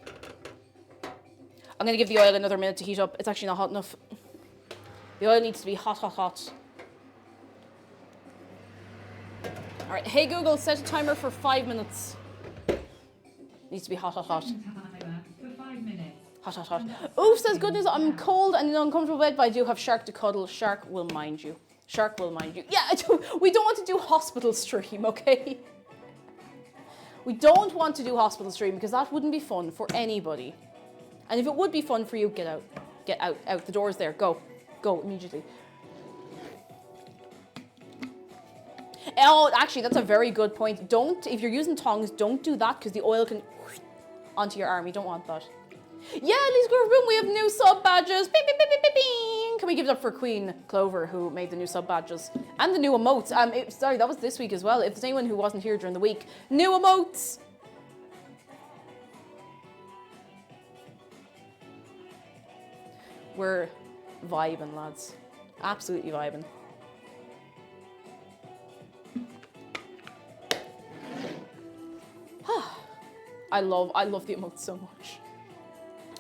I'm going to give the oil another minute to heat up. It's actually not hot enough. The oil needs to be hot, hot, hot. All right. Hey, Google, set a timer for 5 minutes. Needs to be hot, hot, hot. Timer for 5 minutes. Hot, hot, hot. Oof says, good news, I'm cold and in an uncomfortable bed, but I do have Shark to cuddle. Shark will mind you. Shark will mind you. Yeah, we don't want to do hospital stream, okay? We don't want to do hospital stream because that wouldn't be fun for anybody. And if it would be fun for you, get out. Get out. Out. The door's there. Go. Go immediately. Oh, actually, that's a very good point. If you're using tongs, don't do that because the oil can onto your arm. You don't want that. Yeah, Lisa Groove, we have new sub badges. Bing, bing, bing, bing, bing, bing. Can we give it up for Queen Clover, who made the new sub badges and the new emotes? Sorry, that was this week as well. If there's anyone who wasn't here during the week, new emotes. We're vibing, lads. Absolutely vibing. I love the emotes so much.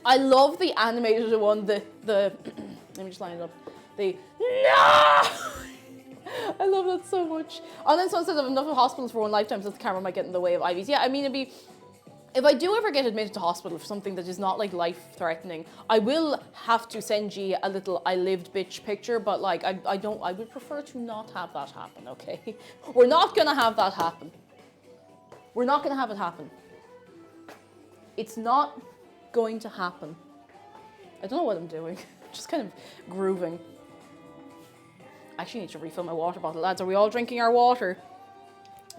I love the animated one, the let me just line it up. The no! I love that so much. And then someone says, I have enough of hospitals for one lifetime, so the camera might get in the way of IVs. Yeah, I mean, If I do ever get admitted to hospital for something that is not like life-threatening, I will have to send you a little "I lived bitch" picture, but like I would prefer to not have that happen, okay? We're not gonna have that happen. We're not gonna have it happen. It's not going to happen. I don't know what I'm doing. Just kind of grooving. I actually need to refill my water bottle, lads. Are we all drinking our water?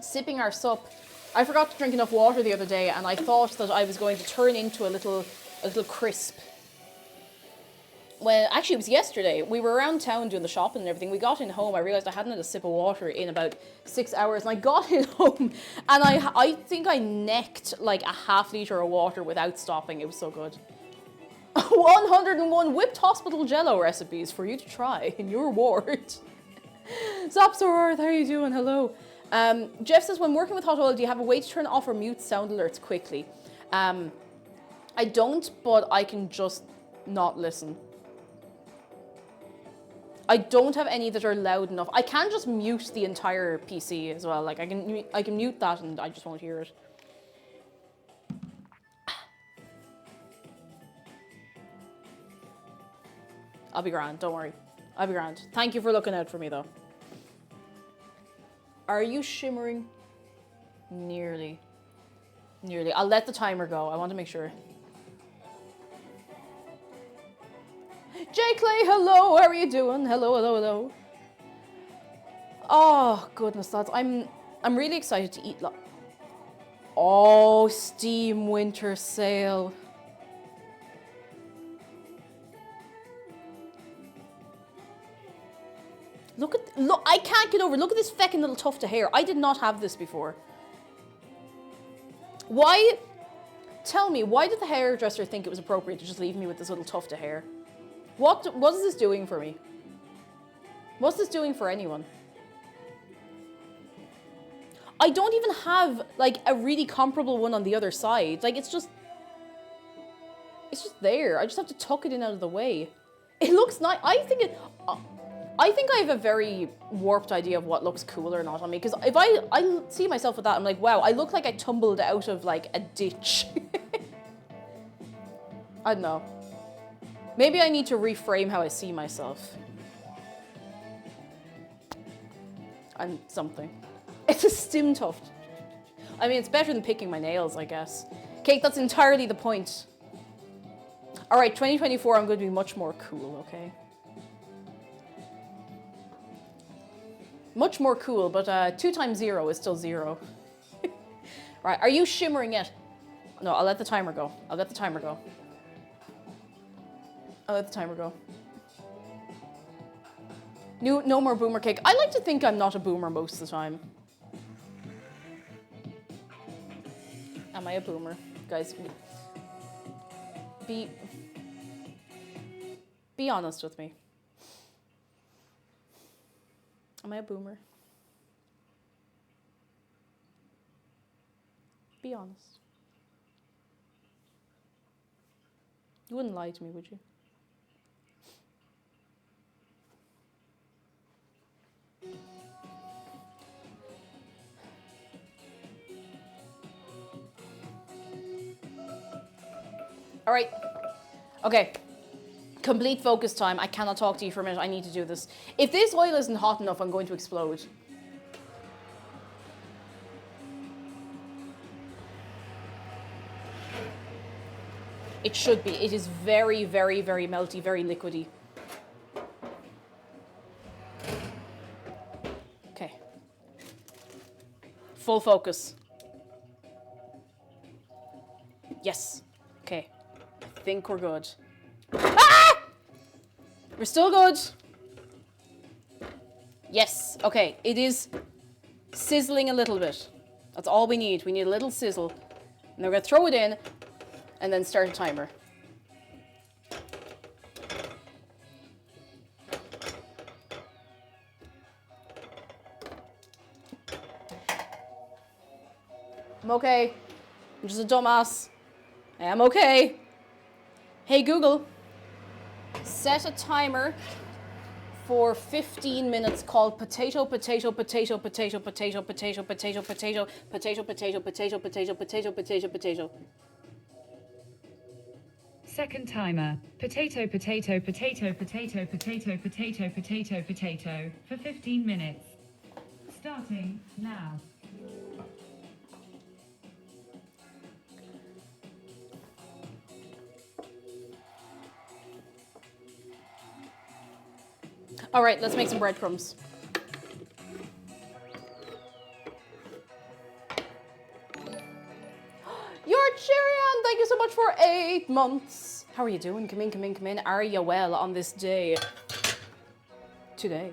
Sipping our sup. I forgot to drink enough water the other day, and I thought that I was going to turn into a little crisp. Well, actually, it was yesterday. We were around town doing the shopping and everything. We got in home. I realised I hadn't had a sip of water in about 6 hours. And I got in home, and I think I necked like a half litre of water without stopping. It was so good. 101 whipped hospital jello recipes for you to try in your ward. Zopsor, how are you doing? Hello. Jeff says, when working with hot oil, do you have a way to turn off or mute sound alerts quickly? I don't, but I can just not listen. I don't have any that are loud enough. I can just mute the entire PC as well. Like I can mute that and I just won't hear it. I'll be grand, don't worry. I'll be grand. Thank you for looking out for me though. Are you shimmering? Nearly. Nearly. I'll let the timer go. I want to make sure. J Clay, hello. How are you doing? Hello, hello, hello. Oh goodness, lads. I'm really excited to eat. Oh, Steam Winter Sale. Look, I can't get over. Look at this feckin' little tuft of hair. I did not have this before. Why? Tell me, why did the hairdresser think it was appropriate to just leave me with this little tuft of hair? What is this doing for me? What's this doing for anyone? I don't even have like a really comparable one on the other side. Like it's just there. I just have to tuck it in out of the way. It looks nice. I think I have a very warped idea of what looks cool or not on me. Because if I see myself with that, I'm like, wow, I look like I tumbled out of like a ditch. I don't know. Maybe I need to reframe how I see myself. I'm something. It's a stim tuft. I mean, it's better than picking my nails, I guess. Kate, that's entirely the point. All right, 2024, I'm going to be much more cool, okay? Much more cool, but 2 times 0 is still 0. Right, are you shimmering yet? No, I'll let the timer go. I'll let the timer go. I'll let the timer go. No more boomer cake. I like to think I'm not a boomer most of the time. Am I a boomer? Guys, be honest with me. Am I a boomer? Be honest. You wouldn't lie to me, would you? All right. Okay. Complete focus time. I cannot talk to you for a minute. I need to do this. If this oil isn't hot enough, I'm going to explode. It should be. It is very, very, very melty, very liquidy. Okay. Full focus. Yes. Okay. I think we're good. Ah! We're still good. Yes. Okay. It is sizzling a little bit. That's all we need. We need a little sizzle. And we're going to throw it in and then start a timer. I'm okay. I'm just a dumbass. I am okay. Hey Google, set a timer for 15 minutes called potato, potato, potato, potato, potato, potato, potato, potato, potato, potato, potato, potato, potato, potato, potato. Second timer. Potato, potato, potato, potato, potato, potato, potato, potato for 15 minutes. Starting now. All right, let's make some breadcrumbs. You're Chirian, thank you so much for 8 months. How are you doing? Come in, come in, come in. Are you well on this day? Today.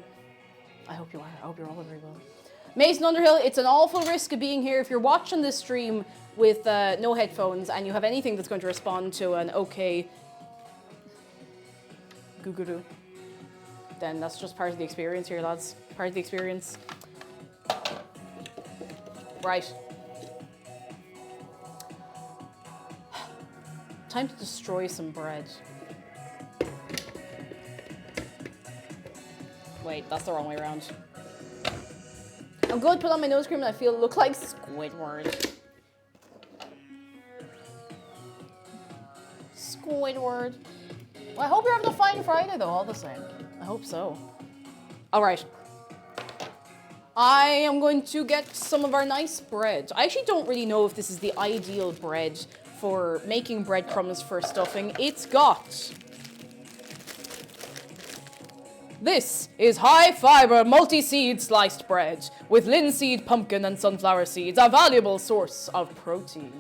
I hope you are. I hope you're all very well. Mason Underhill, it's an awful risk of being here. If you're watching this stream with no headphones and you have anything that's going to respond to an okay goo-goo-doo, then that's just part of the experience here, lads. Part of the experience. Right. Time to destroy some bread. Wait, that's the wrong way around. I'm going to put on my nose cream and I feel look like Squidward. Squidward. Well, I hope you're having a fine Friday though, all the same. I hope so. All right. I am going to get some of our nice bread. I actually don't really know if this is the ideal bread for making breadcrumbs for stuffing. It's got... This is high-fiber, multi-seed sliced bread with linseed, pumpkin, and sunflower seeds, a valuable source of protein.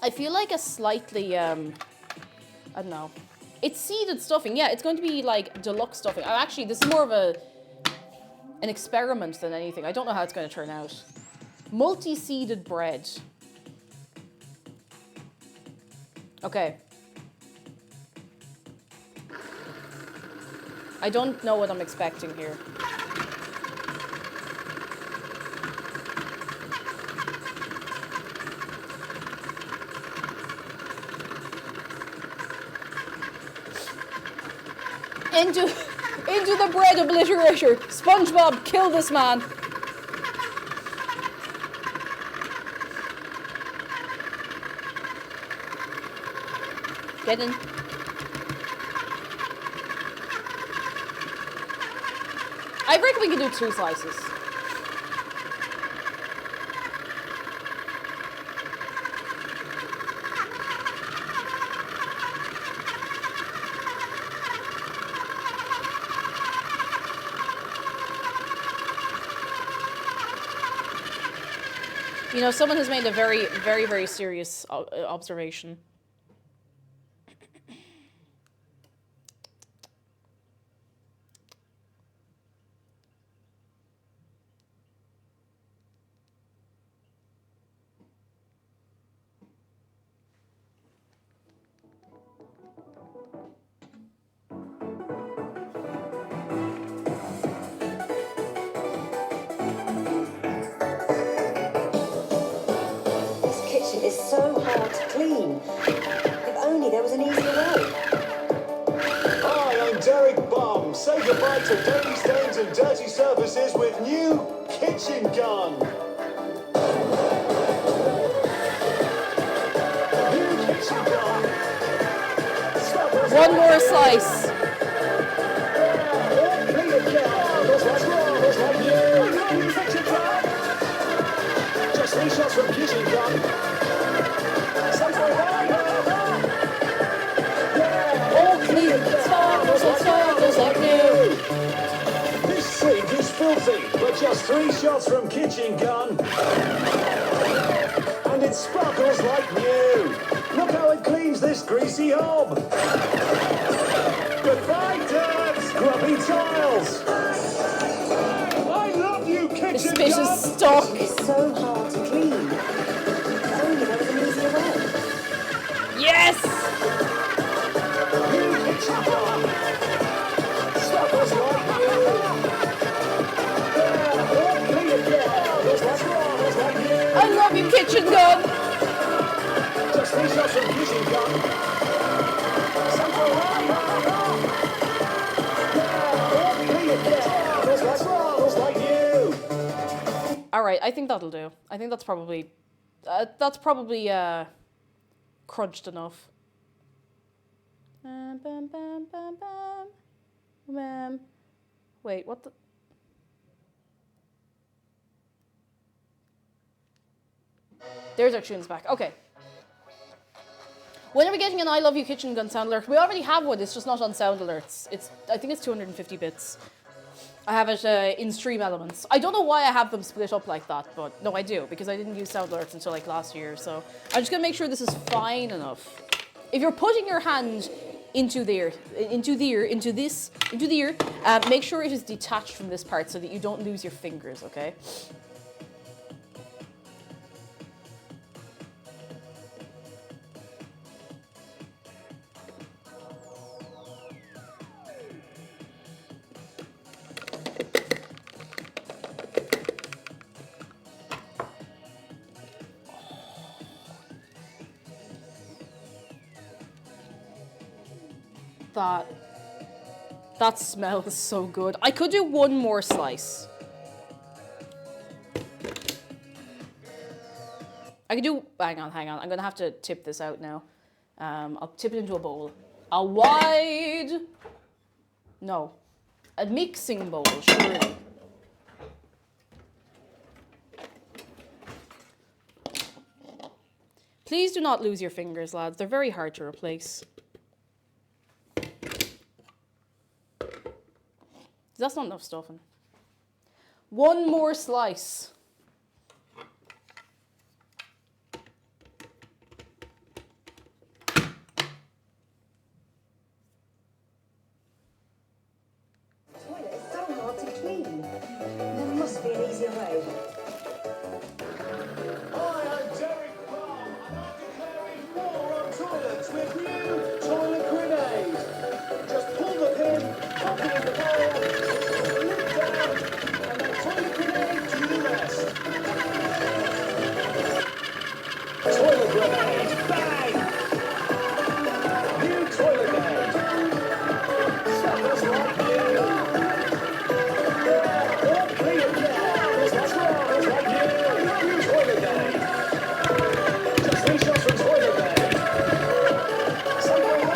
I feel like a slightly, I don't know. It's seeded stuffing. Yeah, it's going to be like deluxe stuffing. Actually, this is more of an experiment than anything. I don't know how it's going to turn out. Multi-seeded bread. Okay. I don't know what I'm expecting here. Into the bread obliterator. SpongeBob, kill this man. Get in. I reckon we can do 2 slices. You know, someone has made a very, very, very serious observation. Is so hard to clean. If only there was an easier way. Hi, I'm Derek Bum. Say goodbye to dirty stains and dirty surfaces with new Kitchen Gun. New Kitchen Gun. One more slice. Just 3 shots from Kitchen Gun. Sparkles like new. This sink is filthy, but just 3 shots from Kitchen Gun. And it sparkles like new. Look how it cleans this greasy hob. Goodbye, dirt, grubby tiles. I love you, Kitchen This fish Gun. is stuck. It's so hard to clean. If only there was an easier way. Yes! New Kitchen Gun. Sparkles like new. There, all clean again. Sparkles like new. I love you, Kitchen Gun. Just 3 shots from right, I think that'll do. I think that's probably crunched enough. Bam, bam, bam, bam, bam, bam. Wait, what the? There's our tunes back. Okay. When are we getting an I Love You Kitchen Gun sound alert? We already have one, it's just not on sound alerts. I think it's 250 bits. I have it in Stream Elements. I don't know why I have them split up like that, but no, I do, because I didn't use sound alerts until like last year, so I'm just gonna make sure this is fine enough. If you're putting your hand into the ear, make sure it is detached from this part so that you don't lose your fingers, okay? That smells so good. I could do one more slice. I could do, hang on. I'm gonna have to tip this out now. I'll tip it into a bowl. A mixing bowl, surely. Please do not lose your fingers, lads. They're very hard to replace. That's not enough stuffing. One more slice. Toilet is so hard to clean. There must be an easier way. Hi, I'm Derek Bomb, and I'm declaring war on toilets with new toilet grenade. Just pull the pin, pop it in the bowl, look down, and then toilet grenade to the rest. Toilet grenade, bang! New toilet grenade. Suckers like you. All clear, yeah. What's wrong? It's like you. New toilet grenade. Just 3 shots from toilet grenade.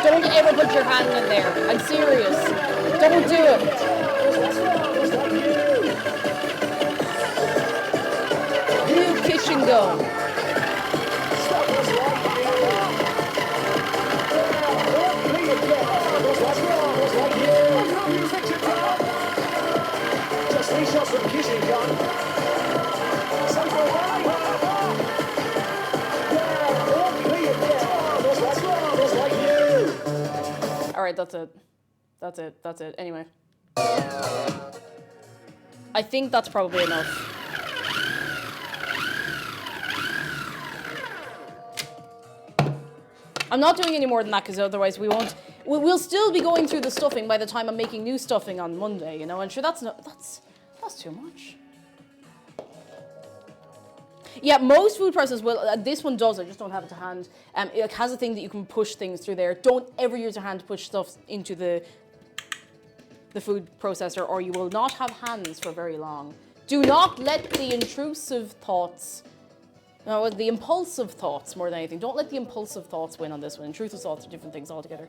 Don't ever put your hand in there. I'm serious. Don't do it. What's wrong? It's like you. New kitchen gun. Suckers like you. All clear, yeah. What's wrong? It's like you. New kitchen gun. Just 3 shots from kitchen gun. Some for one. Yeah, all clear, yeah. What's wrong? It's like you. All right, that's it. Anyway. I think that's probably enough. I'm not doing any more than that because otherwise we'll still be going through the stuffing by the time I'm making new stuffing on Monday, you know, and sure that's too much. Yeah, most food processors will, this one does, I just don't have it to hand. It has a thing that you can push things through there. Don't ever use your hand to push stuff into the food processor or you will not have hands for very long. Do not let the intrusive thoughts, no, the impulsive thoughts more than anything. Don't let the impulsive thoughts win on this one. Intrusive thoughts are different things altogether.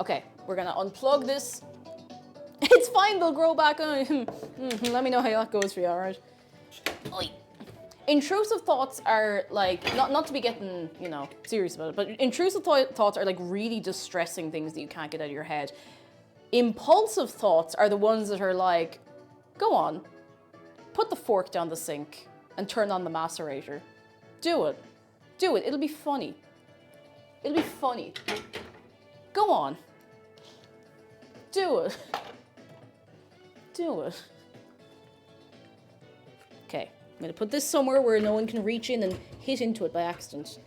Okay, we're gonna unplug this. It's fine, they'll grow back on. Let me know how that goes for you, alright? Intrusive thoughts are like, not to be getting, you know, serious about it, but intrusive thoughts are like really distressing things that you can't get out of your head. Impulsive thoughts are the ones that are like, go on, put the fork down the sink and turn on the macerator. Do it. Do it. It'll be funny. It'll be funny. Go on. Do it. Do it. Okay, I'm gonna put this somewhere where no one can reach in and hit into it by accident.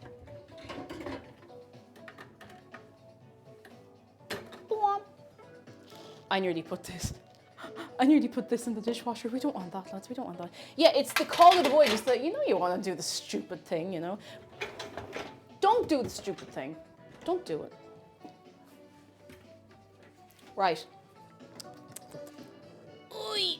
I nearly put this in the dishwasher. We don't want that, lads. We don't want that. Yeah, it's the call of the boy. Just that, you know, you want to do the stupid thing, you know. Don't do the stupid thing. Don't do it. Right. Oi.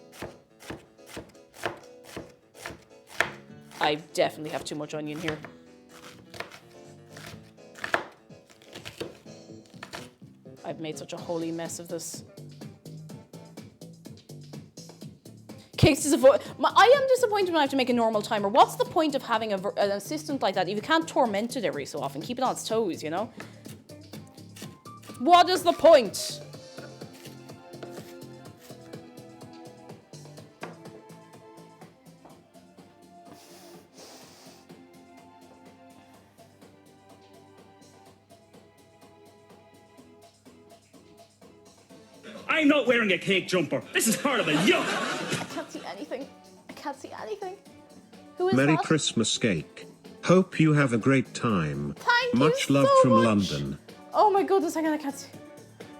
I definitely have too much onion here. I've made such a holy mess of this. Kate's disappointed. I am disappointed when I have to make a normal timer. What's the point of having an assistant like that if you can't torment it every so often? Keep it on its toes, you know? What is the point? I'm not wearing a cake jumper. This is horrible. Yuck! I can't see anything. I can't see anything. Who is Merry that? Christmas cake. Hope you have a great time. Thank Much you love so from much. London. Oh my goodness, I can't see.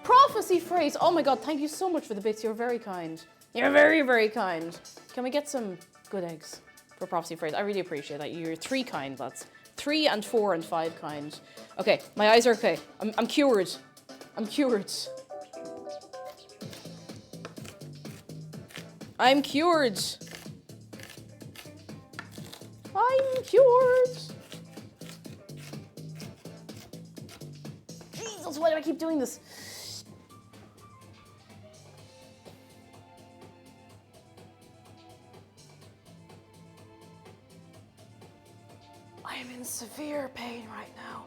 Prophecy phrase. Oh my god, thank you so much for the bits. You're very kind. You're very, very kind. Can we get some good eggs for prophecy phrase? I really appreciate that. You're 3 kind, lads. 3 and 4 and 5 kind. Okay, my eyes are okay. I'm cured. I'm cured. I'm cured. I'm cured. Jesus, why do I keep doing this? I am in severe pain right now.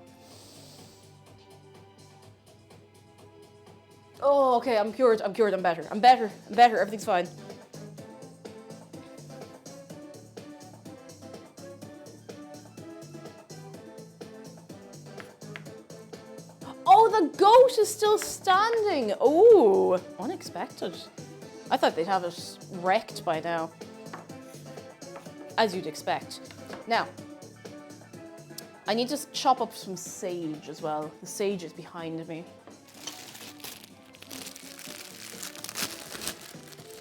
Oh, okay, I'm cured. I'm cured. I'm better. I'm better. I'm better. Everything's fine. Oh, the goat is still standing. Oh, unexpected. I thought they'd have it wrecked by now. As you'd expect. Now, I need to chop up some sage as well. The sage is behind me.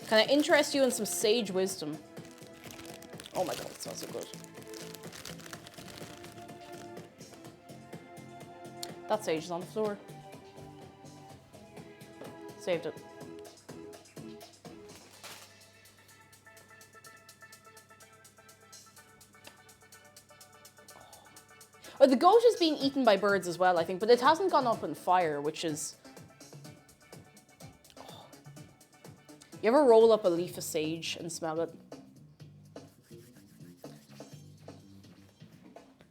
Can I interest you in some sage wisdom? Oh my god, it smells so good. That sage is on the floor. Saved it. Oh, the goat is being eaten by birds as well, I think, but it hasn't gone up in fire, which is... Oh. You ever roll up a leaf of sage and smell it?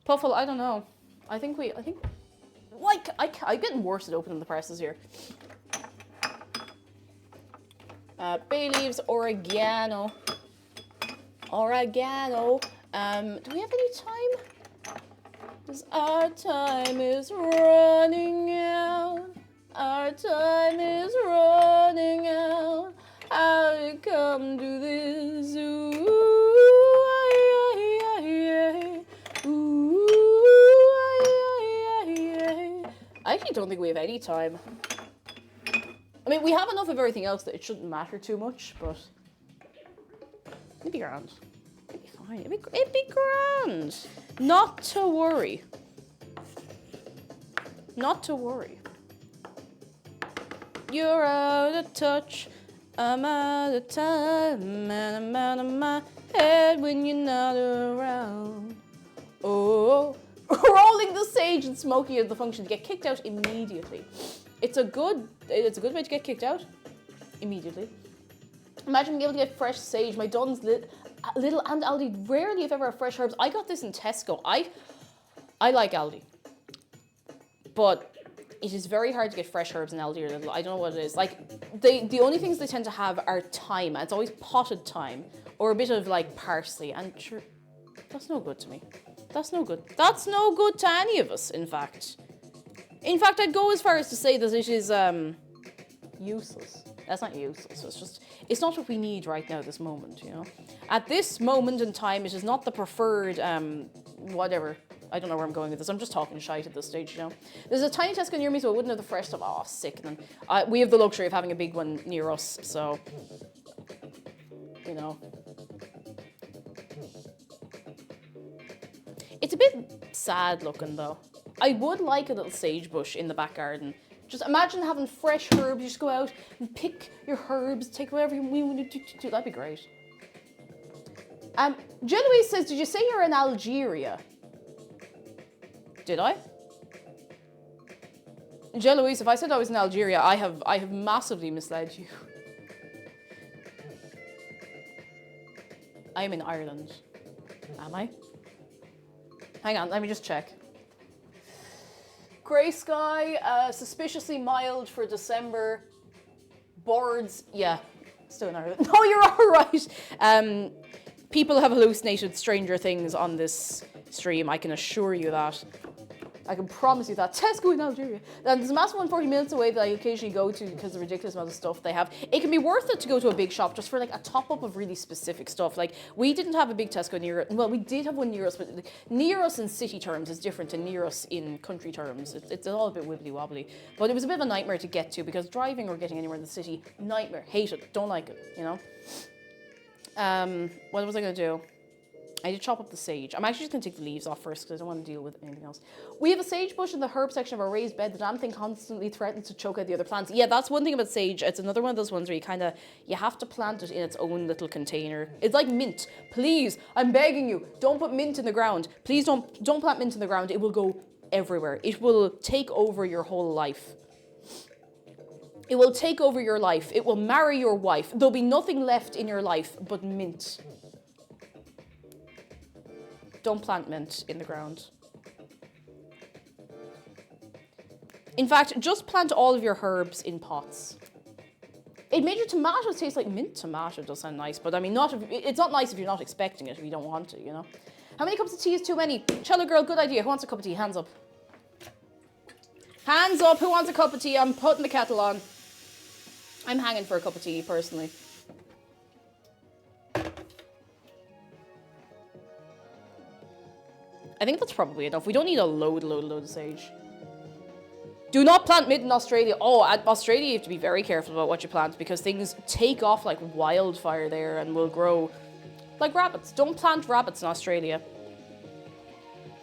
Puffle, I don't know. Like, I'm getting worse at opening the presses here. Bay leaves, oregano. Oregano. Do we have any time? 'Cause our time is running out. Our time is running out. How did it come to this? Ooh, ay, ay, ay, ay. Ooh, ay, ay, ay, ay. I actually don't think we have any time. I mean, we have enough of everything else that it shouldn't matter too much, but it'd be grand. It'd be fine. It'd be grand. Not to worry. Not to worry. You're out of touch. I'm out of time. And I'm out of my head when you're not around. Oh. Rolling the sage and smoking is the function to get kicked out immediately. It's a good way to get kicked out immediately. Imagine being able to get fresh sage. My Dunn's Lidl and Aldi rarely, if ever, have fresh herbs. I got this in Tesco. I like Aldi, but it is very hard to get fresh herbs in Aldi or Lidl. I don't know what it is. Like the only things they tend to have are thyme. It's always potted thyme or a bit of like parsley, and that's no good to me. That's no good. That's no good to any of us, in fact. In fact, I'd go as far as to say that it is useless. That's not useless. It's not what we need right now, this moment, you know? At this moment in time, it is not the preferred, whatever. I don't know where I'm going with this. I'm just talking shite at this stage, you know? There's a tiny Tesco near me, so I wouldn't have the fresh stuff. Oh, sick. And then we have the luxury of having a big one near us, so, you know. It's a bit sad looking, though. I would like a little sage bush in the back garden. Just imagine having fresh herbs. You just go out and pick your herbs, take whatever you want to do. That'd be great. Jill Louise says, did you say you're in Algeria? Did I? Jill Louise, if I said I was in Algeria, I have massively misled you. I am in Ireland. Am I? Hang on, let me just check. Grey sky, suspiciously mild for December. Boards, yeah, still in Ireland. No, you're all right. People have hallucinated stranger things on this stream, I can assure you that. I can promise you that. Tesco in Algeria. And there's a massive one 40 minutes away that I occasionally go to because of the ridiculous amount of stuff they have. It can be worth it to go to a big shop just for like a top up of really specific stuff. Like we didn't have a big Tesco near us. Well, we did have one near us, but near us in city terms is different to near us in country terms. It's all a bit wibbly wobbly. But it was a bit of a nightmare to get to because driving or getting anywhere in the city, nightmare. Hate it. Don't like it, you know? What was I going to do? I did chop up the sage. I'm actually just going to take the leaves off first because I don't want to deal with anything else. We have a sage bush in the herb section of our raised bed. The damn thing constantly threatens to choke out the other plants. Yeah, that's one thing about sage. It's another one of those ones where you have to plant it in its own little container. It's like mint. Please, I'm begging you, don't put mint in the ground. Please don't plant mint in the ground. It will go everywhere. It will take over your whole life. It will take over your life. It will marry your wife. There'll be nothing left in your life but mint. Don't plant mint in the ground. In fact, just plant all of your herbs in pots. It made your tomatoes taste like mint tomato. Does sound nice, but I mean, it's not nice if you're not expecting it, if you don't want it, you know? How many cups of tea is too many? Cello girl, good idea. Who wants a cup of tea? Hands up. Hands up, who wants a cup of tea? I'm putting the kettle on. I'm hanging for a cup of tea, personally. I think that's probably enough. We don't need a load of sage. Do not plant mint in Australia. Oh, at Australia you have to be very careful about what you plant because things take off like wildfire there and will grow like rabbits. Don't plant rabbits in Australia.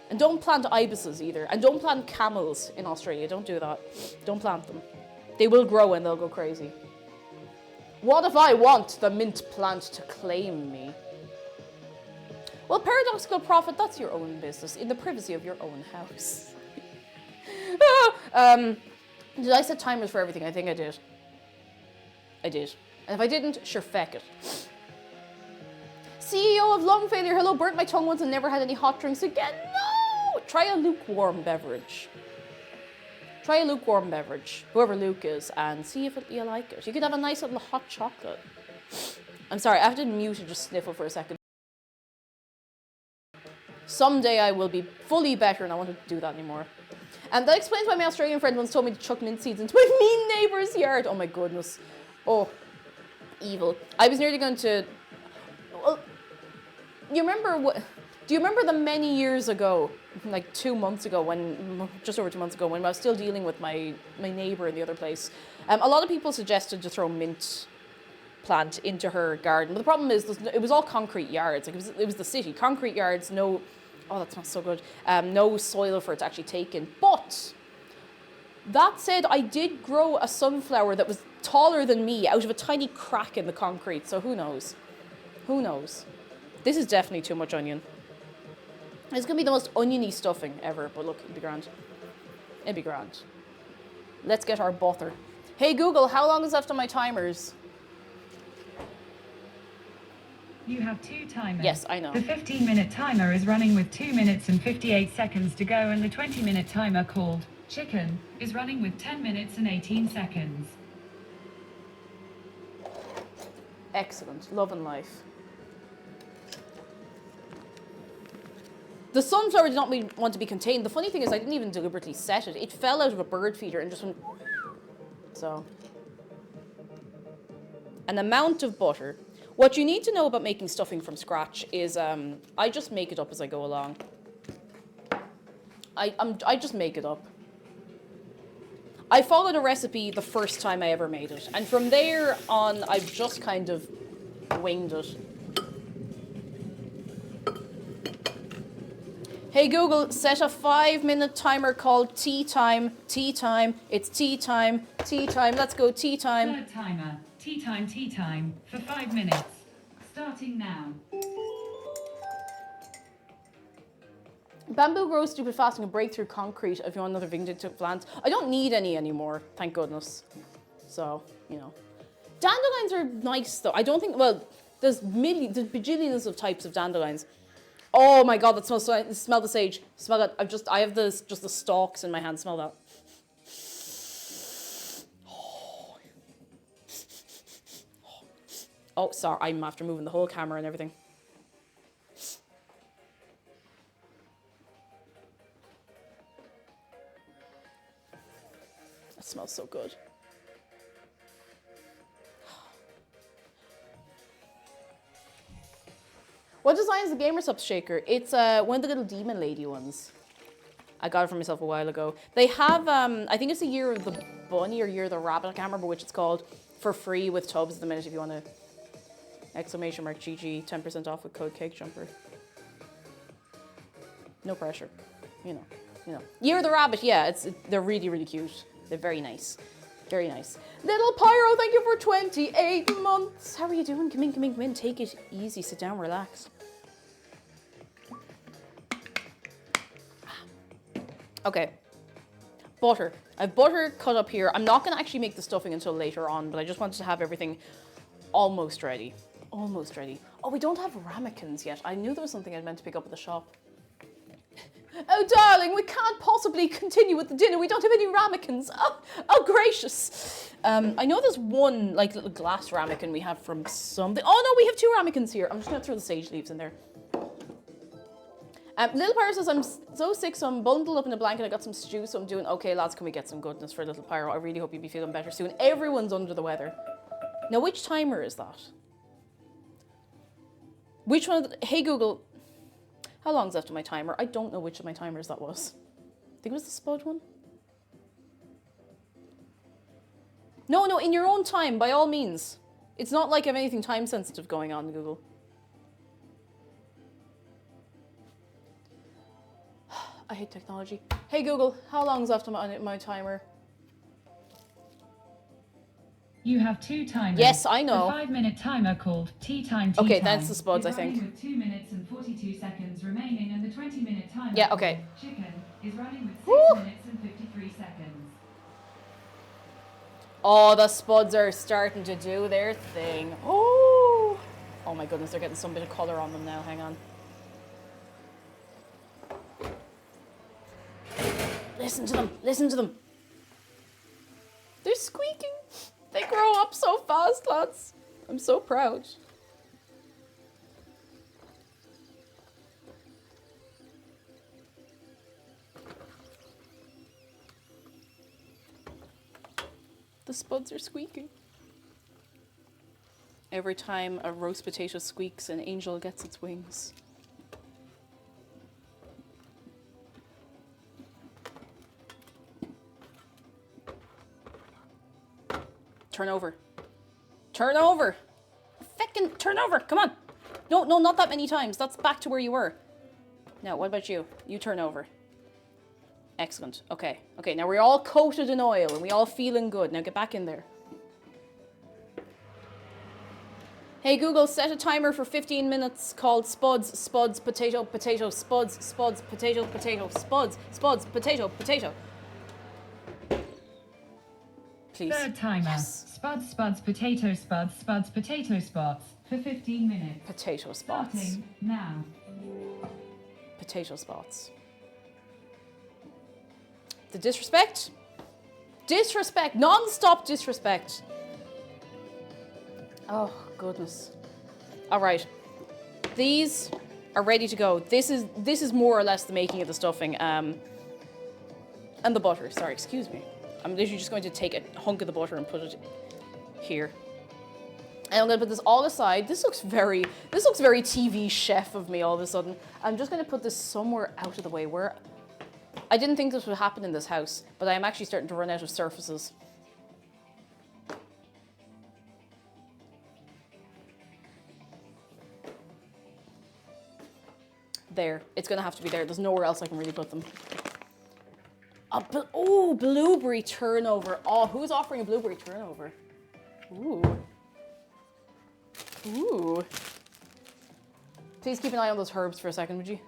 And don't plant ibises either. And don't plant camels in Australia. Don't do that. Don't plant them. They will grow and they'll go crazy. What if I want the mint plant to claim me? Well, paradoxical prophet, that's your own business, in the privacy of your own house. Did I set timers for everything? I think I did. I did. And if I didn't, sure, feck it. CEO of lung failure, hello, burnt my tongue once and never had any hot drinks again. No! Try a lukewarm beverage. Try a lukewarm beverage, whoever Luke is, and see if you like it. You could have a nice little hot chocolate. I'm sorry, I have to mute and just sniffle for a second. Someday I will be fully better and I won't do that anymore. And that explains why my Australian friend once told me to chuck mint seeds into my mean neighbour's yard. Oh my goodness. Oh, evil. I was nearly going to... Well, do you remember the many years ago, like 2 months ago, just over 2 months ago, when I was still dealing with my neighbour in the other place? A lot of people suggested to throw mint plant into her garden. But the problem is, it was all concrete yards. Like it was the city. Concrete yards, no... Oh, that smells so good. No soil for it to actually take in. But that said, I did grow a sunflower that was taller than me out of a tiny crack in the concrete. So who knows? Who knows? This is definitely too much onion. It's going to be the most oniony stuffing ever. But look, it'd be grand. It'd be grand. Let's get our butter. Hey Google, how long is left on my timers? You have 2 timers. Yes, I know. The 15-minute timer is running with 2 minutes and 58 seconds to go, and the 20-minute timer called Chicken is running with 10 minutes and 18 seconds. Excellent. Love and life. The sunflower did not want to be contained. The funny thing is I didn't even deliberately set it. It fell out of a bird feeder and just went... So... An amount of butter. What you need to know about making stuffing from scratch is I just make it up as I go along. I just make it up. I followed a recipe the first time I ever made it, and from there on I've just kind of winged it. Hey Google, set a 5-minute timer called tea time, tea time, it's tea time, tea time, let's go tea time. Third timer, tea time, for 5 minutes. Starting now. Bamboo grows stupid fast and can break through concrete if you want another vindictive plant. I don't need any anymore, thank goodness. So, you know. Dandelions are nice though. I don't think, well, there's bajillions of types of dandelions. Oh my god, that smells so nice. Smell the sage. Smell that. I have this, just the stalks in my hand. Smell that. Oh, sorry, I'm after moving the whole camera and everything. That smells so good. What design is the Gamer Subs shaker? It's one of the little demon lady ones. I got it for myself a while ago. They have, I think it's the Year of the Bunny or Year of the Rabbit, I can't remember which it's called, for free with tubs at the minute if you want to. Exclamation mark GG, 10% off with code CakeJumper. No pressure, you know. Year of the Rabbit, yeah, they're really, really cute. They're very nice. Very nice. Little Pyro, thank you for 28 months. How are you doing? Come in, come in, come in. Take it easy. Sit down, relax. Okay. Butter. I have butter cut up here. I'm not going to actually make the stuffing until later on, but I just wanted to have everything almost ready. Almost ready. Oh, we don't have ramekins yet. I knew there was something I meant to pick up at the shop. Oh, darling, we can't possibly continue with the dinner. We don't have any ramekins. Oh, gracious. I know there's one, like, little glass ramekin we have from something. Oh, no, we have 2 ramekins here. I'm just going to throw the sage leaves in there. Little Pyro says, I'm so sick, so I'm bundled up in a blanket. I got some stew, so I'm doing okay. Lads, can we get some goodness for Little Pyro? I really hope you'll be feeling better soon. Everyone's under the weather. Now, which timer is that? Which one? Hey, Google. How long's left of my timer? I don't know which of my timers that was. I think it was the Spud one. No, in your own time, by all means. It's not like I have anything time sensitive going on, Google. I hate technology. Hey Google, how long's left on my timer? You have 2 timers. Yes, I know. A 5-minute timer called Tea Time. Okay, that's the Spuds, I think. With 2 minutes and 42 seconds remaining, and the 20-minute timer. Yeah, okay. Chicken is running with 6 Woo! minutes and 53 seconds. Oh, the Spuds are starting to do their thing. Oh my goodness, they're getting some bit of colour on them now. Hang on. Listen to them, listen to them. They're squeaking. They grow up so fast, lads. I'm so proud. The Spuds are squeaking. Every time a roast potato squeaks, an angel gets its wings. Turn over. Turn over. Feckin' turn over. Come on. No, not that many times. That's back to where you were. Now, what about you? You turn over. Excellent. Okay. Okay, now we're all coated in oil and we all feeling good. Now get back in there. Hey Google, set a timer for 15 minutes called Spuds, Spuds, Potato, Potato, Spuds, Spuds, Potato, Potato, Spuds, Spuds, Potato, Potato. Please. 3rd timer. Yes. Spuds, Spuds, Potato Spuds, Spuds, Potato Spots for 15 minutes. Potato spots. Starting now. Potato spots. The disrespect? Disrespect. Non-stop disrespect. Oh, goodness. All right. These are ready to go. This is more or less the making of the stuffing. And the butter. Sorry, excuse me. I'm literally just going to take a hunk of the butter and put it here. And I'm going to put this all aside. This looks very TV chef of me all of a sudden. I'm just going to put this somewhere out of the way where I didn't think this would happen in this house, but I am actually starting to run out of surfaces. There. It's going to have to be there. There's nowhere else I can really put them. Oh, blueberry turnover. Oh, who's offering a blueberry turnover? Ooh. Ooh. Please keep an eye on those herbs for a second, would you?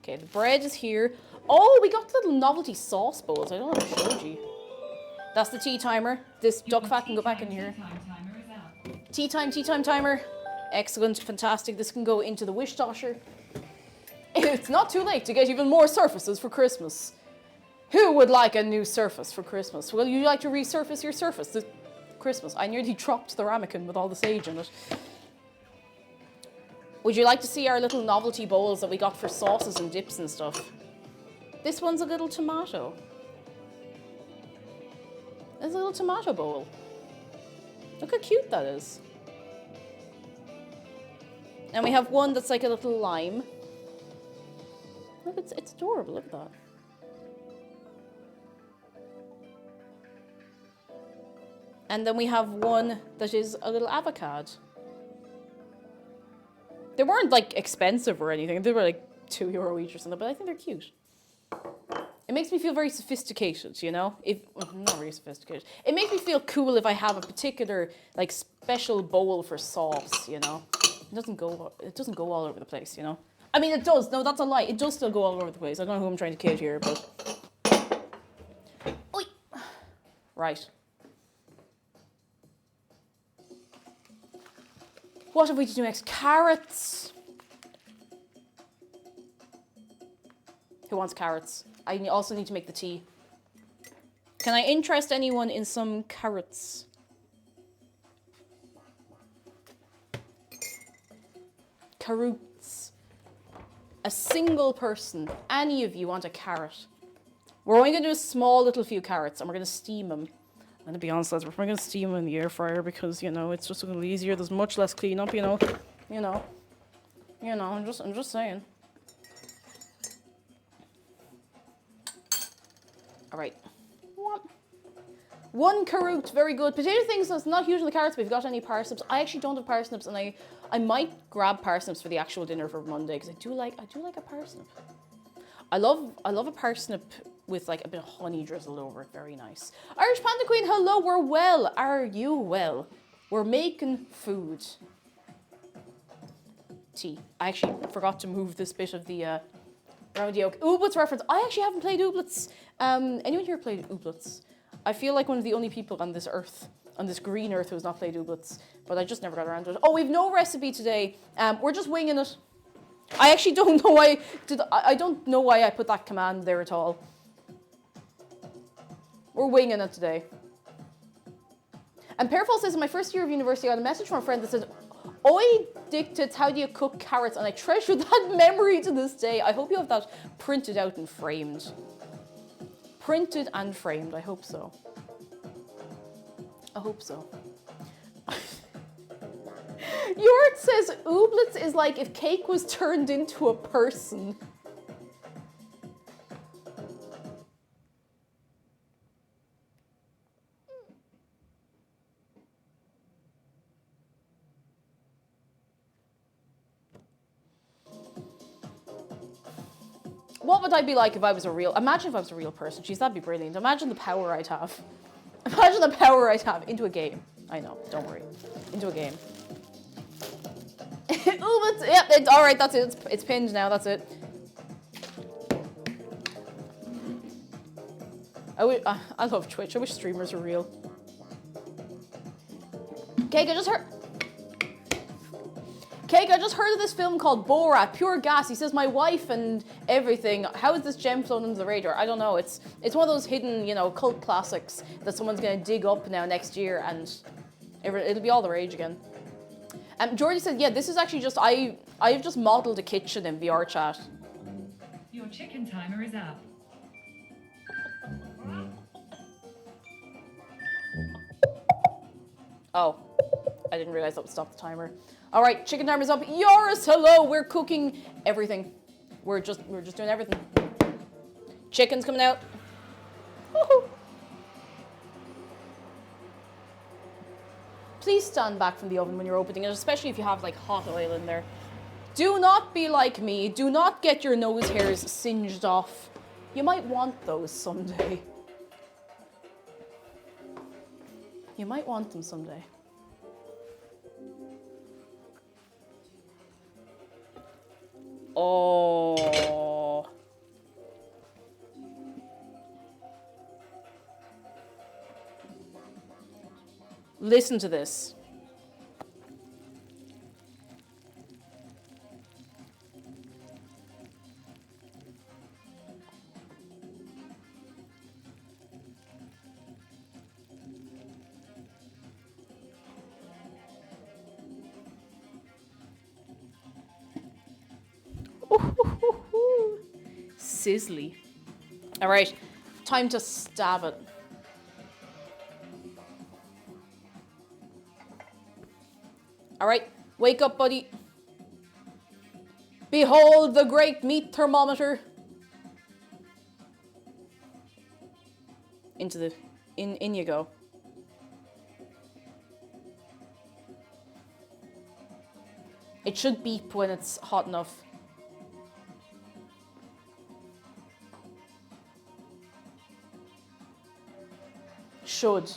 Okay, the bread is here. Oh, we got little novelty sauce bowls. I don't know if I showed you. That's the tea timer. This duck fat can go back in here. Timer is up. Tea time timer. Excellent, fantastic. This can go into the wish tosher. It's not too late to get even more surfaces for Christmas. Who would like a new surface for Christmas? Well, you like to resurface your surface this Christmas. I nearly dropped the ramekin with all the sage in it. Would you like to see our little novelty bowls that we got for sauces and dips and stuff? This one's a little tomato. There's a little tomato bowl. Look how cute that is. And we have one that's like a little lime. Look, it's adorable, look at that. And then we have one that is a little avocado. They weren't like expensive or anything. They were like €2 each or something, but I think they're cute. It makes me feel very sophisticated, you know? Well, not really sophisticated. It makes me feel cool if I have a particular like special bowl for sauce, you know? It doesn't go all over the place, you know? I mean, it does. No, that's a lie. It does still go all over the place. I don't know who I'm trying to kid here, but... Oi! Right. What have we to do next? Carrots. Who wants carrots? I also need to make the tea. Can I interest anyone in some carrots? Carrots. A single person. Any of you want a carrot? We're only going to do a small little few carrots and we're going to steam them. And to be honest, lads, we're probably going to steam them in the air fryer because, you know, it's just a little easier. There's much less cleanup, you know. I'm just saying. All right. One carrot, very good. Potato things, that's not huge in the carrots, but if you've got any parsnips, I actually don't have parsnips, and I might grab parsnips for the actual dinner for Monday because I do like a parsnip. I love a parsnip with like a bit of honey drizzled over it. Very nice. Irish Panda Queen, hello. We're well. Are you well? We're making food. Tea. I actually forgot to move this bit of the around the oak. Ooblets reference. I actually haven't played Ooblets. Anyone here played Ooblets? I feel like one of the only people on this earth, on this green earth, who's not played Ooblets, but I just never got around to it. Oh, we've no recipe today. We're just winging it. I actually don't know why. I don't know why I put that command there at all. We're winging it today. And Pearfall says, in my first year of university, I got a message from a friend that said, "Oi, dictates, how do you cook carrots?" And I treasure that memory to this day. I hope you have that printed out and framed. Printed and framed, I hope so. I hope so. Yort says, Ooblets is like if cake was turned into a person. What would I be like if I was imagine if I was a real person. Jeez, that'd be brilliant. Imagine the power I'd have. Imagine the power I'd have into a game. I know, don't worry. Into a game. Ooh, it's all right, that's it. It's pinned now, that's it. I love Twitch. I wish streamers were real. Cake, I just heard of this film called Borat, pure gas. He says, my wife and everything. How is this gem flown under the radar? I don't know. It's one of those hidden, you know, cult classics that someone's going to dig up now next year and it'll be all the rage again. Jordy said, yeah, this is actually just, I've just modeled a kitchen in VR chat. Your chicken timer is up. Oh, I didn't realize that would stop the timer. All right, chicken timer's up. Yoris, hello. We're cooking everything. We're just doing everything. Chicken's coming out. Woohoo. Please stand back from the oven when you're opening it, especially if you have like hot oil in there. Do not be like me. Do not get your nose hairs singed off. You might want those someday. You might want them someday. Oh. Listen to this. Sizzly. All right, time to stab it. All right, wake up, buddy. Behold the great meat thermometer. Into the, in you go. It should beep when it's hot enough. Should.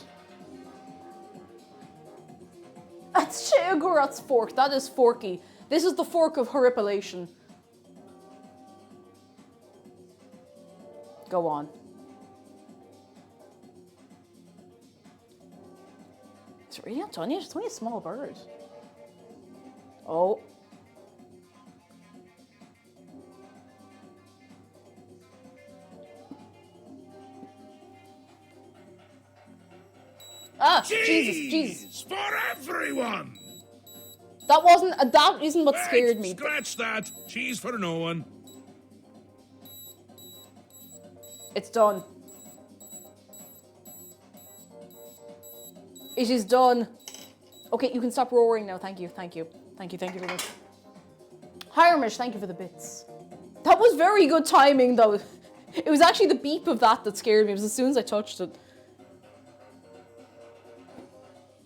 That's Sheogorath's fork. That is Forky. This is the fork of horripilation. Go on. It's really not done yet. It's only a small bird. Oh. Ah, Jesus. For everyone! That isn't what scared me. Scratch that. Cheese for no one. It's done. It is done. Okay, you can stop roaring now. Thank you very much. Hiramish, thank you for the bits. That was very good timing, though. It was actually the beep of that scared me. It was as soon as I touched it.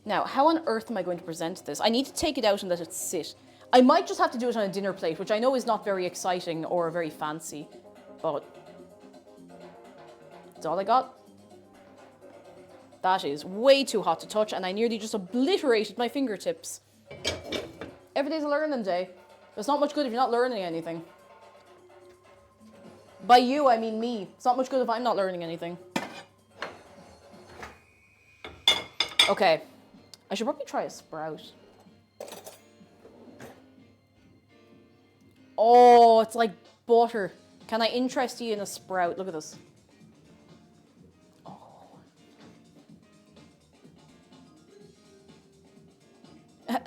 Now, how on earth am I going to present this? I need to take it out and let it sit. I might just have to do it on a dinner plate, which I know is not very exciting or very fancy, but that's all I got. That is way too hot to touch, and I nearly just obliterated my fingertips. Every day's a learning day. It's not much good if you're not learning anything. By you, I mean me. It's not much good if I'm not learning anything. Okay. I should probably try a sprout. Oh, it's like butter. Can I interest you in a sprout? Look at this. Oh.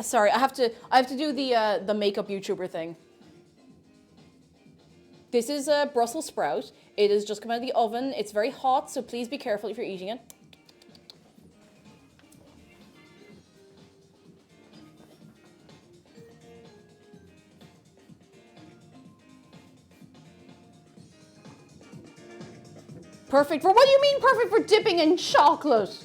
Sorry, I have to do the makeup YouTuber thing. This is a Brussels sprout. It has just come out of the oven. It's very hot, so please be careful if you're eating it. Perfect for, what do you mean perfect for dipping in chocolate?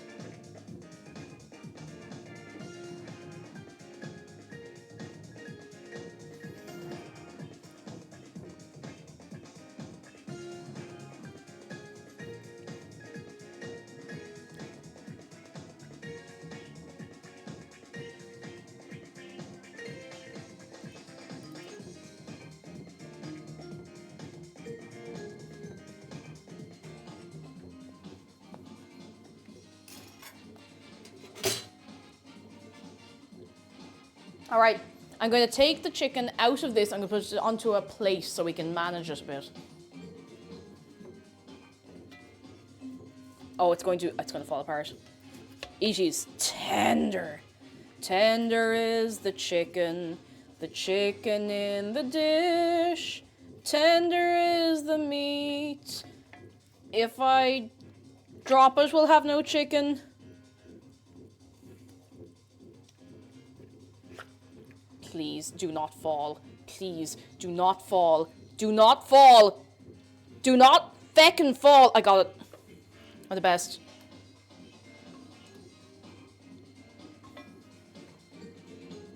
All right, I'm going to take the chicken out of this. I'm going to put it onto a plate so we can manage it a bit. Oh, it's going to fall apart. It is tender. Tender is the chicken in the dish. Tender is the meat. If I drop it, we'll have no chicken. Please do not fall. Please do not fall. Do not fall. Do not feckin' fall. I got it. I'm the best.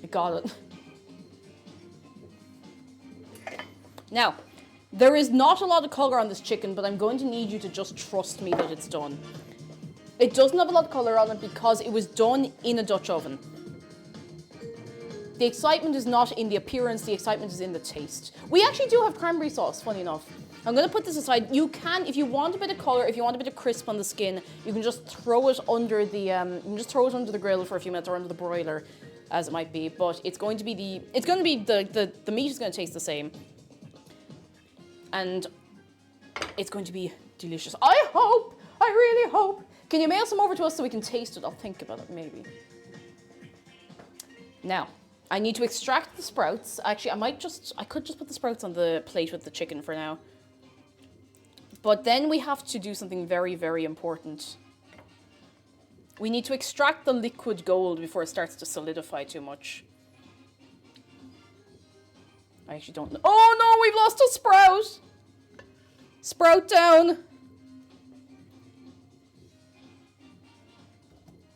I got it. Now, there is not a lot of colour on this chicken, but I'm going to need you to just trust me that it's done. It doesn't have a lot of colour on it because it was done in a Dutch oven. The excitement is not in the appearance, the excitement is in the taste. We actually do have cranberry sauce, funny enough. I'm gonna put this aside. You can, if you want a bit of color, if you want a bit of crisp on the skin, you can just throw it under the, grill for a few minutes or under the broiler, as it might be. But it's going to be the meat is going to taste the same, and it's going to be delicious. I really hope. Can you mail some over to us so we can taste it? I'll think about it, maybe. Now, I need to extract the sprouts. Actually, I could just put the sprouts on the plate with the chicken for now. But then we have to do something very, very important. We need to extract the liquid gold before it starts to solidify too much. I actually don't know. Oh no, we've lost a sprout! Sprout down!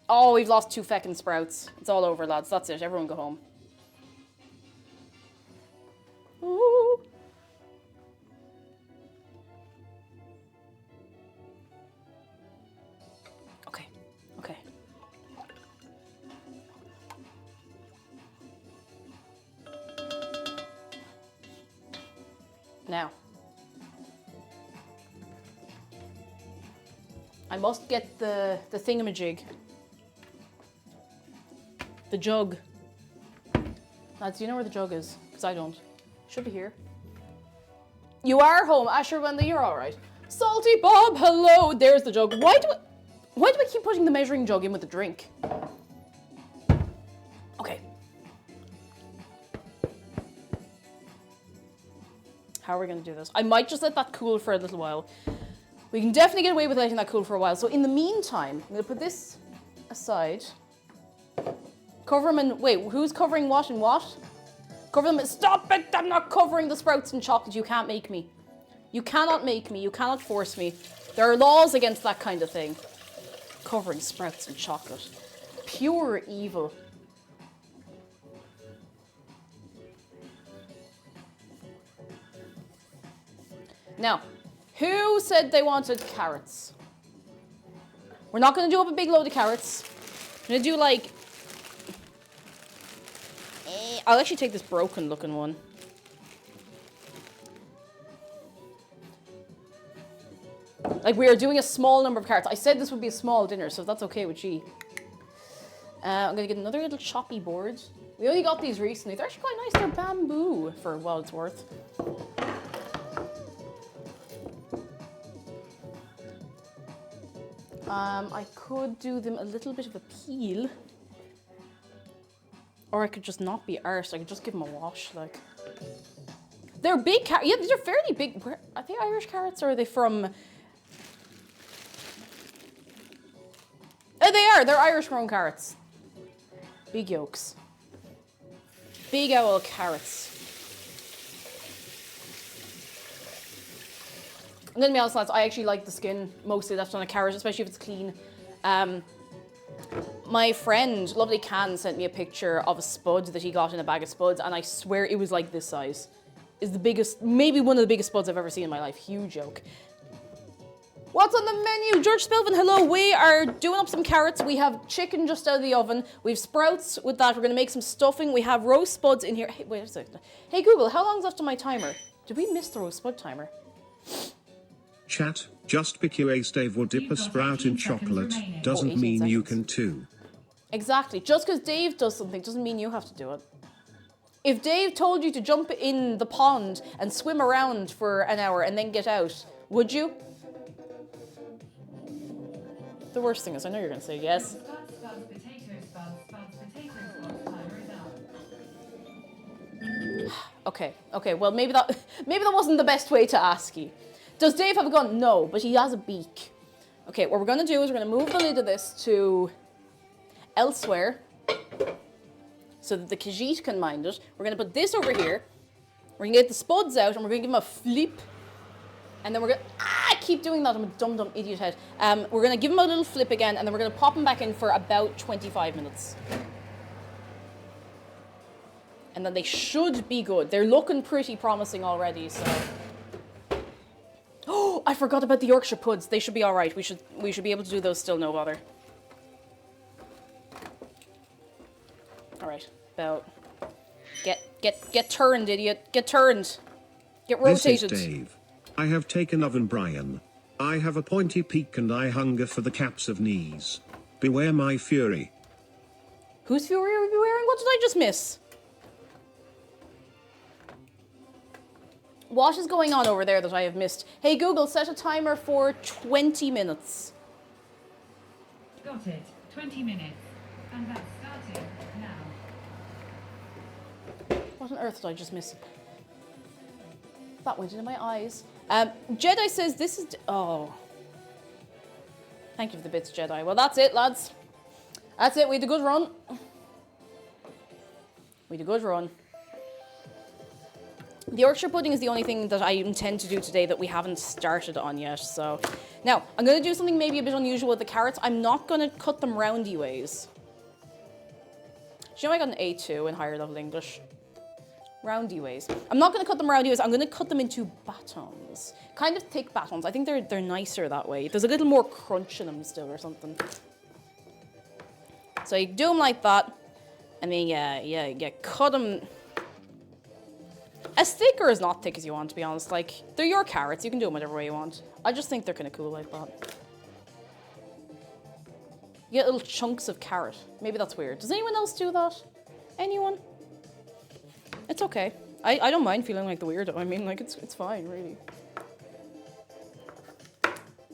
Oh, we've lost 2 feckin' sprouts. It's all over, lads. That's it. Everyone go home. Ooh. Okay. Okay. Now. I must get the thingamajig. The jug. Lads, do you know where the jug is? Because I don't. Should be here. You are home, Asher Wendy, you're alright. Salty Bob, hello! There's the jug. Why do I keep putting the measuring jug in with the drink? Okay. How are we gonna do this? I might just let that cool for a little while. We can definitely get away with letting that cool for a while. So in the meantime, I'm gonna put this aside. Cover them in, wait, who's covering what and what? Cover them in, stop it, I'm not covering the sprouts in chocolate, you can't make me. You cannot make me, you cannot force me. There are laws against that kind of thing. Covering sprouts in chocolate. Pure evil. Now, who said they wanted carrots? We're not gonna do up a big load of carrots. We're gonna do like, I'll actually take this broken looking one. Like, we are doing a small number of carrots. I said this would be a small dinner, so if that's okay with you. I'm gonna get another little choppy board. We only got these recently. They're actually quite nice. They're bamboo for what it's worth. I could do them a little bit of a peel. Or I could just not be arsed. I could just give them a wash, like. They're big carrots. Yeah, these are fairly big. Are they Irish carrots or are they from... Oh, they are. They're Irish grown carrots. Big yolks. Big owl carrots. I'm gonna be honest, lads, I actually like the skin mostly left on a carrot, especially if it's clean. My friend, Lovely Can, sent me a picture of a spud that he got in a bag of spuds, and I swear it was like this size. It's the biggest, maybe one of the biggest spuds I've ever seen in my life. Huge yolk. What's on the menu? George Spilvin, hello. We are doing up some carrots. We have chicken just out of the oven. We have sprouts with that. We're going to make some stuffing. We have roast spuds in here. Hey, wait a second. Hey, Google, how long's left on my timer? Did we miss the roast spud timer? Chat, just because Dave will dip a sprout in chocolate doesn't 18 mean you seconds. can too. Exactly. Just because Dave does something doesn't mean you have to do it. If Dave told you to jump in the pond and swim around for an hour and then get out, would you? The worst thing is, I know you're going to say yes. Spuds, spuds, potato spuds, spuds, potato spuds, timer is up. Okay, well maybe that wasn't the best way to ask you. Does Dave have a gun? No, but he has a beak. Okay, what we're gonna do is we're gonna move the lid of this to elsewhere so that the Khajiit can mind it. We're gonna put this over here. We're gonna get the spuds out and we're gonna give them a flip. And then we're gonna, keep doing that, I'm a dumb idiot head. We're gonna give them a little flip again and then we're gonna pop them back in for about 25 minutes. And then they should be good. They're looking pretty promising already, so. Oh, I forgot about the Yorkshire puds. They should be all right. We should be able to do those still, no bother. All right, about get turned, idiot. Get turned. Get rotated. This is Dave. I have taken Oven Brian. I have a pointy peak and I hunger for the caps of knees. Beware my fury. Whose fury are we wearing? What did I just miss? What is going on over there that I have missed? Hey Google, set a timer for 20 minutes. Got it. 20 minutes. And that's starting now. What on earth did I just miss? That went into my eyes. Jedi says this is... Oh. Thank you for the bits, Jedi. Well, that's it, lads. That's it. We had a good run. We had a good run. The Yorkshire pudding is the only thing that I intend to do today that we haven't started on yet. So now I'm going to do something maybe a bit unusual with the carrots. I'm not going to cut them roundy ways. Do you know I got an A2 in higher level English? Roundy ways. I'm not going to cut them roundy ways. I'm going to cut them into batons. Kind of thick batons. I think they're nicer that way. There's a little more crunch in them still or something. So you do them like that. And then you cut them as thick or as not thick as you want, to be honest. Like, they're your carrots. You can do them whatever way you want. I just think they're kind of cool like that. You get little chunks of carrot. Maybe that's weird. Does anyone else do that? Anyone? It's okay. I don't mind feeling like the weirdo. I mean, like, it's fine, really.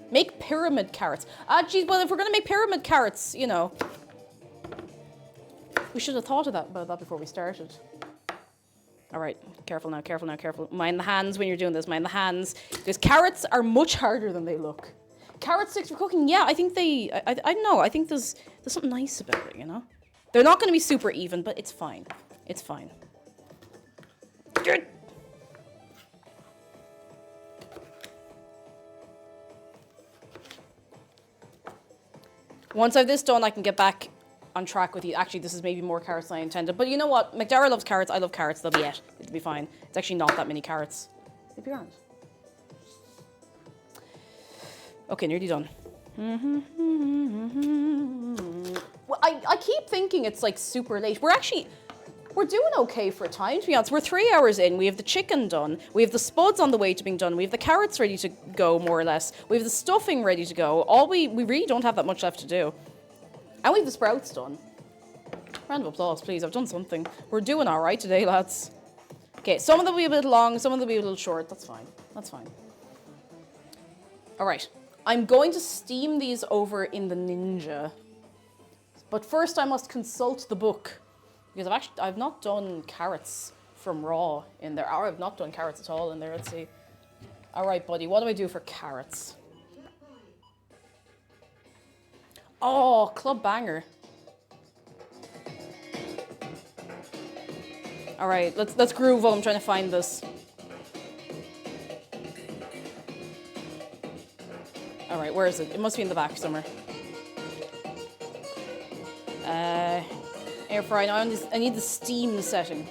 Make pyramid carrots. Geez, well, if we're going to make pyramid carrots, you know. We should have thought about that before we started. All right, careful now, careful now, careful. Mind the hands when you're doing this, mind the hands. Because carrots are much harder than they look. Carrot sticks for cooking, yeah, I think they, I don't know, I think there's something nice about it, you know? They're not going to be super even, but it's fine. It's fine. Good. Once I have this done, I can get back on track with you. Actually, this is maybe more carrots than I intended. But you know what? McDara loves carrots. I love carrots. They'll be it. It'll be fine. It's actually not that many carrots. It'll be grand. Okay, nearly done. Well, I keep thinking it's like super late. We're doing okay for time, to be honest. We're 3 hours in. We have the chicken done. We have the spuds on the way to being done. We have the carrots ready to go, more or less. We have the stuffing ready to go. We really don't have that much left to do. And we have the sprouts done. Round of applause, please. I've done something. We're doing all right today, lads. Okay, some of them will be a bit long. Some of them will be a little short. That's fine. That's fine. All right. I'm going to steam these over in the Ninja. But first I must consult the book. Because I've not done carrots from raw in there. Or I've not done carrots at all in there. Let's see. All right, buddy. What do I do for carrots? Oh, Club Banger. All right, let's groove while I'm trying to find this. All right, where is it? It must be in the back somewhere. Air fry. Now I need the steam setting.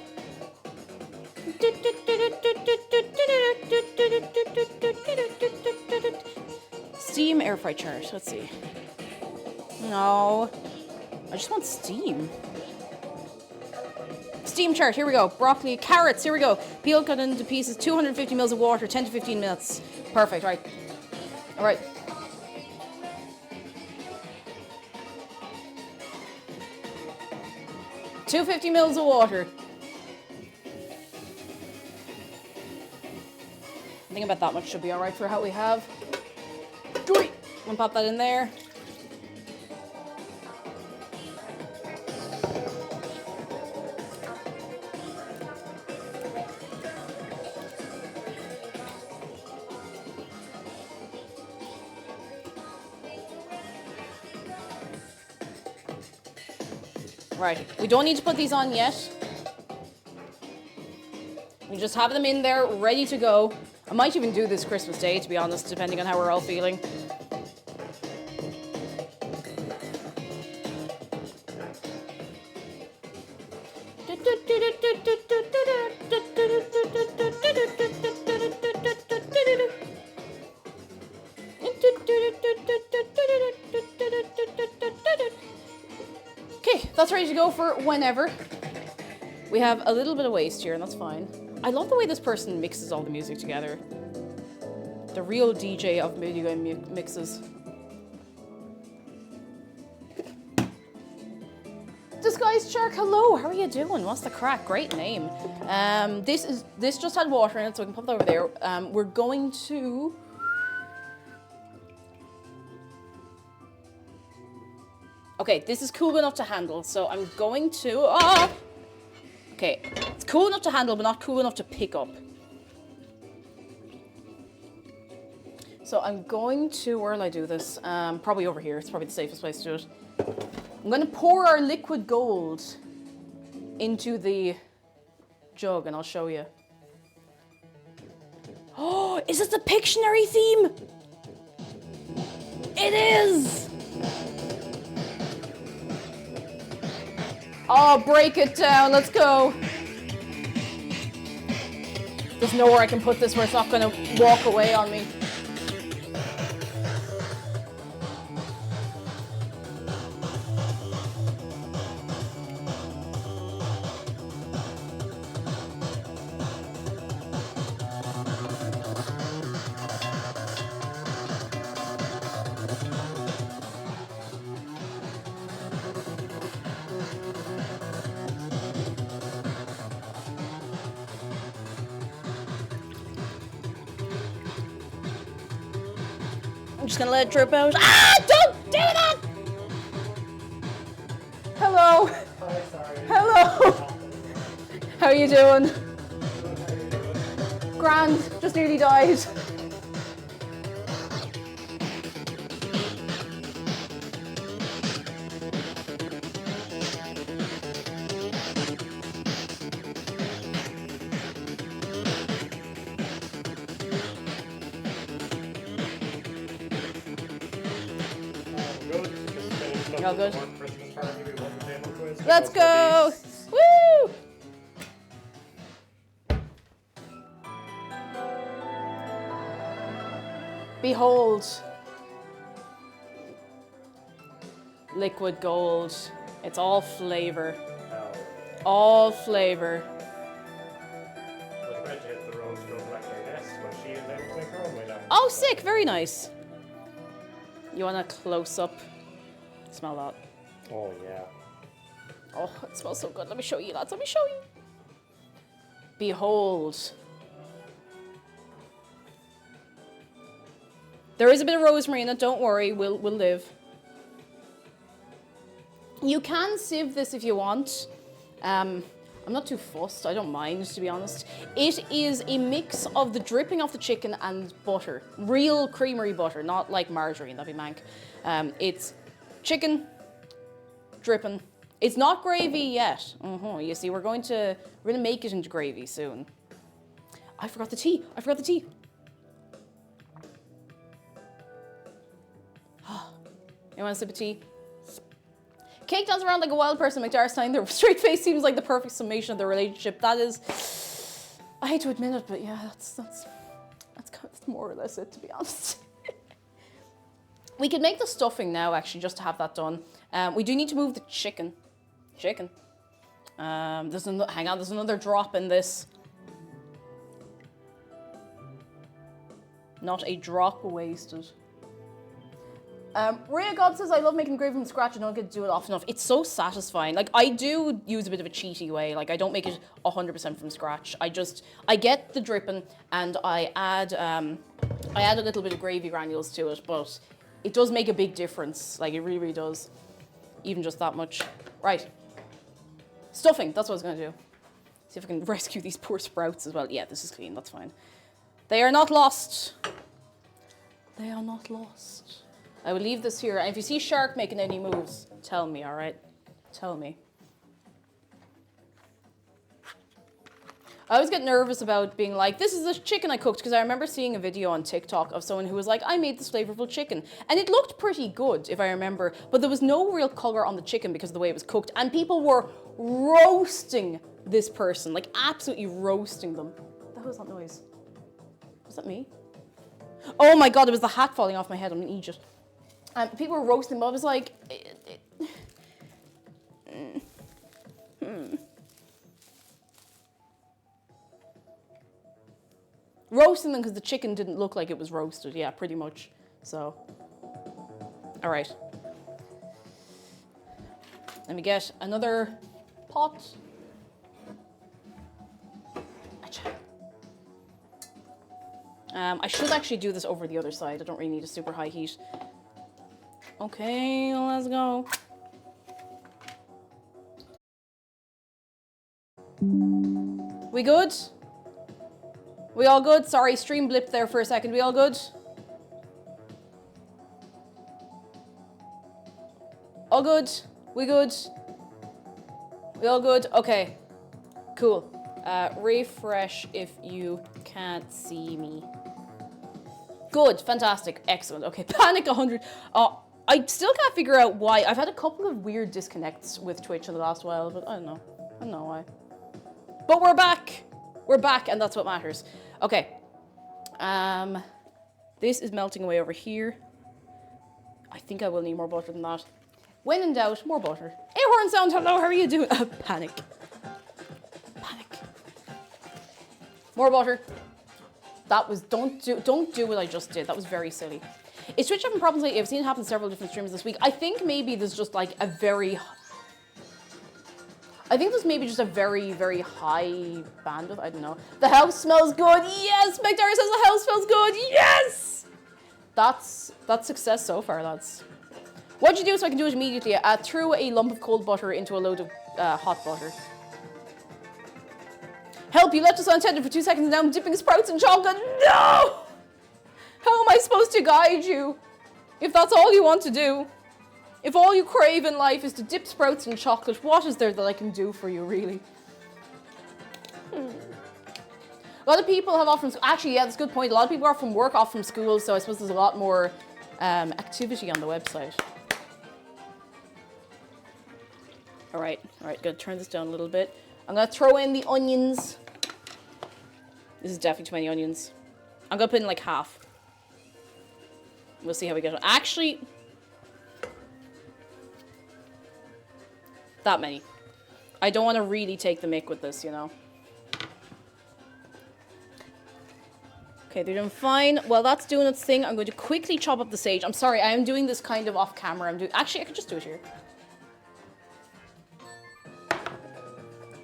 Steam air fry chart. Let's see. No, I just want steam. Steam chart, here we go. Broccoli, carrots, here we go. Peel cut into pieces, 250 mils of water, 10 to 15 minutes. Perfect, right. All right. $250 mils of water. I think about that much should be all right for how we have. Joy! And pop that in there. Right, we don't need to put these on yet. We just have them in there, ready to go. I might even do this Christmas Day, to be honest, depending on how we're all feeling. Okay, that's ready to go for whenever. We have a little bit of waste here, and that's fine. I love the way this person mixes all the music together. The real DJ of video game mixes. Disguised Shark, hello, how are you doing? What's the crack? Great name. This just had water in it, so I can pop it over there. We're going to... Okay, this is cool enough to handle, so I'm going to... Oh! Okay, it's cool enough to handle, but not cool enough to pick up. So I'm going to... Where will I do this? Probably over here. It's probably the safest place to do it. I'm going to pour our liquid gold into the jug, and I'll show you. Oh, is this the Pictionary theme? It is! Oh, break it down. Let's go. There's nowhere I can put this where it's not going to walk away on me. I'm just gonna let it drip out. Ah! Don't do that! Hello. Hi, sorry. Hello. How are you doing? Grand. Just nearly died. All good. Let's go! Woo! Behold, liquid gold. It's all flavor. All flavor. Oh, sick! Very nice. You want a close up? Smell that. Oh, yeah. Oh, it smells so good. Let me show you, lads. Let me show you. Behold. There is a bit of rosemary in it. Don't worry. We'll live. You can sieve this if you want. I'm not too fussed. I don't mind, to be honest. It is a mix of the dripping off the chicken and butter. Real creamery butter, not like margarine. That'd be mank. It's chicken, dripping. It's not gravy yet. You see, we're gonna make it into gravy soon. I forgot the tea. You want a sip of tea? Cake dance around like a wild person, McDarstein. Their straight face seems like the perfect summation of their relationship. That is, I hate to admit it, but yeah, that's more or less it, to be honest. We could make the stuffing now, actually, just to have that done. We do need to move the chicken. Hang on, there's another drop in this. Not a drop wasted. Rhea God says, I love making gravy from scratch. I don't get to do it often enough. It's so satisfying. Like, I do use a bit of a cheaty way. Like, I don't make it 100% from scratch. I get the dripping and I add a little bit of gravy granules to it, but it does make a big difference. Like, it really, really does. Even just that much. Right. Stuffing, that's what I was gonna do. See if I can rescue these poor sprouts as well. Yeah, this is clean, that's fine. They are not lost. They are not lost. I will leave this here. And if you see Shark making any moves, tell me, all right? Tell me. I always get nervous about being like, this is the chicken I cooked, because I remember seeing a video on TikTok of someone who was like, I made this flavorful chicken. And it looked pretty good, if I remember, but there was no real color on the chicken because of the way it was cooked. And people were roasting this person, like absolutely roasting them. What the hell was that noise? Was that me? Oh my God, it was the hat falling off my head. I'm in Egypt. People were roasting, but I was like, roasting them because the chicken didn't look like it was roasted. Yeah, pretty much. So, all right. Let me get another pot. I should actually do this over the other side. I don't really need a super high heat. Okay, let's go. We good? We all good? Sorry, stream blipped there for a second. We all good? All good? We good? We all good? Okay. Cool. Refresh if you can't see me. Good. Fantastic. Excellent. Okay. Panic 100. I still can't figure out why. I've had a couple of weird disconnects with Twitch in the last while, but I don't know. I don't know why. But we're back. We're back, and that's what matters. Okay. This is melting away over here. I think I will need more butter than that. When in doubt, more butter. Hey, horn sound. Hello. How are you doing? Panic. Panic. More butter. That was don't do what I just did. That was very silly. Is Twitch having problems lately? I've seen it happen several different streams this week. I think maybe there's just like a very... I think there's maybe just a very, very high bandwidth. I don't know. The house smells good. Yes! McDarry says the house smells good. Yes! That's success so far, lads. What'd you do so I can do it immediately? Threw a lump of cold butter into a load of hot butter. Help, you left us unattended for 2 seconds and now I'm dipping sprouts in chocolate. No! How am I supposed to guide you? If that's all you want to do. If all you crave in life is to dip sprouts in chocolate, what is there that I can do for you, really? A lot of people have off from school. Actually, yeah, that's a good point. A lot of people are from work, off from school, so I suppose there's a lot more activity on the website. All right, gonna turn this down a little bit. I'm gonna throw in the onions. This is definitely too many onions. I'm gonna put in like half. We'll see how we get on. Actually, that many. I don't want to really take the mick with this, you know. Okay, they're doing fine. While that's doing its thing, I'm going to quickly chop up the sage. I'm sorry, I am doing this kind of off camera. Actually, I could just do it here.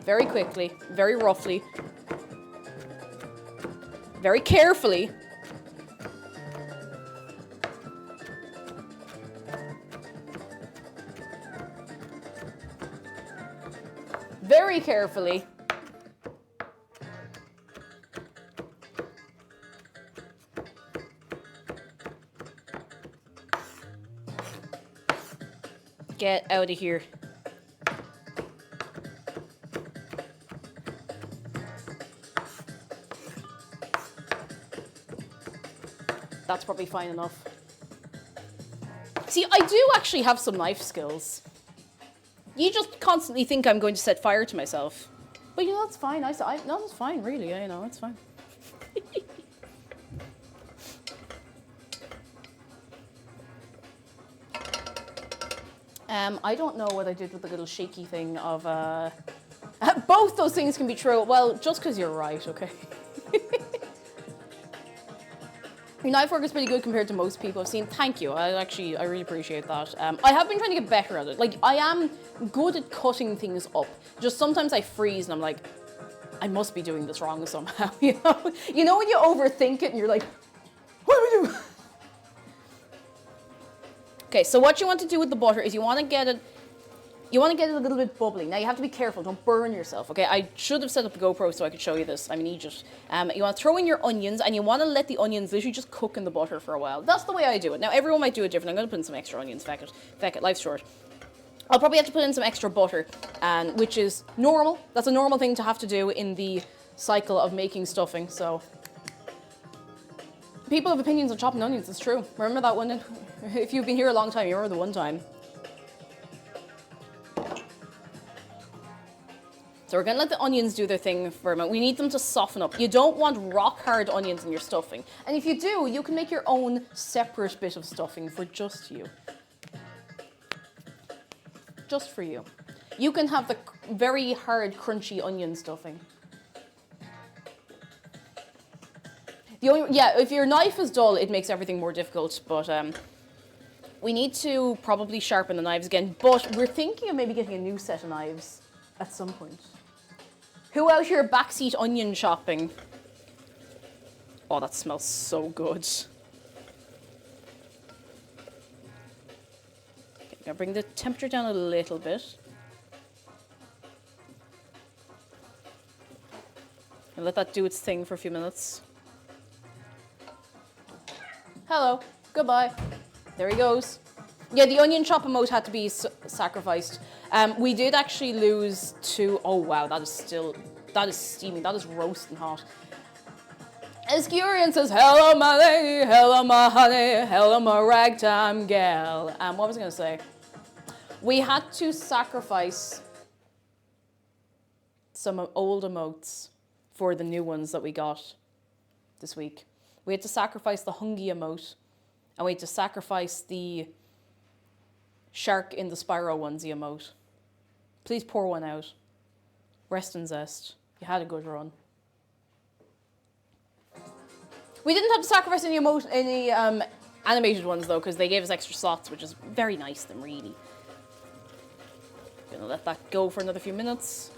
Very quickly, very roughly, very carefully. Very carefully. Get out of here. That's probably fine enough. See, I do actually have some knife skills. You just constantly think I'm going to set fire to myself. But you know, that's fine. No, that's fine, really. You know, it's fine. I don't know what I did with the little shaky thing of... both those things can be true. Well, just because you're right, okay? Your knife work is pretty good compared to most people I've seen. Thank you. I really appreciate that. I have been trying to get better at it. Like, I am good at cutting things up. Just sometimes I freeze and I'm like, I must be doing this wrong somehow, you know? You know when you overthink it and you're like, what do we do? Okay, so what you want to do with the butter is you want to get it a little bit bubbly. Now you have to be careful, don't burn yourself, okay? I should have set up the GoPro so I could show you this. I'm an Egypt. You want to throw in your onions and you want to let the onions literally just cook in the butter for a while. That's the way I do it. Now everyone might do it different. I'm going to put in some extra onions, feck it, life's short. I'll probably have to put in some extra butter, which is normal. That's a normal thing to have to do in the cycle of making stuffing, so. People have opinions on chopping onions, it's true. Remember that one? If you've been here a long time, you remember the one time. So we're gonna let the onions do their thing for a moment. We need them to soften up. You don't want rock hard onions in your stuffing. And if you do, you can make your own separate bit of stuffing for just you. Just for you. You can have the very hard, crunchy onion stuffing. if your knife is dull, it makes everything more difficult. But we need to probably sharpen the knives again. But we're thinking of maybe getting a new set of knives at some point. Who out here backseat onion shopping? Oh, that smells so good. Okay, I'm gonna bring the temperature down a little bit. And let that do its thing for a few minutes. Hello. Goodbye. There he goes. Yeah, the onion chop emote had to be sacrificed. We did actually lose to... Oh, wow, that is steaming. That is roasting hot. Escurian says, hello, my lady, hello, my honey, hello, my ragtime gal. What was I going to say? We had to sacrifice some old emotes for the new ones that we got this week. We had to sacrifice the Hungy emote, and we had to sacrifice the Shark in the Spyro onesie emote. Please pour one out. Rest and zest. You had a good run. We didn't have to sacrifice any animated ones though, because they gave us extra slots, which is very nice of them, really. Gonna let that go for another few minutes.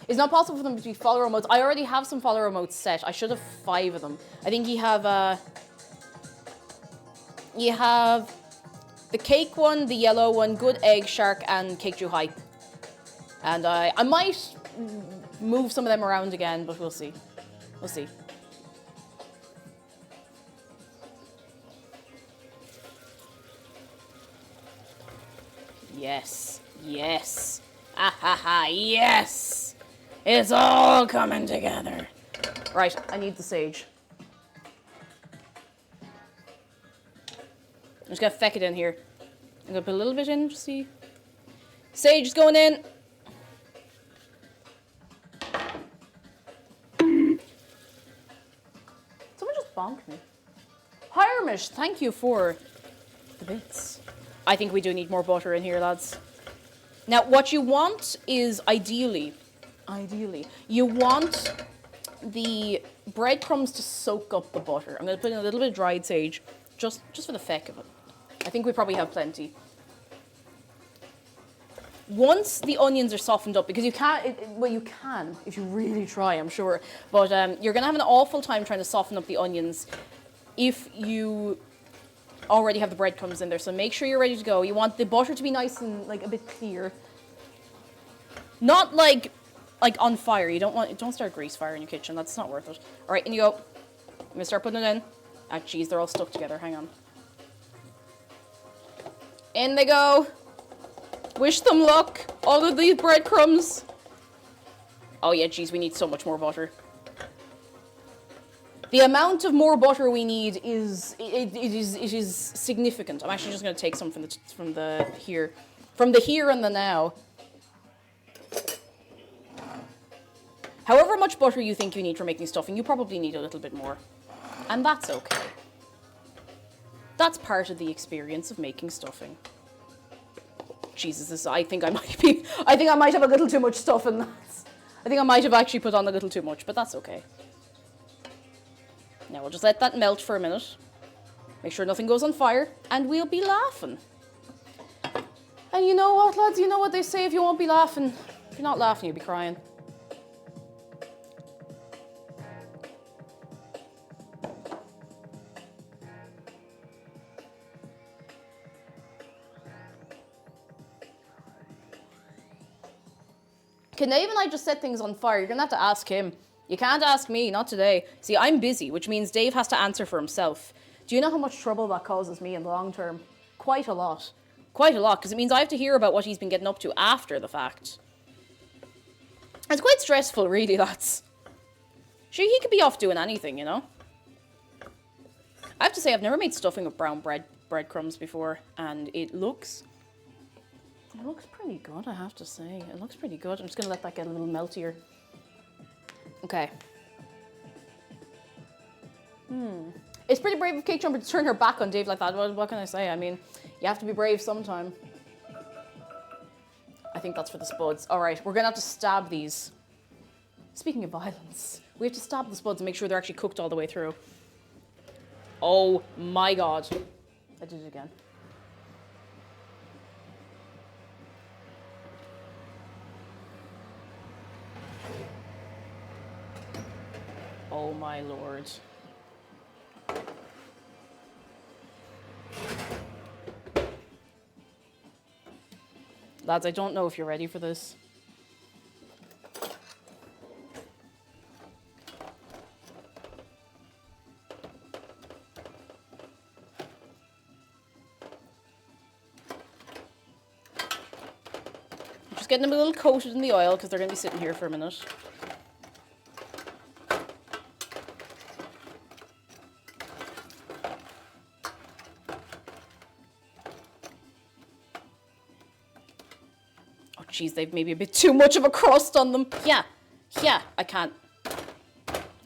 It's not possible for them to be follower emotes. I already have some follower emotes set. I should have 5 of them. I think you have the cake one, the yellow one, good egg, shark, and cake Jew hype. And I might move some of them around again, but we'll see. We'll see. Yes. Yes. Ah ha ha, yes! It's all coming together. Right, I need the sage. I'm just gonna feck it in here. I'm gonna put a little bit in, just see. Sage is going in. Someone just bonked me. Hiremish, thank you for the bits. I think we do need more butter in here, lads. Now, what you want is ideally, you want the breadcrumbs to soak up the butter. I'm going to put in a little bit of dried sage, just for the feck of it. I think we probably have plenty. Once the onions are softened up, because you can't, well, you can if you really try, I'm sure, but you're going to have an awful time trying to soften up the onions if you already have the breadcrumbs in there. So make sure you're ready to go. You want the butter to be nice and like a bit clear, not like on fire. Don't start grease fire in your kitchen. That's not worth it. All right, in you go. I'm gonna start putting it in. Ah, geez, they're all stuck together. Hang on. In they go. Wish them luck. All of these breadcrumbs. Oh yeah, geez, we need so much more butter. The amount of more butter we need is significant. I'm actually just going to take some from the here and the now. However much butter you think you need for making stuffing, you probably need a little bit more, and that's okay. That's part of the experience of making stuffing. Jesus, I think I might have a little too much stuff in that. I think I might have actually put on a little too much, but that's okay. Now we'll just let that melt for a minute. Make sure nothing goes on fire, and we'll be laughing. And you know what, lads? You know what they say, if you won't be laughing, if you're not laughing, you'll be crying. Can Dave and I just set things on fire? You're gonna have to ask him. You can't ask me, not today. See, I'm busy, which means Dave has to answer for himself. Do you know how much trouble that causes me in the long term? Quite a lot. Quite a lot, because it means I have to hear about what he's been getting up to after the fact. It's quite stressful, really, lads. Sure, he could be off doing anything, you know? I have to say, I've never made stuffing with brown breadcrumbs before, and it looks pretty good, I have to say. It looks pretty good. I'm just going to let that get a little meltier. Okay. It's pretty brave of Cake Jumper to turn her back on Dave like that. What can I say? I mean, you have to be brave sometime. I think that's for the spuds. All right, we're gonna have to stab these. Speaking of violence, we have to stab the spuds and make sure they're actually cooked all the way through. Oh my god. I did it again. Oh my lord. Lads, I don't know if you're ready for this. Just getting them a little coated in the oil because they're going to be sitting here for a minute. Jeez, they've maybe a bit too much of a crust on them. Yeah, I can't.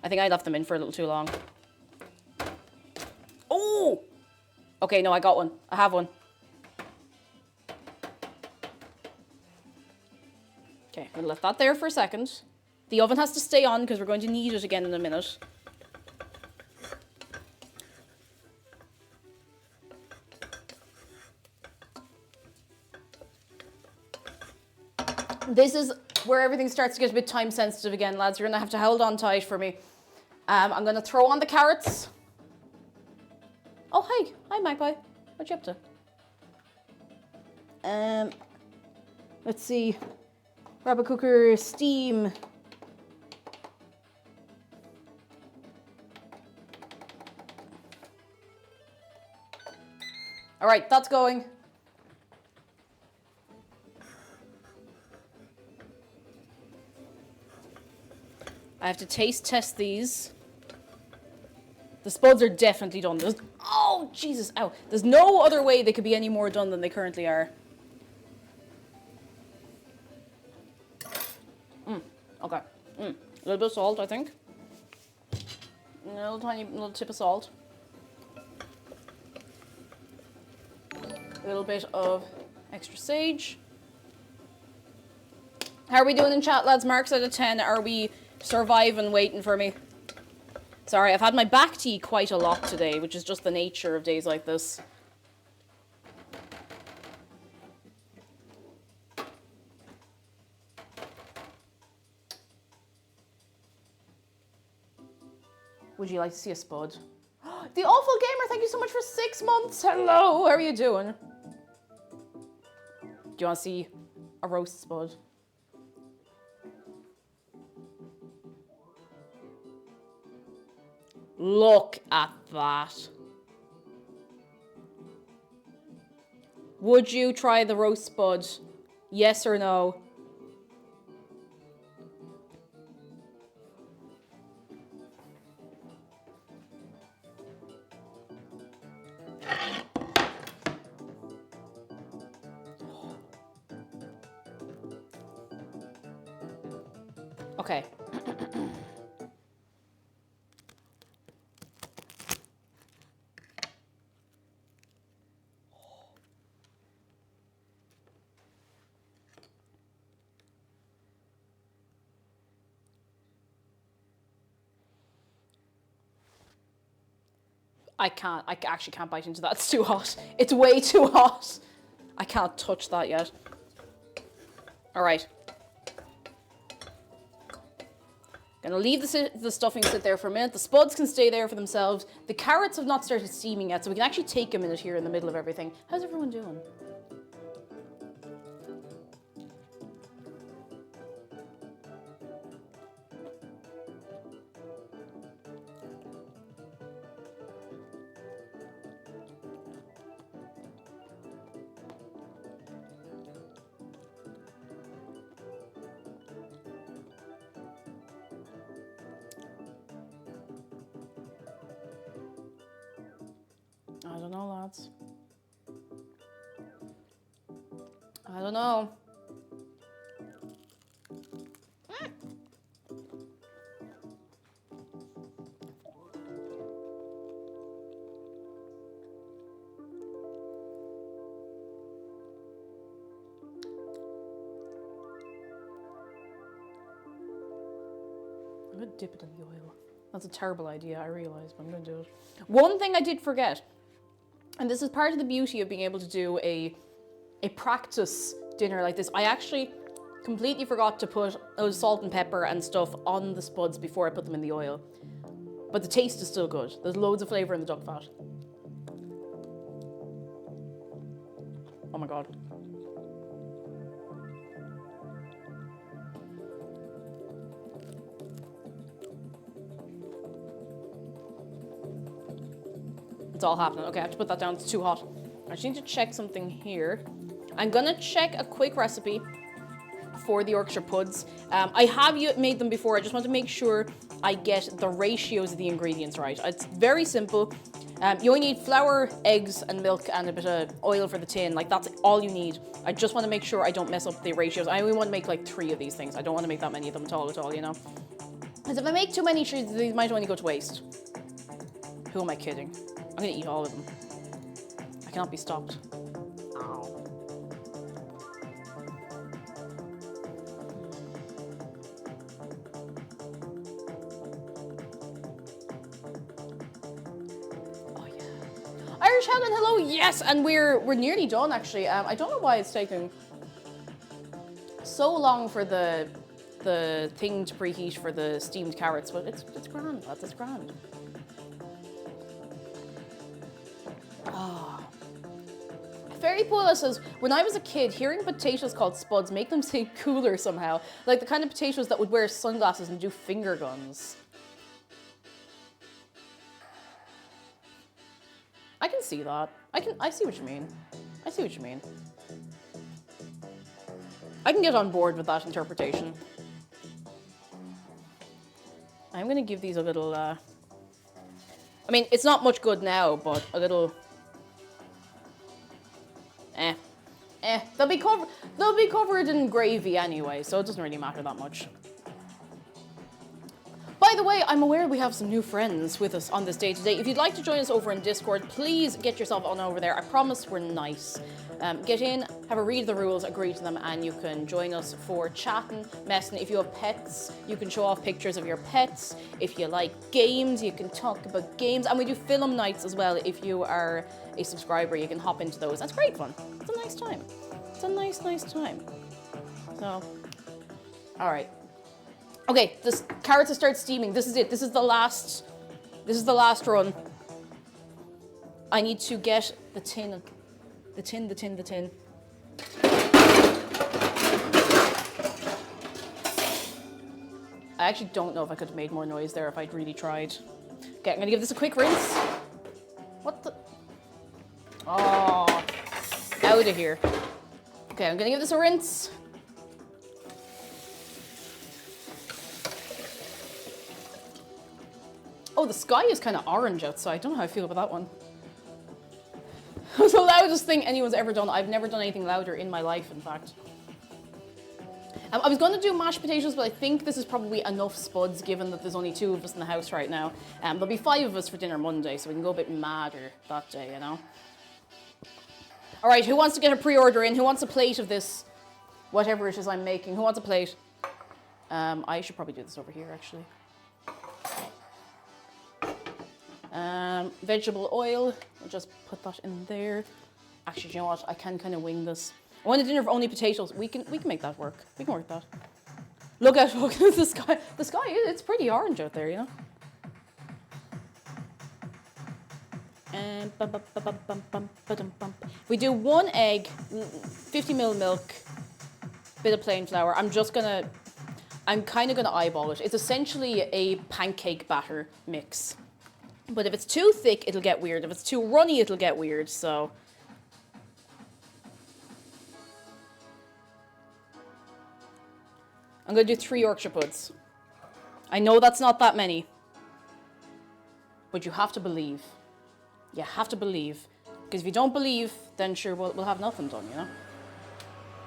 I think I left them in for a little too long. Oh! Okay, no, I got one. I have one. Okay, I'm gonna let that there for a second. The oven has to stay on because we're going to need it again in a minute. This is where everything starts to get a bit time sensitive again, lads. You're gonna have to hold on tight for me. I'm gonna throw on the carrots. Oh, hi. Hi, Magpie. What you up to? Let's see. Grab a cooker, steam. All right, that's going. I have to taste test these. The spuds are definitely done. Oh, Jesus, ow. There's no other way they could be any more done than they currently are. Okay. A little bit of salt, I think. A little tiny little tip of salt. A little bit of extra sage. How are we doing in chat, lads? Marks out of 10. Are we surviving, waiting for me? Sorry, I've had my back tea quite a lot today, which is just the nature of days like this. Would you like to see a spud? The Awful Gamer, thank you so much for 6 months. Hello, how are you doing? Do you want to see a roast spud? Look at that. Would you try the roast spud? Yes or no? Okay. I actually can't bite into that. It's too hot. It's way too hot. I can't touch that yet. All right. Gonna leave the stuffing sit there for a minute. The spuds can stay there for themselves. The carrots have not started steaming yet, so we can actually take a minute here in the middle of everything. How's everyone doing? I don't know, lads. I don't know. I'm gonna dip it in the oil. That's a terrible idea, I realise, but I'm gonna do it. One thing I did forget, and this is part of the beauty of being able to do a practice dinner like this. I actually completely forgot to put salt and pepper and stuff on the spuds before I put them in the oil. But the taste is still good. There's loads of flavour in the duck fat. Oh my god. It's all happening. Okay, I have to put that down. It's too hot. I just need to check something here. I'm gonna check a quick recipe for the Yorkshire puds. I have made them before. I just want to make sure I get the ratios of the ingredients right. It's very simple. You only need flour, eggs, and milk, and a bit of oil for the tin. Like, that's all you need. I just want to make sure I don't mess up the ratios. I only want to make like 3 of these things. I don't want to make that many of them at all, you know? Because if I make too many, these might only go to waste. Who am I kidding? I'm gonna eat all of them. I cannot be stopped. Ow. Oh yeah. Irish Helen, hello. Yes, and we're nearly done actually. I don't know why it's taking so long for the thing to preheat for the steamed carrots, but it's grand, lads. It's grand. Oh. Fairy Paula says, when I was a kid, hearing potatoes called spuds make them seem cooler somehow. Like the kind of potatoes that would wear sunglasses and do finger guns. I can see that. I see what you mean. I see what you mean. I can get on board with that interpretation. I'm gonna give these a little, I mean, it's not much good now, but a little... They'll be covered in gravy anyway, so it doesn't really matter that much. By the way, I'm aware we have some new friends with us on this day today. If you'd like to join us over in Discord, please get yourself on over there. I promise we're nice. Get in, have a read of the rules, agree to them, and you can join us for chatting, messing. If you have pets, you can show off pictures of your pets. If you like games, you can talk about games. And we do film nights as well. If you are a subscriber, you can hop into those. That's great fun. It's a nice time. It's a nice time. So, all right. Okay, the carrots will start steaming. This is it. This is the last run. I need to get the tin. The tin. I actually don't know if I could have made more noise there if I'd really tried. Okay, I'm gonna give this a quick rinse. What the? Oh, out of here. Okay, I'm gonna give this a rinse. Oh, the sky is kind of orange outside. I don't know how I feel about that one. It was the loudest thing anyone's ever done. I've never done anything louder in my life, in fact. I was going to do mashed potatoes, but I think this is probably enough spuds, given that there's only 2 of us in the house right now. There'll be 5 of us for dinner Monday, so we can go a bit madder that day, you know? All right, who wants to get a pre-order in? Who wants a plate of this, whatever it is I'm making? Who wants a plate? I should probably do this over here, actually. Vegetable oil, I'll just put that in there. Actually, you know what? I can kind of wing this. I want a dinner of only potatoes. We can make that work. We can work that. Look at the sky. The sky, it's pretty orange out there, you know? And we do 1 egg, 50 ml milk, bit of plain flour. I'm kind of gonna eyeball it. It's essentially a pancake batter mix. But if it's too thick, it'll get weird. If it's too runny, it'll get weird, so. I'm gonna do 3 Yorkshire puds. I know that's not that many. But you have to believe. You have to believe. Because if you don't believe, then sure, we'll have nothing done, you know?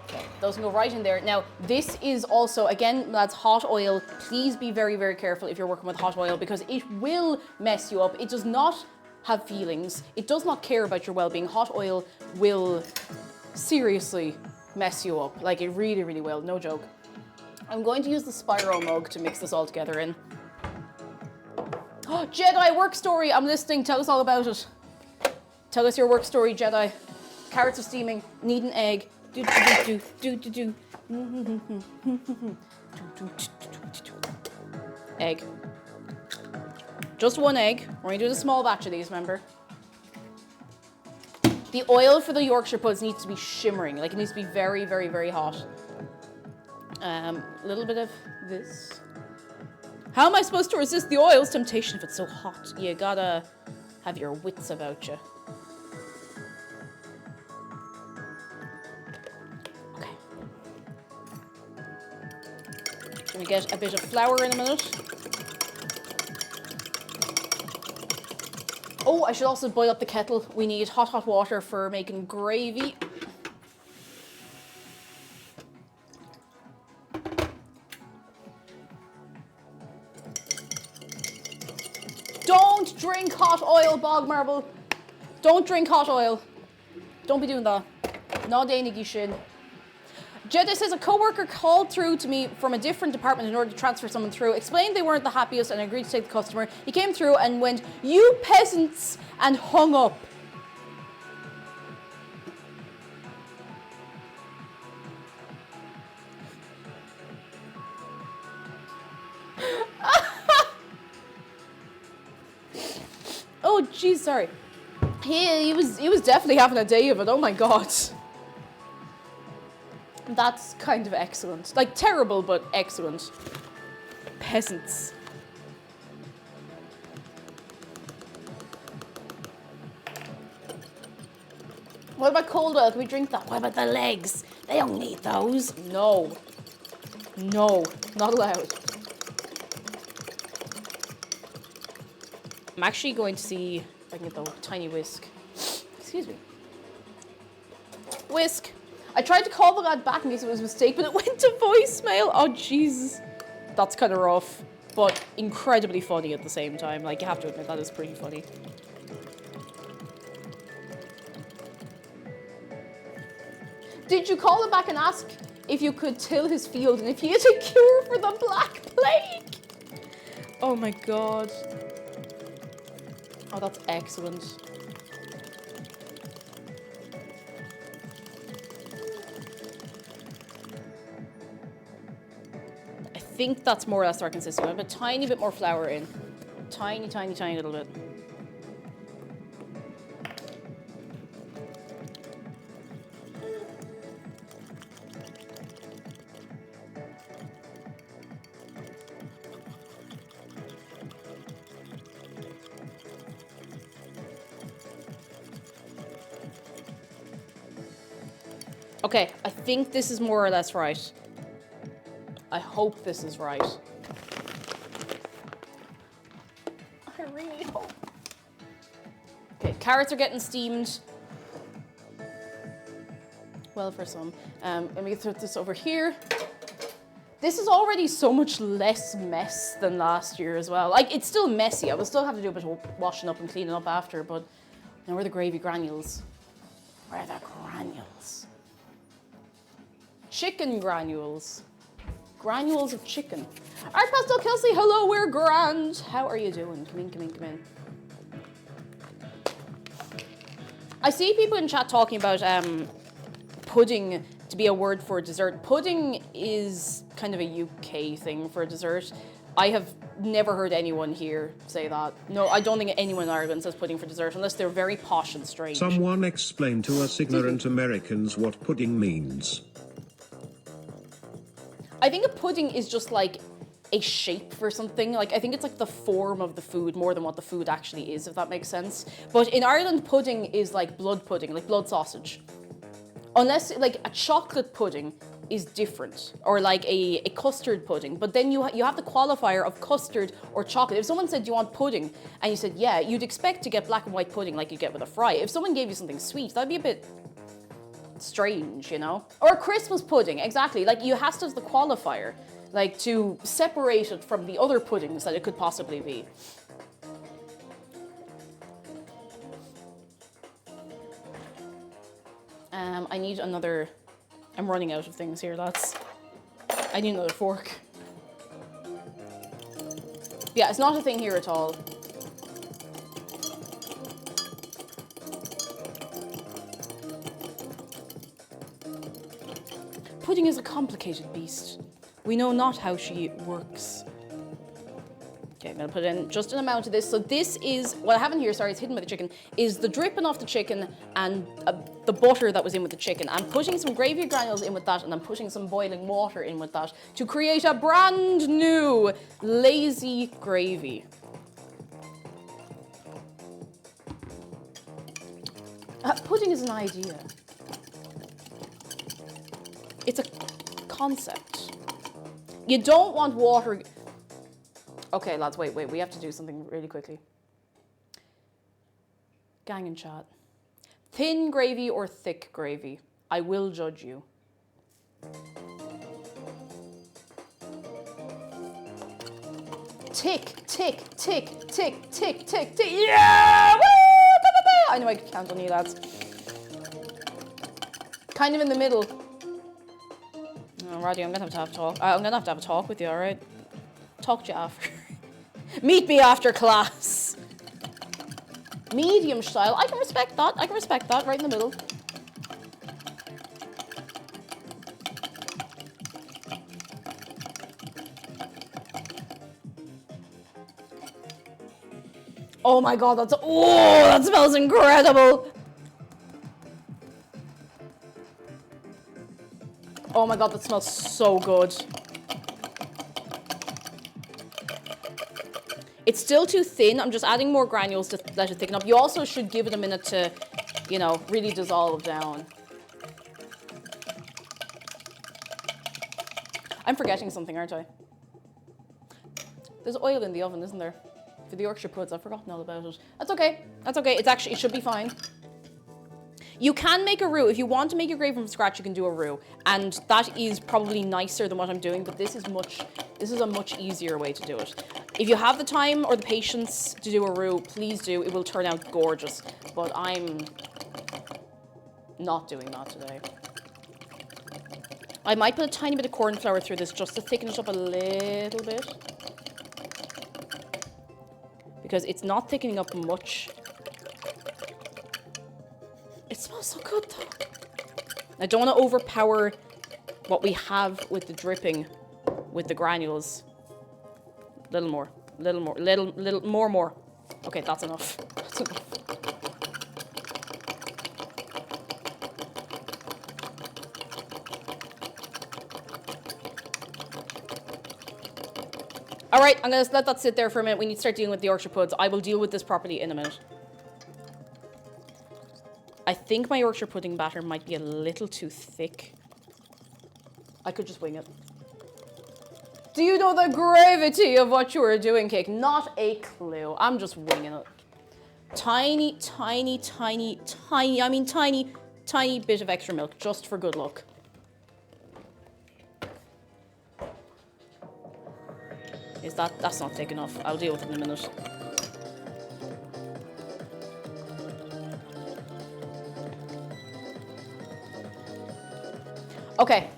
Okay, those can go right in there. Now, this is also, again, lads, hot oil. Please be very, very careful if you're working with hot oil because it will mess you up. It does not have feelings. It does not care about your well-being. Hot oil will seriously mess you up. Like, it really, really will. No joke. I'm going to use the Spyro mug to mix this all together in. Jedi work story. I'm listening. Tell us all about it. Tell us your work story, Jedi. Carrots are steaming. Need an egg. Do do do do do do. Egg. Just one egg. We're going to do a small batch of these, remember? The oil for the Yorkshire puds needs to be shimmering. Like, it needs to be very, very, very hot. A little bit of this. How am I supposed to resist the oil's temptation if it's so hot? You gotta have your wits about you. Okay. Gonna get a bit of flour in a minute. Oh, I should also boil up the kettle. We need hot, hot water for making gravy. Don't drink hot oil, Bog Marble. Don't drink hot oil. Don't be doing that. No dainty shin. Jedi says a co-worker called through to me from a different department in order to transfer someone through, explained they weren't the happiest and agreed to take the customer. He came through and went, "You peasants," and hung up. Oh, geez, sorry. He was definitely having a day of it. Oh my god. That's kind of excellent. Like, terrible, but excellent. Peasants. What about cold oil? Can we drink that? What about the legs? They don't need those. No. No, not allowed. I'm actually going to see if I can get the tiny whisk. Excuse me. Whisk. I tried to call the lad back in case it was a mistake, but it went to voicemail. Oh, Jesus. That's kind of rough, but incredibly funny at the same time. Like, you have to admit, that is pretty funny. Did you call him back and ask if you could till his field and if he had a cure for the Black Plague? Oh my god. Oh, that's excellent. I think that's more or less our consistency. I have a tiny bit more flour in. Tiny, tiny, tiny little bit. Okay, I think this is more or less right. I hope this is right. I really hope. Okay, carrots are getting steamed. Well, for some. Let me throw this over here. This is already so much less mess than last year as well. Like, it's still messy. I will still have to do a bit of washing up and cleaning up after, but now where are the gravy granules? Where are the granules? Chicken granules. Granules of chicken. Art Pastel Kelsey, hello, we're grand. How are you doing? Come in, come in, come in. I see people in chat talking about pudding to be a word for dessert. Pudding is kind of a UK thing for dessert. I have never heard anyone here say that. No, I don't think anyone in Ireland says pudding for dessert unless they're very posh and strange. Someone explain to us ignorant Americans what pudding means. I think a pudding is just like a shape for something. Like, I think it's like the form of the food more than what the food actually is, if that makes sense. But in Ireland, pudding is like blood pudding, like blood sausage. Unless, like, a chocolate pudding is different, or like a custard pudding. But then you have the qualifier of custard or chocolate. If someone said, "Do you want pudding?" and you said, "Yeah," you'd expect to get black and white pudding like you get with a fry. If someone gave you something sweet, that'd be a bit strange, you know? Or Christmas pudding, exactly. Like, you have to have the qualifier, like, to separate it from the other puddings that it could possibly be. I need another... I'm running out of things here, lads. I need another fork. Yeah, it's not a thing here at all. Pudding is a complicated beast. We know not how she works. Okay, I'm gonna put in just an amount of this. So this is, what I have in here, sorry, it's hidden by the chicken, is the dripping off the chicken and the butter that was in with the chicken. I'm putting some gravy granules in with that, and I'm putting some boiling water in with that to create a brand new lazy gravy. Pudding is an idea. It's a concept. You don't want water. Okay, lads, wait. We have to do something really quickly. Gang and chat. Thin gravy or thick gravy? I will judge you. Tick, tick, tick, tick, tick, tick, tick. Yeah! Woo! Ba, ba, ba. I know I can count on you, lads. Kind of in the middle. Alrighty, I'm gonna have to talk. I'm gonna have a talk with you, alright? Talk to you after. Meet me after class. Medium style. I can respect that. I can respect that. Right in the middle. Oh my god, that smells incredible. Oh my god, that smells so good. It's still too thin. I'm just adding more granules to let it thicken up. You also should give it a minute to, you know, really dissolve down. I'm forgetting something, aren't I? There's oil in the oven, isn't there? For the Yorkshire puds, I've forgotten all about it. That's okay. That's okay. It should be fine. You can make a roux. If you want to make your gravy from scratch, you can do a roux. And that is probably nicer than what I'm doing, but this is a much easier way to do it. If you have the time or the patience to do a roux, please do. It will turn out gorgeous. But I'm not doing that today. I might put a tiny bit of corn flour through this just to thicken it up a little bit. Because it's not thickening up much. It smells so good though. I don't want to overpower what we have with the dripping, with the granules. Little more. Okay, that's enough. That's enough. All right, I'm gonna let that sit there for a minute. We need to start dealing with the Yorkshire puds. I will deal with this properly in a minute. I think my Yorkshire pudding batter might be a little too thick. I could just wing it. Do you know the gravity of what you are doing, Cake? Not a clue. I'm just winging it. Tiny bit of extra milk, just for good luck. That's not thick enough. I'll deal with it in a minute. Okay.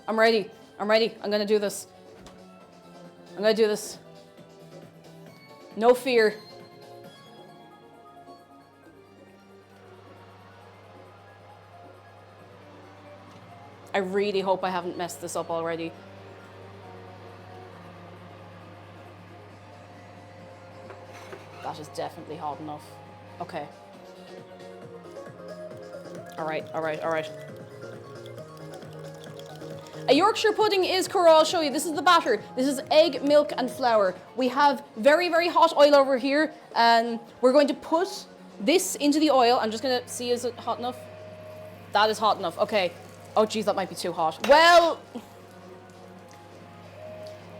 I'm ready. I'm gonna do this. No fear. I really hope I haven't messed this up already. That is definitely hot enough. Okay. All right. A Yorkshire pudding is Cora. I'll show you. This is the batter. This is egg, milk, and flour. We have very, very hot oil over here, and we're going to put this into the oil. I'm just going to see, is it hot enough? That is hot enough. Okay. Oh, geez, that might be too hot. Well,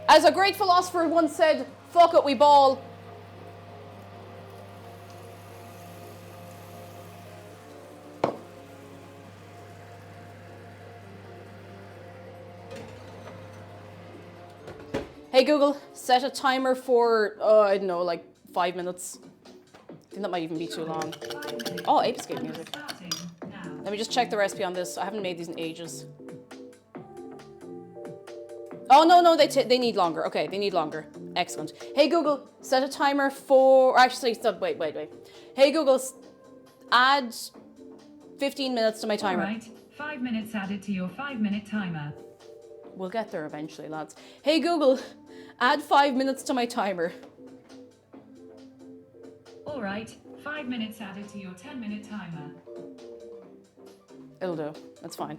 as a great philosopher once said, fuck it, we ball. Hey Google, set a timer for, I don't know, like 5 minutes. I think that might even be too long. Oh, Ape Escape music. Let me just check the recipe on this. I haven't made these in ages. Oh, no, they need longer. Okay, they need longer. Excellent. Hey Google, set a timer for, actually, stop, wait. Hey Google, Add 15 minutes to my timer. Alright, 5 minutes added to your 5-minute timer. We'll get there eventually, lads. Hey Google, add 5 minutes to my timer. Alright, 5 minutes added to your 10-minute timer. It'll do. That's fine.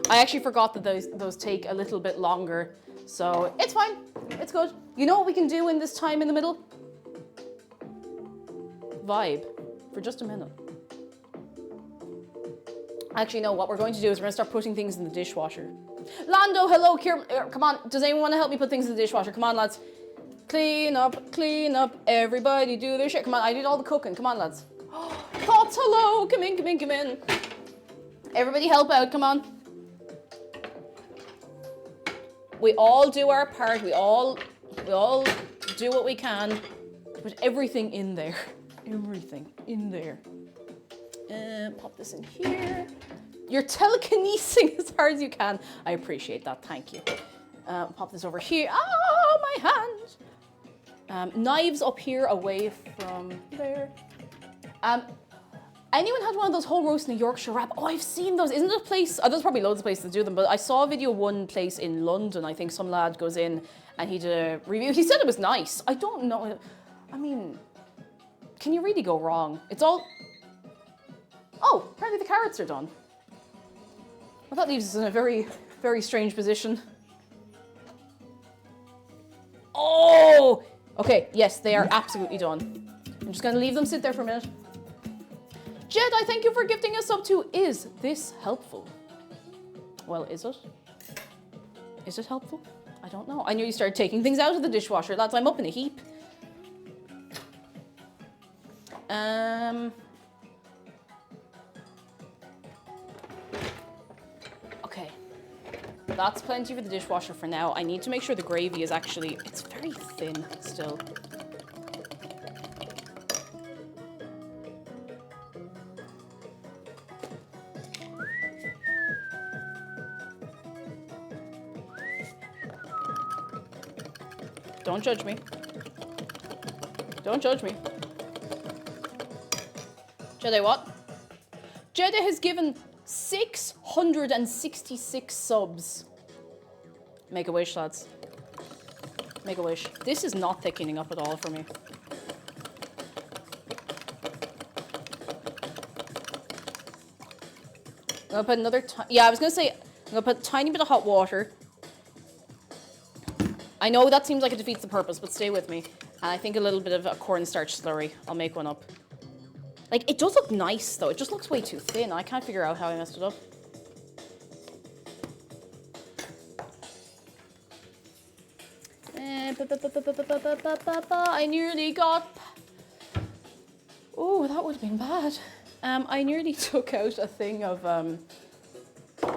I actually forgot that those take a little bit longer, so it's fine. It's good. You know what we can do in this time in the middle? Vibe for just a minute. Actually, no, what we're going to do is we're going to start putting things in the dishwasher. Lando, hello, come on. Does anyone want to help me put things in the dishwasher? Come on, lads. Clean up, everybody do their shit. Come on, I did all the cooking. Come on, lads. Thoughts, hello, come in, come in, come in. Everybody help out, come on. We all do our part. We all do what we can. Put everything in there. Everything in there. Pop this in here. You're telekinesing as hard as you can. I appreciate that, thank you. Pop this over here. Oh, my hand. Knives up here away from there. Anyone had one of those whole roast in a Yorkshire wrap? Oh, I've seen those. Isn't it a place? Oh, there's probably loads of places that do them, but I saw a video one place in London. I think some lad goes in and he did a review. He said it was nice. I don't know. I mean, can you really go wrong? It's all... Oh, apparently the carrots are done. Well, that leaves us in a very, very strange position. Oh! Okay, yes, they are absolutely done. I'm just gonna leave them sit there for a minute. Jedi, thank you for gifting us up to Is This Helpful? Well, is it? Is it helpful? I don't know. I knew you started taking things out of the dishwasher. Lads, I'm up in a heap. Okay. That's plenty for the dishwasher for now. I need to make sure the gravy is actually... It's very thin still. Don't judge me. Don't judge me. Jedi what? Jedi has given 666 subs. Make a wish, lads. Make a wish. This is not thickening up at all for me. I'm gonna put another... Yeah, I was gonna say, I'm gonna put a tiny bit of hot water. I know that seems like it defeats the purpose, but stay with me. And I think a little bit of a cornstarch slurry. I'll make one up. Like, it does look nice, though. It just looks way too thin. I can't figure out how I messed it up. I nearly got... Oh, that would have been bad. I nearly took out a thing of,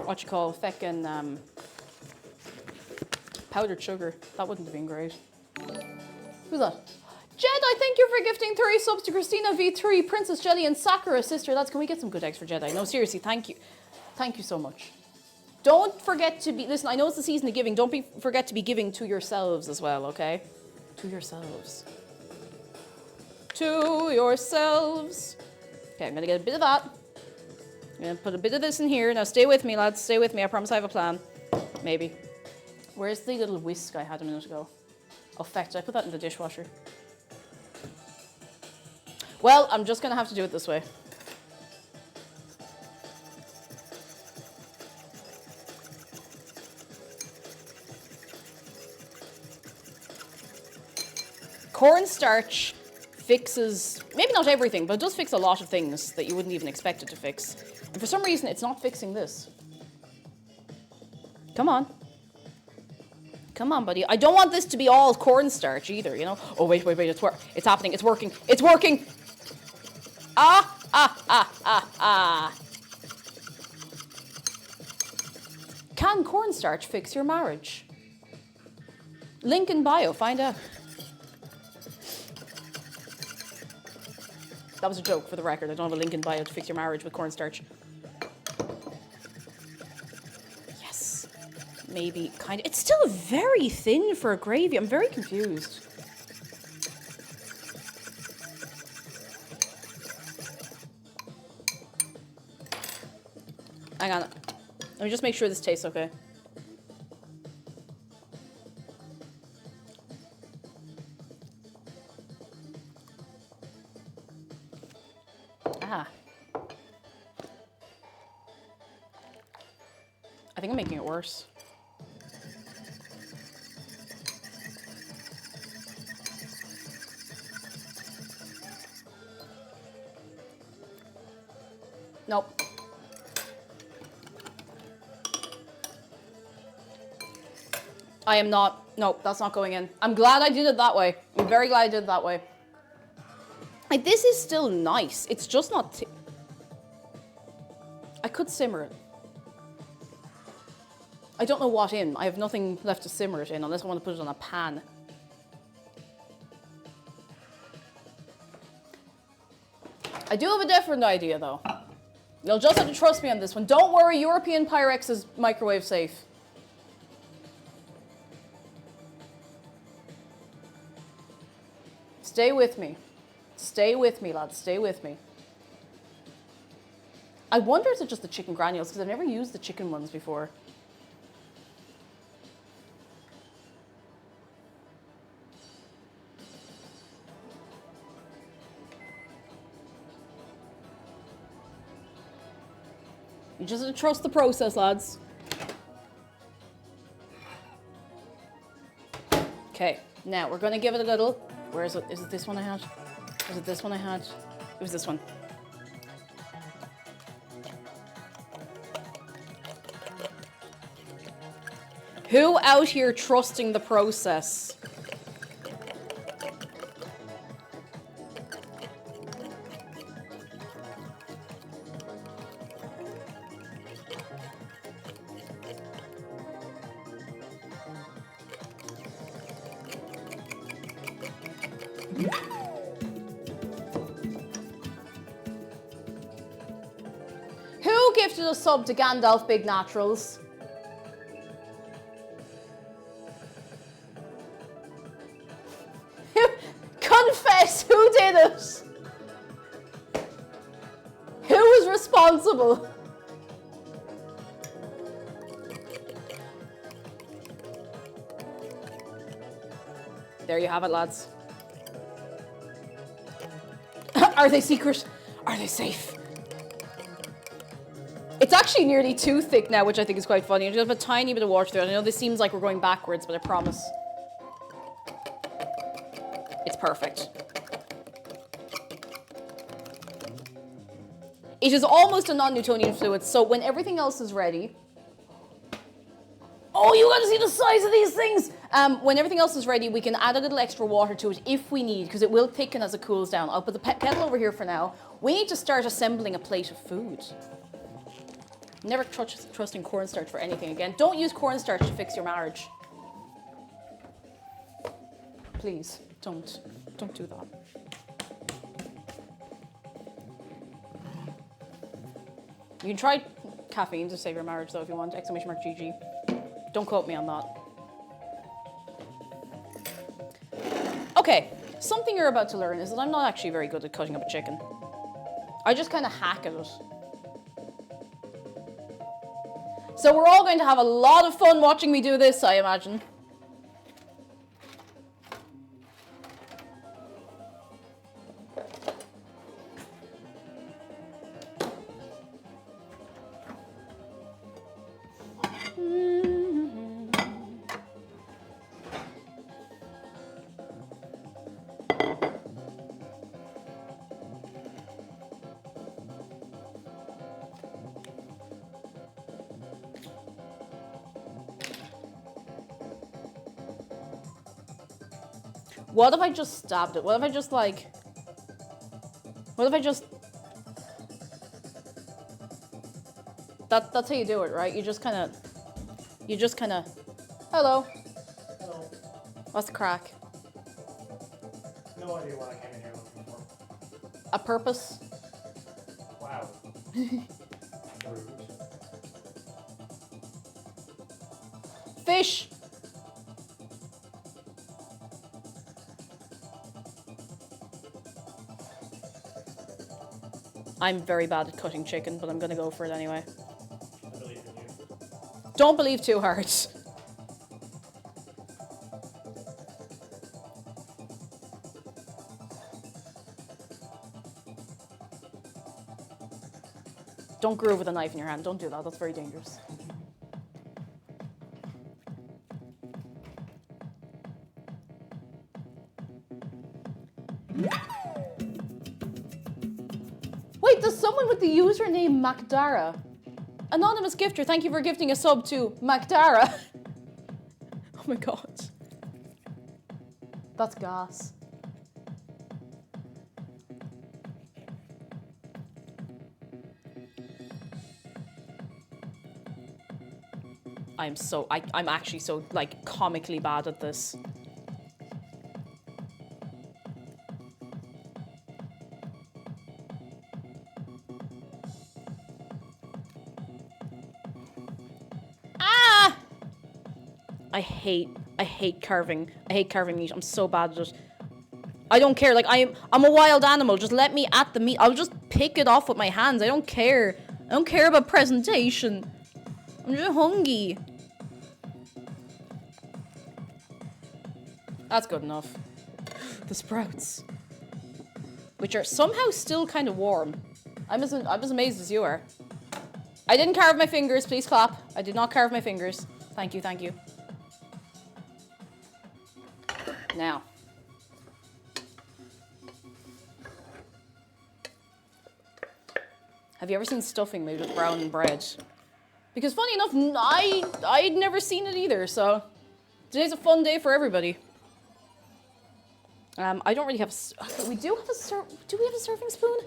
what you call, feckin', powdered sugar. That wouldn't have been great. Who's that? Jedi, thank you for gifting 3 subs to Christina V3, Princess Jelly, and Sakura Sister. Lads, can we get some good eggs for Jedi? No, seriously, thank you. Thank you so much. Don't forget to be... Listen, I know it's the season of giving. Don't forget to be giving to yourselves as well, okay? To yourselves. To yourselves. Okay, I'm going to get a bit of that. I'm going to put a bit of this in here. Now, stay with me, lads. Stay with me. I promise I have a plan. Maybe. Where's the little whisk I had a minute ago? Oh, feck, did I put that in the dishwasher? Well, I'm just going to have to do it this way. Cornstarch fixes, maybe not everything, but it does fix a lot of things that you wouldn't even expect it to fix. And for some reason, it's not fixing this. Come on. Come on, buddy. I don't want this to be all cornstarch either, you know? Oh, wait, it's happening. It's working. It's working. Can cornstarch fix your marriage? Link in bio. Find out. That was a joke, for the record. I don't have a link in bio to fix your marriage with cornstarch. Yes. maybe kind of... It's still very thin for a gravy. I'm very confused. Hang on. Let me just make sure this tastes okay. Ah. I think I'm making it worse. Nope. I am not. Nope, that's not going in. I'm glad I did it that way. I'm very glad I did it that way. Like, this is still nice. It's just not... I could simmer it. I don't know what in. I have nothing left to simmer it in unless I want to put it on a pan. I do have a different idea, though. You'll just have to trust me on this one. Don't worry, European Pyrex is microwave safe. Stay with me. Stay with me, lads. Stay with me. I wonder if it's just the chicken granules, because I've never used the chicken ones before. You just have to trust the process, lads. Okay, now we're going to give it a little... Where is it? Is it this one I had? Was it this one I had? It was this one. Who out here trusting the process? Who gifted a sub to Gandalf Big Naturals? Confess, who did it? Who was responsible? There you have it, lads. Are they secret? Are they safe? It's actually nearly too thick now, which I think is quite funny. I just have a tiny bit of water through it. I know this seems like we're going backwards, but I promise. It's perfect. It is almost a non-Newtonian fluid, so when everything else is ready... Oh, you gotta see the size of these things! When everything else is ready, we can add a little extra water to it if we need, because it will thicken as it cools down. I'll put the kettle over here for now. We need to start assembling a plate of food. Never trusting cornstarch for anything again. Don't use cornstarch to fix your marriage. Please, don't. Don't do that. You can try caffeine to save your marriage, though, if you want. Exclamation mark GG. Don't quote me on that. Okay, something you're about to learn is that I'm not actually very good at cutting up a chicken. I just kind of hack at it. So we're all going to have a lot of fun watching me do this, I imagine. What if I just stabbed it? What if I just like... What if I just... That's how you do it, right? You just kind of... Hello. Hello. What's the crack? No idea what I came in here looking for. A purpose? Wow. Rude. fish. I'm very bad at cutting chicken, but I'm gonna go for it anyway. Don't believe too hard. Don't groove with a knife in your hand. Don't do that. That's very dangerous. Wait, there's someone with the username Macdara. Anonymous gifter, thank you for gifting a sub to Macdara. Oh my god. That's gas. I'm actually so, like, comically bad at this. Ah! I hate carving. I hate carving meat. I'm so bad at it. I don't care. Like, I'm a wild animal. Just let me at the meat. I'll just pick it off with my hands. I don't care. I don't care about presentation. I'm just hungry. That's good enough. The sprouts. Which are somehow still kind of warm. I'm as amazed as you are. I didn't carve my fingers. Please clap. I did not carve my fingers. Thank you, thank you. Now. Have you ever seen stuffing made with brown bread? Because funny enough, I'd never seen it either, so today's a fun day for everybody. I don't really have we do have do we have a serving spoon?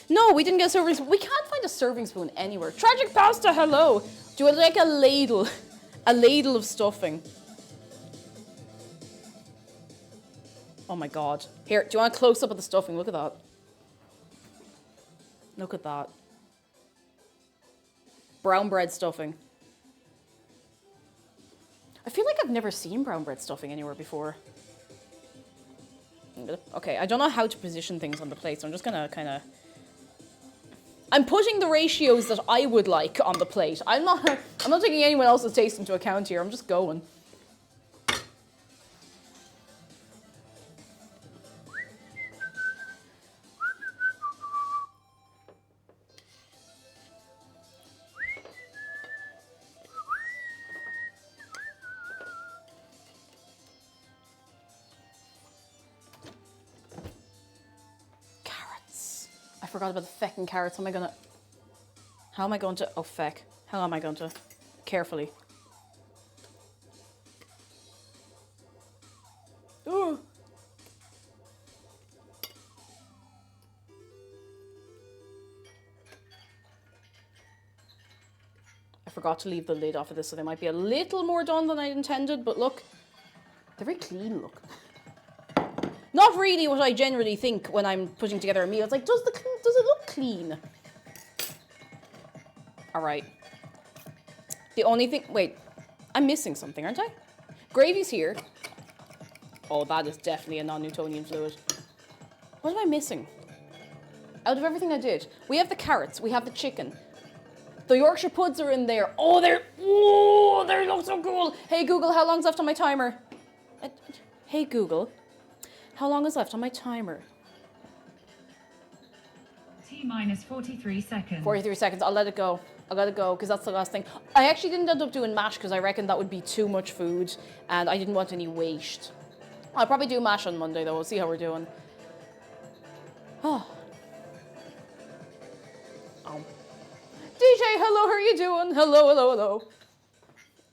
No, we didn't get a serving spoon. We can't find a serving spoon anywhere. Tragic pasta, hello. Do I like a ladle? A ladle of stuffing. Oh my god. Here, do you want a close up of the stuffing? Look at that. Look at that. Brown bread stuffing. I feel like I've never seen brown bread stuffing anywhere before. Okay, I don't know how to position things on the plate, so I'm just gonna kind of... I'm putting the ratios that I would like on the plate. I'm not taking anyone else's taste into account here. I'm just going. I forgot about the feckin' carrots. How am I going to, oh feck. How am I going to, carefully. Ooh. I forgot to leave the lid off of this, so they might be a little more done than I intended, but look, they're very clean, look. Not really what I generally think when I'm putting together a meal. It's like, does it look clean? All right. The only thing, wait, I'm missing something, aren't I? Gravy's here. Oh, that is definitely a non-Newtonian fluid. What am I missing? Out of everything I did, we have the carrots, we have the chicken. The Yorkshire puds are in there. Oh, they look so cool. Hey Google, how long's left on my timer? Hey Google. How long is left on my timer? T-minus 43 seconds. 43 seconds. I'll let it go. I'll let it go because that's the last thing. I actually didn't end up doing mash because I reckoned that would be too much food and I didn't want any waste. I'll probably do mash on Monday though. We'll see how we're doing. Oh. DJ, hello, how are you doing? Hello, hello, hello.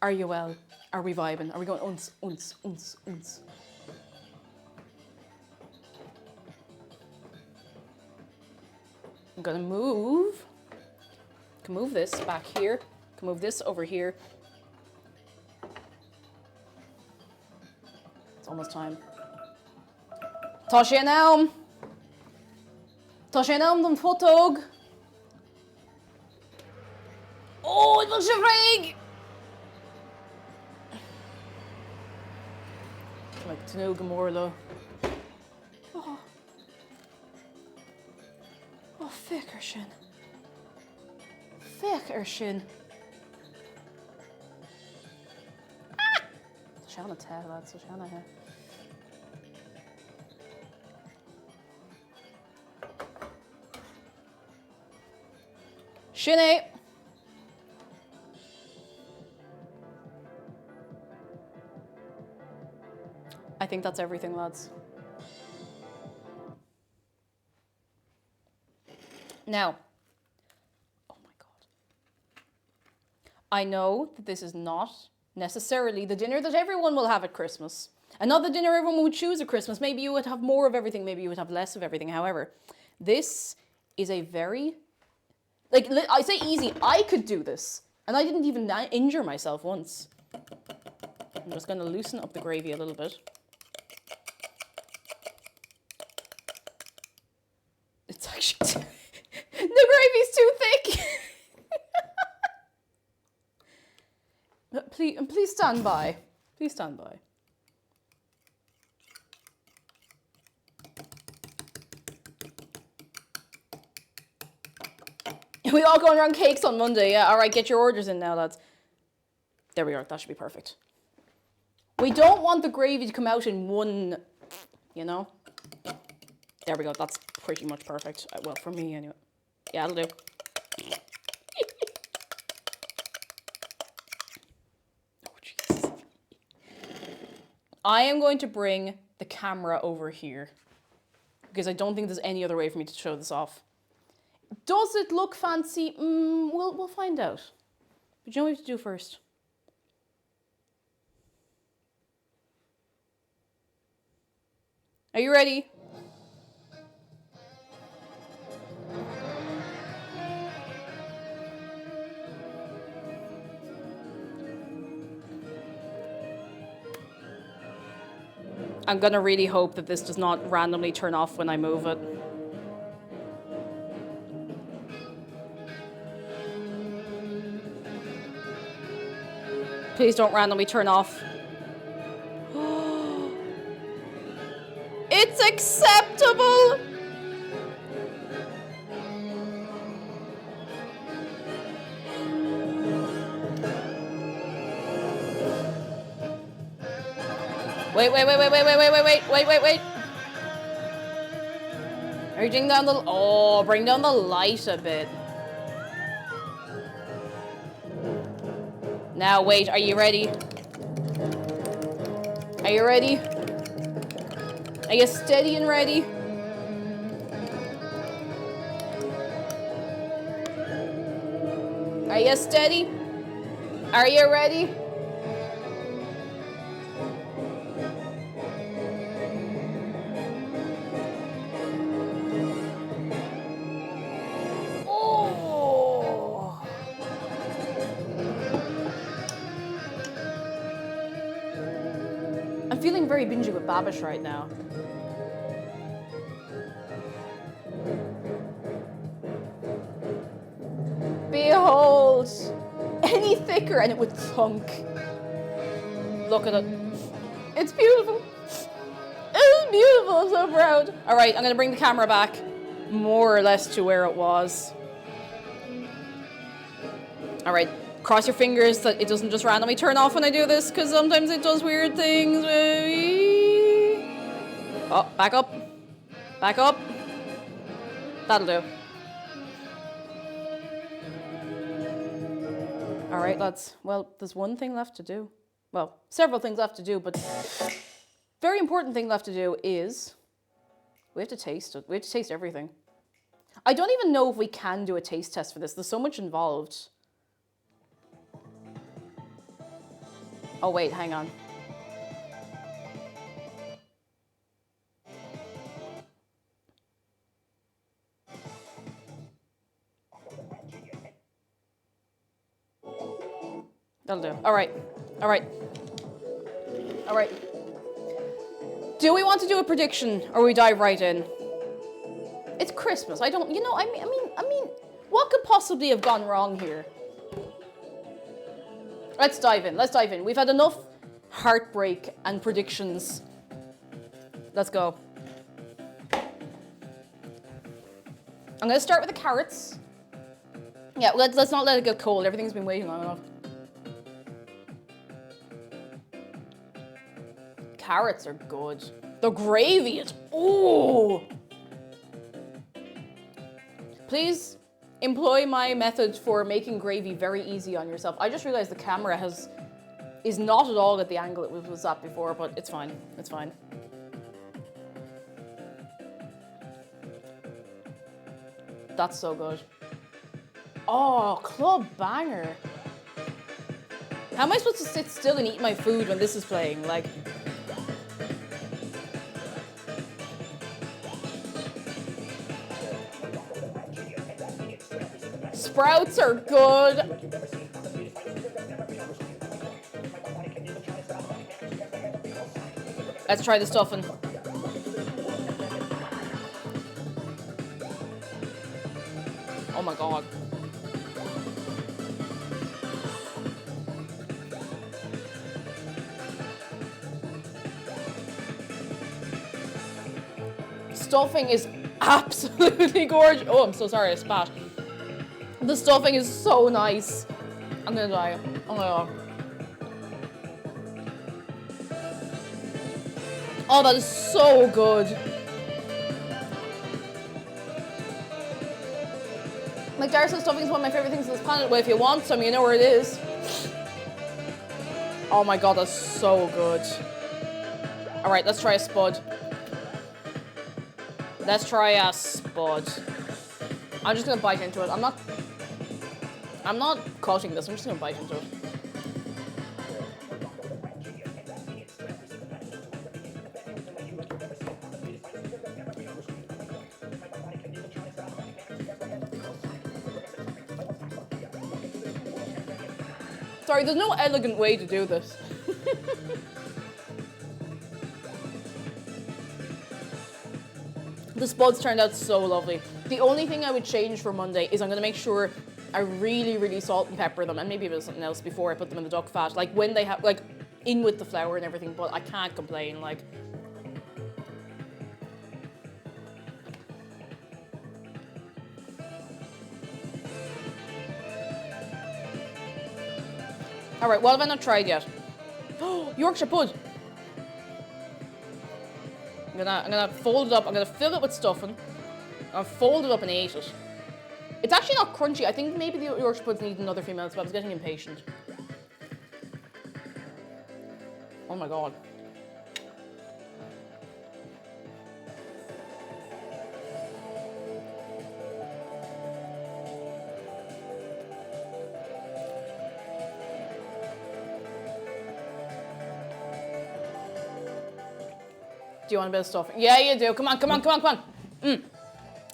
Are you well? Are we vibing? Are we going uns, uns, uns, uns? I'm gonna move. Can move this back here. Can move this over here. It's almost time. Tá sé nám. Tá sé nám don fotog. Oh, it was a rig. like to Gamora though. Oh. Oh, Fickershin. Fickershin. Ah! Shanna tell that, so Shanna here. Shinny. I think that's everything, lads. Now, oh my God. I know that this is not necessarily the dinner that everyone will have at Christmas. And not the dinner everyone would choose at Christmas. Maybe you would have more of everything, maybe you would have less of everything. However, this is a very, like, I say easy, I could do this. And I didn't even injure myself once. I'm just going to loosen up the gravy a little bit. It's actually the gravy's too thick. Please stand by. Please stand by. We all going around cakes on Monday. Yeah, all right, get your orders in now, lads. There we are. That should be perfect. We don't want the gravy to come out in one, you know. There we go. That's pretty much perfect. Well, for me anyway. Yeah, that'll do. Oh, Jesus. I am going to bring the camera over here because I don't think there's any other way for me to show this off. Does it look fancy? We'll find out. But you know what we have to do first? Are you ready? I'm gonna really hope that this does not randomly turn off when I move it. Please don't randomly turn off. It's acceptable! Wait. Wait. Are you bring down the... Oh, bring down the light a bit. Now, wait, are you ready? Are you ready? Are you steady and ready? Are you steady? Are you ready? Oh. I'm feeling very bingy with Babish right now. Behold, any thicker and it would thunk. Look at it. It's beautiful. It's beautiful, I'm so proud. All right, I'm gonna bring the camera back more or less to where it was. All right, cross your fingers that it doesn't just randomly turn off when I do this, because sometimes it does weird things. Oh, back up. Back up. That'll do. All right, lads. Well, there's one thing left to do. Well, several things left to do, but very important thing left to do is we have to taste it. We have to taste everything. I don't even know if we can do a taste test for this. There's so much involved. Oh, wait, hang on. That'll do. All right. All right. All right. Do we want to do a prediction or we dive right in? It's Christmas. I don't, you know, I mean, what could possibly have gone wrong here? Let's dive in. Let's dive in. We've had enough heartbreak and predictions let's go. I'm gonna start with the carrots. Yeah, let's not let it get cold. Everything's been waiting long enough. Carrots are good. The gravy is, ooh. Please employ my method for making gravy very easy on yourself. I just realized the camera is not at all at the angle it was at before, but it's fine. It's fine. That's so good. Oh, club banger. How am I supposed to sit still and eat my food when this is playing? Like, sprouts are good. Let's try the stuffing. Oh my god. Stuffing is absolutely gorgeous. Oh, I'm so sorry, I spat. The stuffing is so nice. I'm gonna die. Oh my god. Oh, that is so good. Like Dara says, stuffing is one of my favorite things on this planet. Well, if you want some, you know where it is. Oh my god, that's so good. All right, let's try a spud. Let's try a spud. I'm just gonna bite into it. I'm not cutting this. I'm just gonna bite into it. Sorry, there's no elegant way to do this. The spuds turned out so lovely. The only thing I would change for Monday is I'm gonna make sure I really, really salt and pepper them, and maybe a bit of something else before I put them in the duck fat. Like when they have, like, in with the flour and everything, but I can't complain, like. All right, what have I not tried yet? Oh, Yorkshire Pud. I'm gonna fold it up. I'm gonna fill it with stuffing. I'll fold it up and eat it. It's actually not crunchy. I think maybe the Yorkshire Puds need another few minutes, but I was getting impatient. Oh my god. Do you want a bit of stuffing? Yeah, you do. Come on, come on, come on, come on.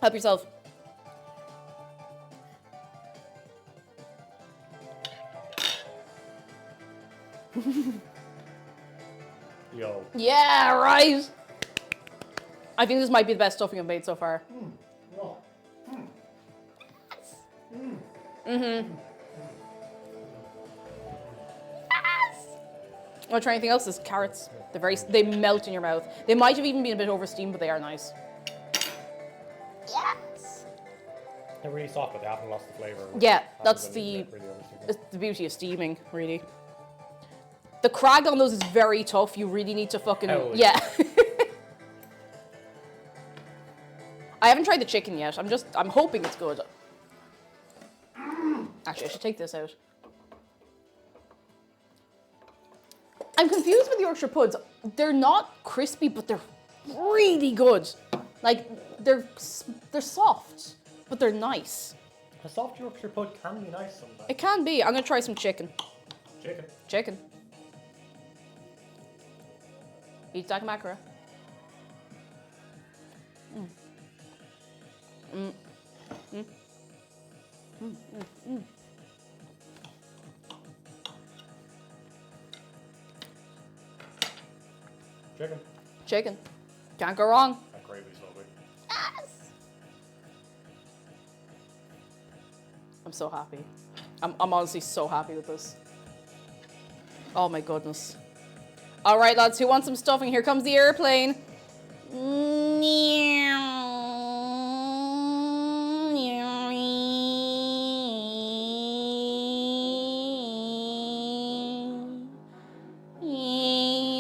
Help yourself. Yo. Yeah, right. I think this might be the best stuffing I've made so far. Want to try anything else? There's carrots. They melt in your mouth. They might have even been a bit over steamed, but they are nice. Yes. They're really soft, but they haven't lost the flavour. Yeah, that's the beauty of steaming, really. The crag on those is very tough. You really need to fucking yeah. I haven't tried the chicken yet. I'm hoping it's good. Actually, I should take this out. I'm confused with Yorkshire Puds. They're not crispy, but they're really good. Like, they're soft, but they're nice. A soft Yorkshire Pud can be nice sometimes. It can be. I'm gonna try some chicken. Chicken. Chicken. Eat that mackerel. Chicken. Chicken. Can't go wrong. That gravy's lovely. Yes. I'm so happy. I'm honestly so happy with this. Oh my goodness. All right, lads, who wants some stuffing? Here comes the airplane.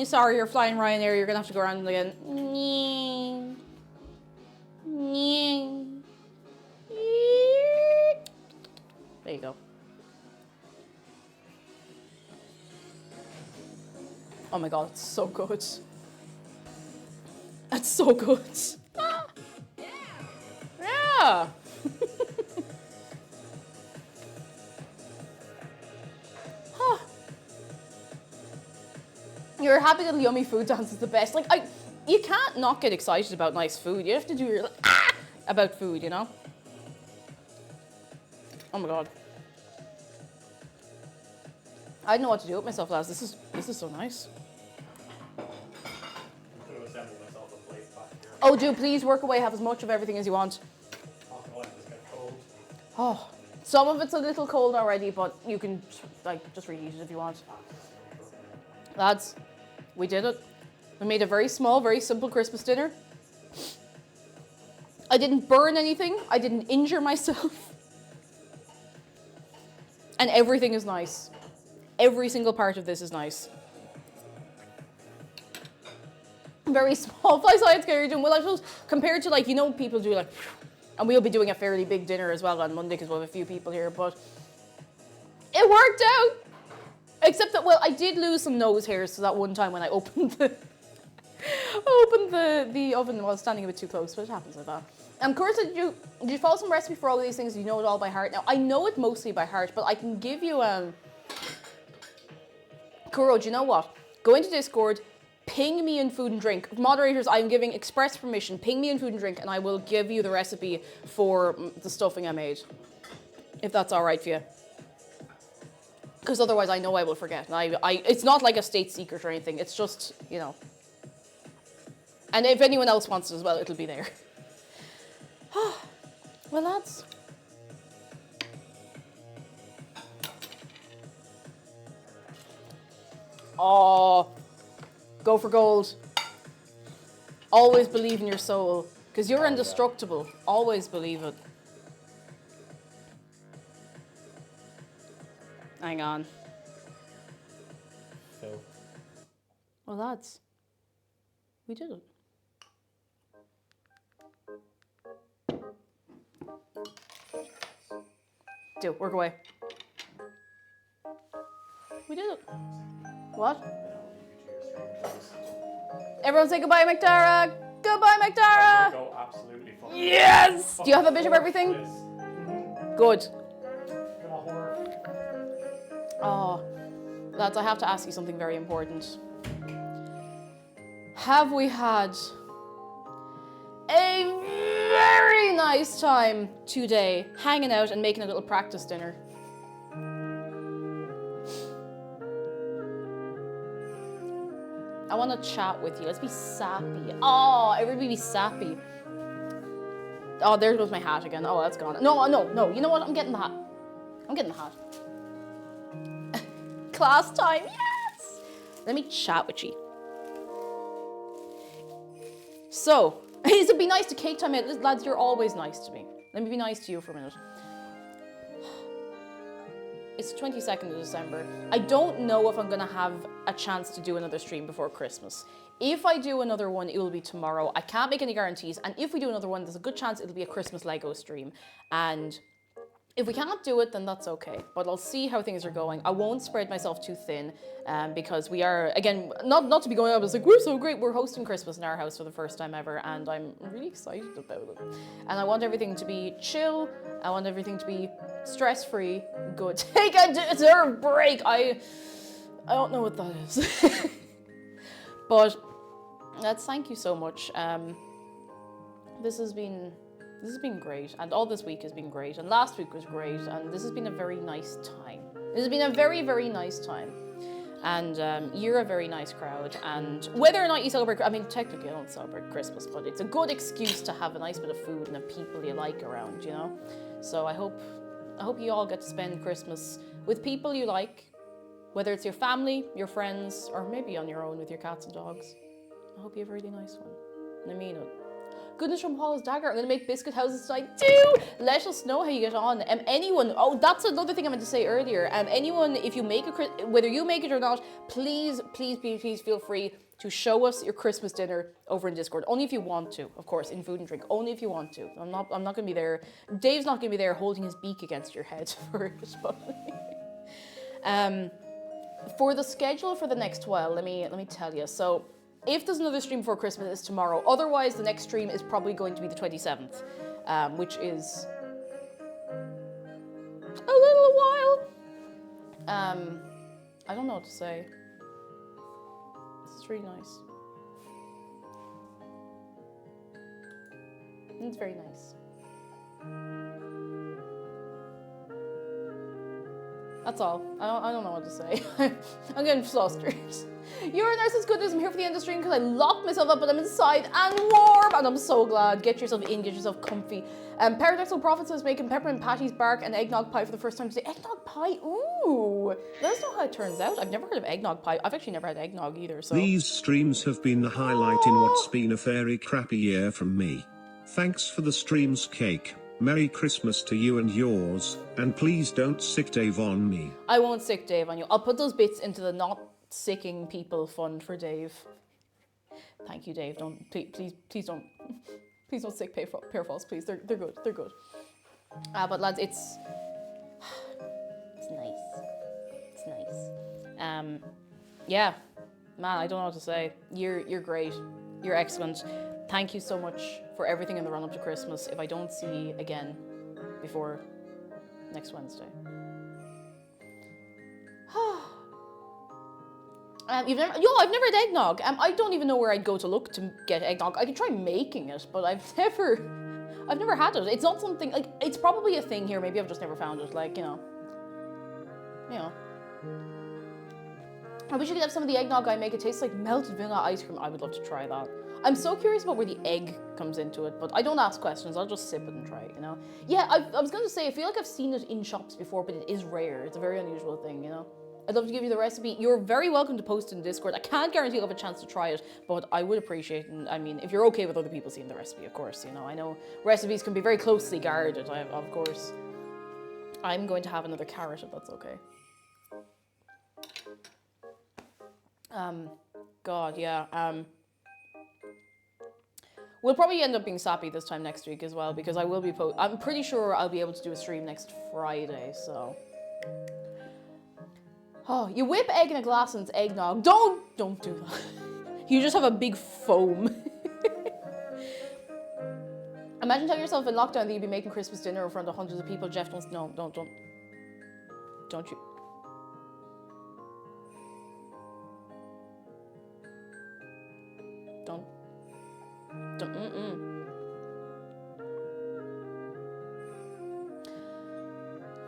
Sorry, you're flying Ryanair. You're gonna have to go around again. There you go. Oh my god, it's so good. That's so good. Yeah. Huh. Your happy little yummy food dance is the best. Like you can't not get excited about nice food. You have to do your about food, you know? Oh my god. I didn't know what to do with myself, lads. This is so nice. Could have assembled myself a plate back here. Oh, do please work away. Have as much of everything as you want. Oh, God, this get cold. Oh, some of it's a little cold already, but you can just reheat it if you want. Lads, we did it. We made a very small, very simple Christmas dinner. I didn't burn anything. I didn't injure myself. And everything is nice. Every single part of this is nice. Very small fly science carry doing well, I suppose, compared to like, you know, people do like, and we'll be doing a fairly big dinner as well on Monday because we'll have a few people here, but it worked out. Except that, well, I did lose some nose hairs so that one time when I opened the the oven while standing a bit too close, but it happens like that. And of course, did you follow some recipe for all of these things? You know it all by heart. Now, I know it mostly by heart, but I can give you Kuro, do you know what? Go into Discord, ping me in Food and Drink. Moderators, I'm giving express permission. Ping me in Food and Drink, and I will give you the recipe for the stuffing I made. If that's all right for you. Because otherwise I know I will forget. And it's not like a state secret or anything. It's just, you know. And if anyone else wants it as well, it'll be there. Well, lads. Oh, go for gold. Always believe in your soul. Because you're indestructible. Always believe it. Hang on. So, Well, lads, we did it. Do, work away. We did it. What? Everyone say goodbye, McDara. Goodbye, McDara. go absolutely fucking. Yes. Do you have a bit of everything? Good. Gonna horror. Oh, lads, I have to ask you something very important. Have we had a very nice time today hanging out and making a little practice dinner? I want to chat with you. Let's be sappy. Oh, everybody be sappy. Oh, there goes my hat again. Oh, that's gone. No. You know what? I'm getting the hat. I'm getting the hat. Class time, yes! Let me chat with you. So, it'd be nice to cake time it. Lads, you're always nice to me. Let me be nice to you for a minute. It's the 22nd of December. I don't know if I'm gonna have a chance to do another stream before Christmas. If I do another one, it will be tomorrow. I can't make any guarantees. And if we do another one, there's a good chance it'll be a Christmas Lego stream. And if we can't do it, then that's okay. But I'll see how things are going. I won't spread myself too thin because we are, again, not to be going up, it's like, we're so great. We're hosting Christmas in our house for the first time ever, and I'm really excited about it. And I want everything to be chill. I want everything to be stress-free, good. Take a deserved break. I don't know what that is. But let's thank you so much. This has been great, and all this week has been great, and last week was great, and this has been a very nice time. This has been a very, very nice time, and you're a very nice crowd, and whether or not you celebrate, I mean, technically I don't celebrate Christmas, but it's a good excuse to have a nice bit of food and the people you like around, you know? So I hope you all get to spend Christmas with people you like, whether it's your family, your friends, or maybe on your own with your cats and dogs. I hope you have a really nice one. I mean it. Goodness from Paula's Dagger. I'm going to make biscuit houses tonight too. Let us know how you get on. Anyone, oh, that's another thing I meant to say earlier. Anyone, if you make whether you make it or not, please feel free to show us your Christmas dinner over in Discord. Only if you want to, of course, in Food and Drink. Only if you want to. I'm not going to be there. Dave's not going to be there holding his beak against your head for it. For the schedule for the next while, let me tell you. So, if there's another stream before Christmas, it's tomorrow. Otherwise, the next stream is probably going to be the 27th, which is a little while. I don't know what to say. It's really nice. It's very nice. That's all. I don't know what to say. I'm getting flustered. Uranus is goodness. I'm here for the end of the stream because I locked myself up, but I'm inside and warm, and I'm so glad. Get yourself in, get yourself comfy. Paradoxal Prophet says making peppermint patties, bark, and eggnog pie for the first time today. Eggnog pie? Ooh. Let us know how it turns out. I've never heard of eggnog pie. I've actually never had eggnog either, so. These streams have been the highlight in what's been a very crappy year from me. Thanks for the streams, Cake. Merry Christmas to you and yours, and please don't sick Dave on me. I won't sick Dave on you. I'll put those bits into the not sicking people fund for Dave. Thank you, Dave. Don't please don't sick Pear Falls, please. They're good. They're good. But lads, it's nice. It's nice. Yeah, man, I don't know what to say. You're great. You're excellent. Thank you so much for everything in the run-up to Christmas. If I don't see you again before next Wednesday. I've never had eggnog. I don't even know where I'd go to look to get eggnog. I could try making it, but I've never had it. It's not something, like, it's probably a thing here. Maybe I've just never found it, like, you know. I wish you could have some of the eggnog I make. It tastes like melted vanilla ice cream. I would love to try that. I'm so curious about where the egg comes into it, but I don't ask questions. I'll just sip it and try it, you know? Yeah, I was going to say, I feel like I've seen it in shops before, but it is rare. It's a very unusual thing, you know? I'd love to give you the recipe. You're very welcome to post in Discord. I can't guarantee you'll have a chance to try it, but I would appreciate it. I mean, if you're okay with other people seeing the recipe, of course, you know? I know recipes can be very closely guarded, of course. I'm going to have another carrot, if that's okay. God, yeah. We'll probably end up being sappy this time next week as well, because I will be I'm pretty sure I'll be able to do a stream next Friday, so. Oh, you whip egg in a glass and it's eggnog. Don't do that. You just have a big foam. Imagine telling yourself in lockdown that you'd be making Christmas dinner in front of hundreds of people. Jeff, don't you.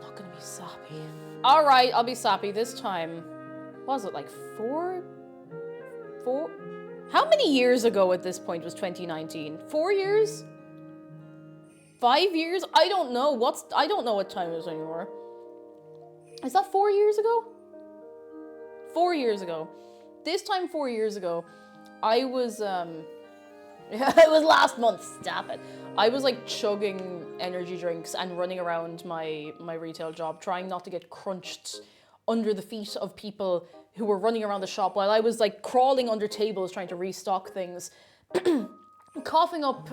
Not gonna be sappy. All right, I'll be sappy this time. What was it, like four? How many years ago at this point was 2019? 4 years? 5 years? I don't know. I don't know what time it is anymore. Is that 4 years ago? 4 years ago. This time 4 years ago, I was it was last month, stop it. I was like chugging energy drinks and running around my retail job, trying not to get crunched under the feet of people who were running around the shop while I was like crawling under tables trying to restock things, coughing up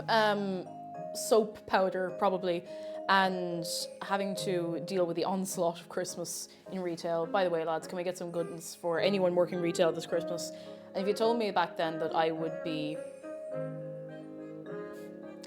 soap powder probably, and having to deal with the onslaught of Christmas in retail. By the way, lads, can we get some goodness for anyone working retail this Christmas? And if you told me back then that I would be...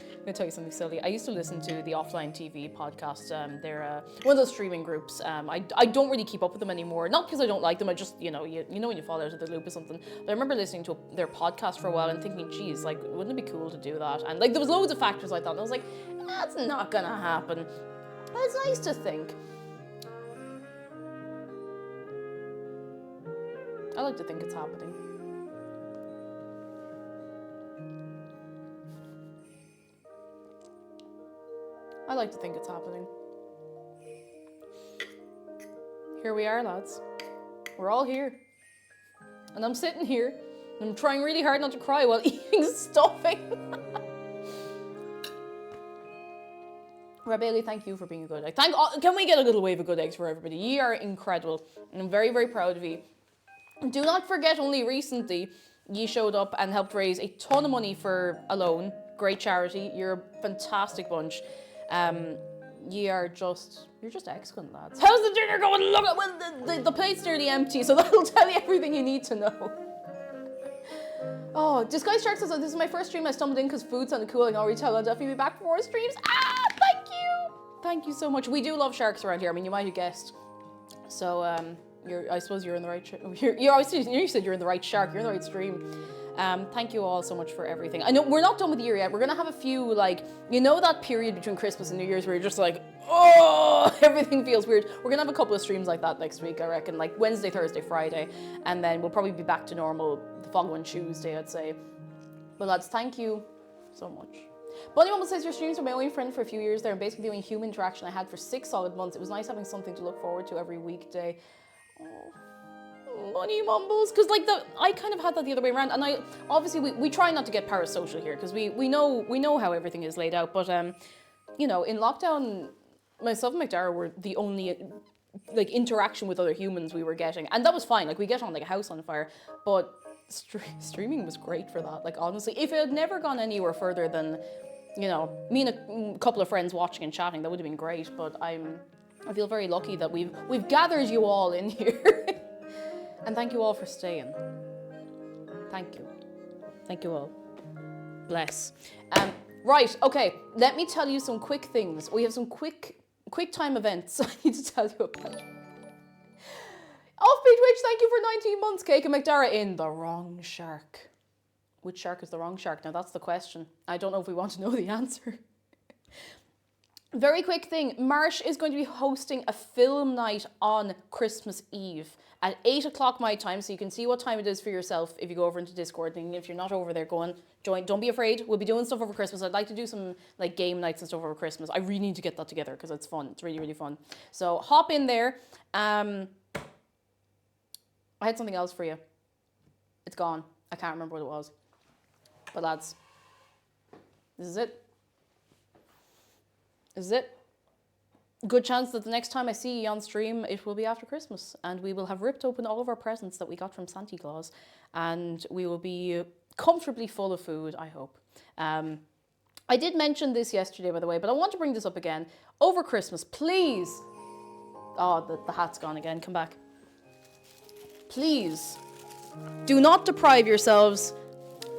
I'm gonna tell you something silly. I used to listen to the Offline TV podcast. They're one of those streaming groups. I don't really keep up with them anymore. Not because I don't like them. I just, you know when you fall out of the loop or something. But I remember listening to their podcast for a while and thinking, geez, like, wouldn't it be cool to do that? And like, there was loads of factors like that. And I was like, that's not gonna happen. But it's nice to think. I like to think it's happening. I like to think it's happening. Here we are, lads. We're all here. And I'm sitting here, and I'm trying really hard not to cry while eating stuffing. Bailey, thank you for being a good egg. Can we get a little wave of good eggs for everybody? You are incredible, and I'm very, very proud of you. Do not forget, only recently, you showed up and helped raise a ton of money for Alone. Great charity. You're a fantastic bunch. You're just excellent, lads. How's the dinner going? Look, well, the plate's nearly empty, so that'll tell you everything you need to know. Oh, Disguised Shark says, this is my first stream. I stumbled in because food sounded cool. I can already tell I'll definitely be back for more streams. Thank you. Thank you so much. We do love sharks around here. I mean, you might have guessed. So, I suppose you're in the right. You said you're in the right shark. You're in the right stream. Thank you all so much for everything. I know we're not done with the year yet. We're gonna have a few, like, you know, that period between Christmas and New Year's where you're just like, oh, everything feels weird. We're gonna have a couple of streams like that next week, I reckon, like Wednesday, Thursday, Friday, and then we'll probably be back to normal the following Tuesday, I'd say. But lads, thank you so much. Bunny Mumble says your streams were my only friend for a few years there, and basically the only human interaction I had for 6 solid months. It was nice having something to look forward to every weekday. Oh, Bunny Mumbles, because like I kind of had that the other way around, and I obviously we try not to get parasocial here because we know how everything is laid out, but you know, in lockdown, myself and McDara were the only like interaction with other humans we were getting, and that was fine. Like we get on like a house on fire, but streaming was great for that. Like honestly, if it had never gone anywhere further than, you know, me and a couple of friends watching and chatting, that would have been great. But I feel very lucky that we've gathered you all in here. And thank you all for staying. Thank you. Thank you all. Bless. Right, okay, let me tell you some quick things. We have some quick time events I need to tell you about. Offbeat Twitch, thank you for 19 months. Cake and McDara in the wrong shark. Which shark is the wrong shark? Now that's the question. I don't know if we want to know the answer. Very quick thing, Marsh is going to be hosting a film night on Christmas Eve at 8 o'clock my time, so you can see what time it is for yourself if you go over into Discord. And if you're not over there, go on, join. Don't be afraid. We'll be doing stuff over Christmas. I'd like to do some like game nights and stuff over Christmas. I really need to get that together because it's fun. It's really, really fun. So hop in there. I had something else for you. It's gone. I can't remember what it was. But lads, this is it. This is it. Good chance that the next time I see you on stream, it will be after Christmas, and we will have ripped open all of our presents that we got from Santa Claus, and we will be comfortably full of food, I hope. I did mention this yesterday, by the way, but I want to bring this up again. Over Christmas, please. Oh, the hat's gone again. Come back. Please do not deprive yourselves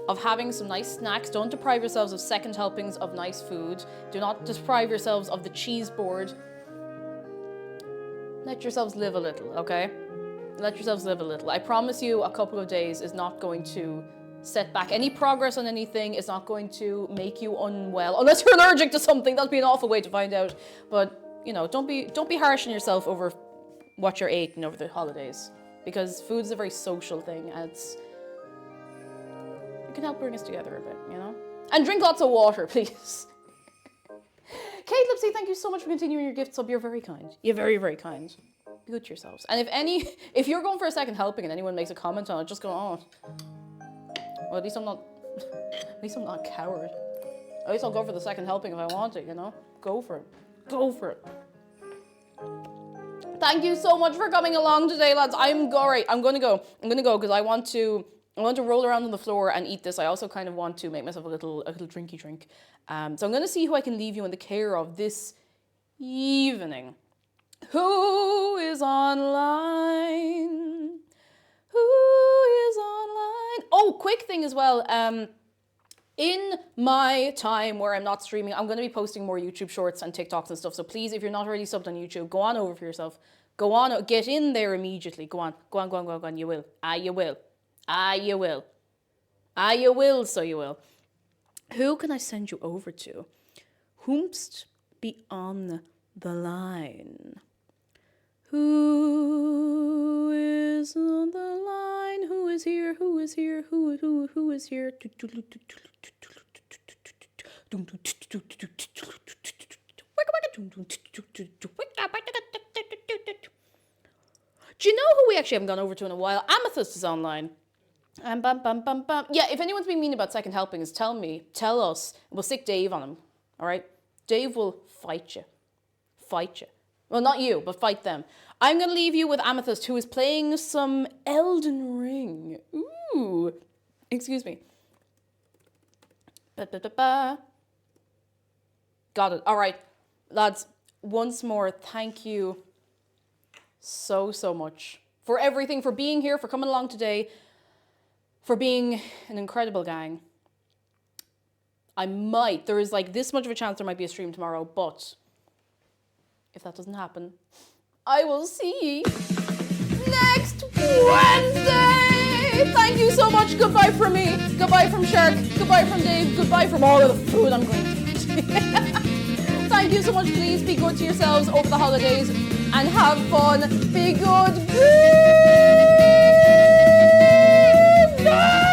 of having some nice snacks. Don't deprive yourselves of second helpings of nice food. Do not deprive yourselves of the cheese board. Let yourselves live a little, okay? Let yourselves live a little. I promise you a couple of days is not going to set back any progress on anything. It's not going to make you unwell. Unless you're allergic to something, that'd be an awful way to find out. But, you know, don't be harsh on yourself over what you're eating over the holidays. Because food is a very social thing, and it can help bring us together a bit, you know? And drink lots of water, please. Kate Lipsy, thank you so much for continuing your gift sub. You're very kind. You're very, very kind. Be good to yourselves. And if you're going for a second helping and anyone makes a comment on it, just go, oh, well, at least I'm not a coward. At least I'll go for the second helping if I want it, you know? Go for it. Go for it. Thank you so much for coming along today, lads. I'm gonna go because I want to roll around on the floor and eat this. I also kind of want to make myself a little drinky drink. So I'm going to see who I can leave you in the care of this evening. Who is online? Who is online? Oh, quick thing as well. In my time where I'm not streaming, I'm going to be posting more YouTube shorts and TikToks and stuff. So please, if you're not already subbed on YouTube, go on over for yourself. Go on, get in there immediately. Go on. You will. You will. You will. You will, so you will. Who can I send you over to? Whomst be on the line? Who is on the line? Who is here? Who is here? Who is here? Do you know who we actually haven't gone over to in a while? Amethyst is online. Yeah, if anyone's being mean about second helpings, tell us. We'll stick Dave on him. All right? Dave will fight you. Fight you. Well, not you, but fight them. I'm going to leave you with Amethyst, who is playing some Elden Ring. Ooh. Excuse me. Ba-ba-ba-ba. Got it. All right. Lads, once more, thank you so much for everything, for being here, for coming along today, for being an incredible gang. There is like this much of a chance there might be a stream tomorrow, but if that doesn't happen, I will see ye next Wednesday. Thank you so much. Goodbye from me. Goodbye from Shark. Goodbye from Dave. Goodbye from all of the food I'm going to eat. Thank you so much. Please be good to yourselves over the holidays and have fun. Be good. Goodbye.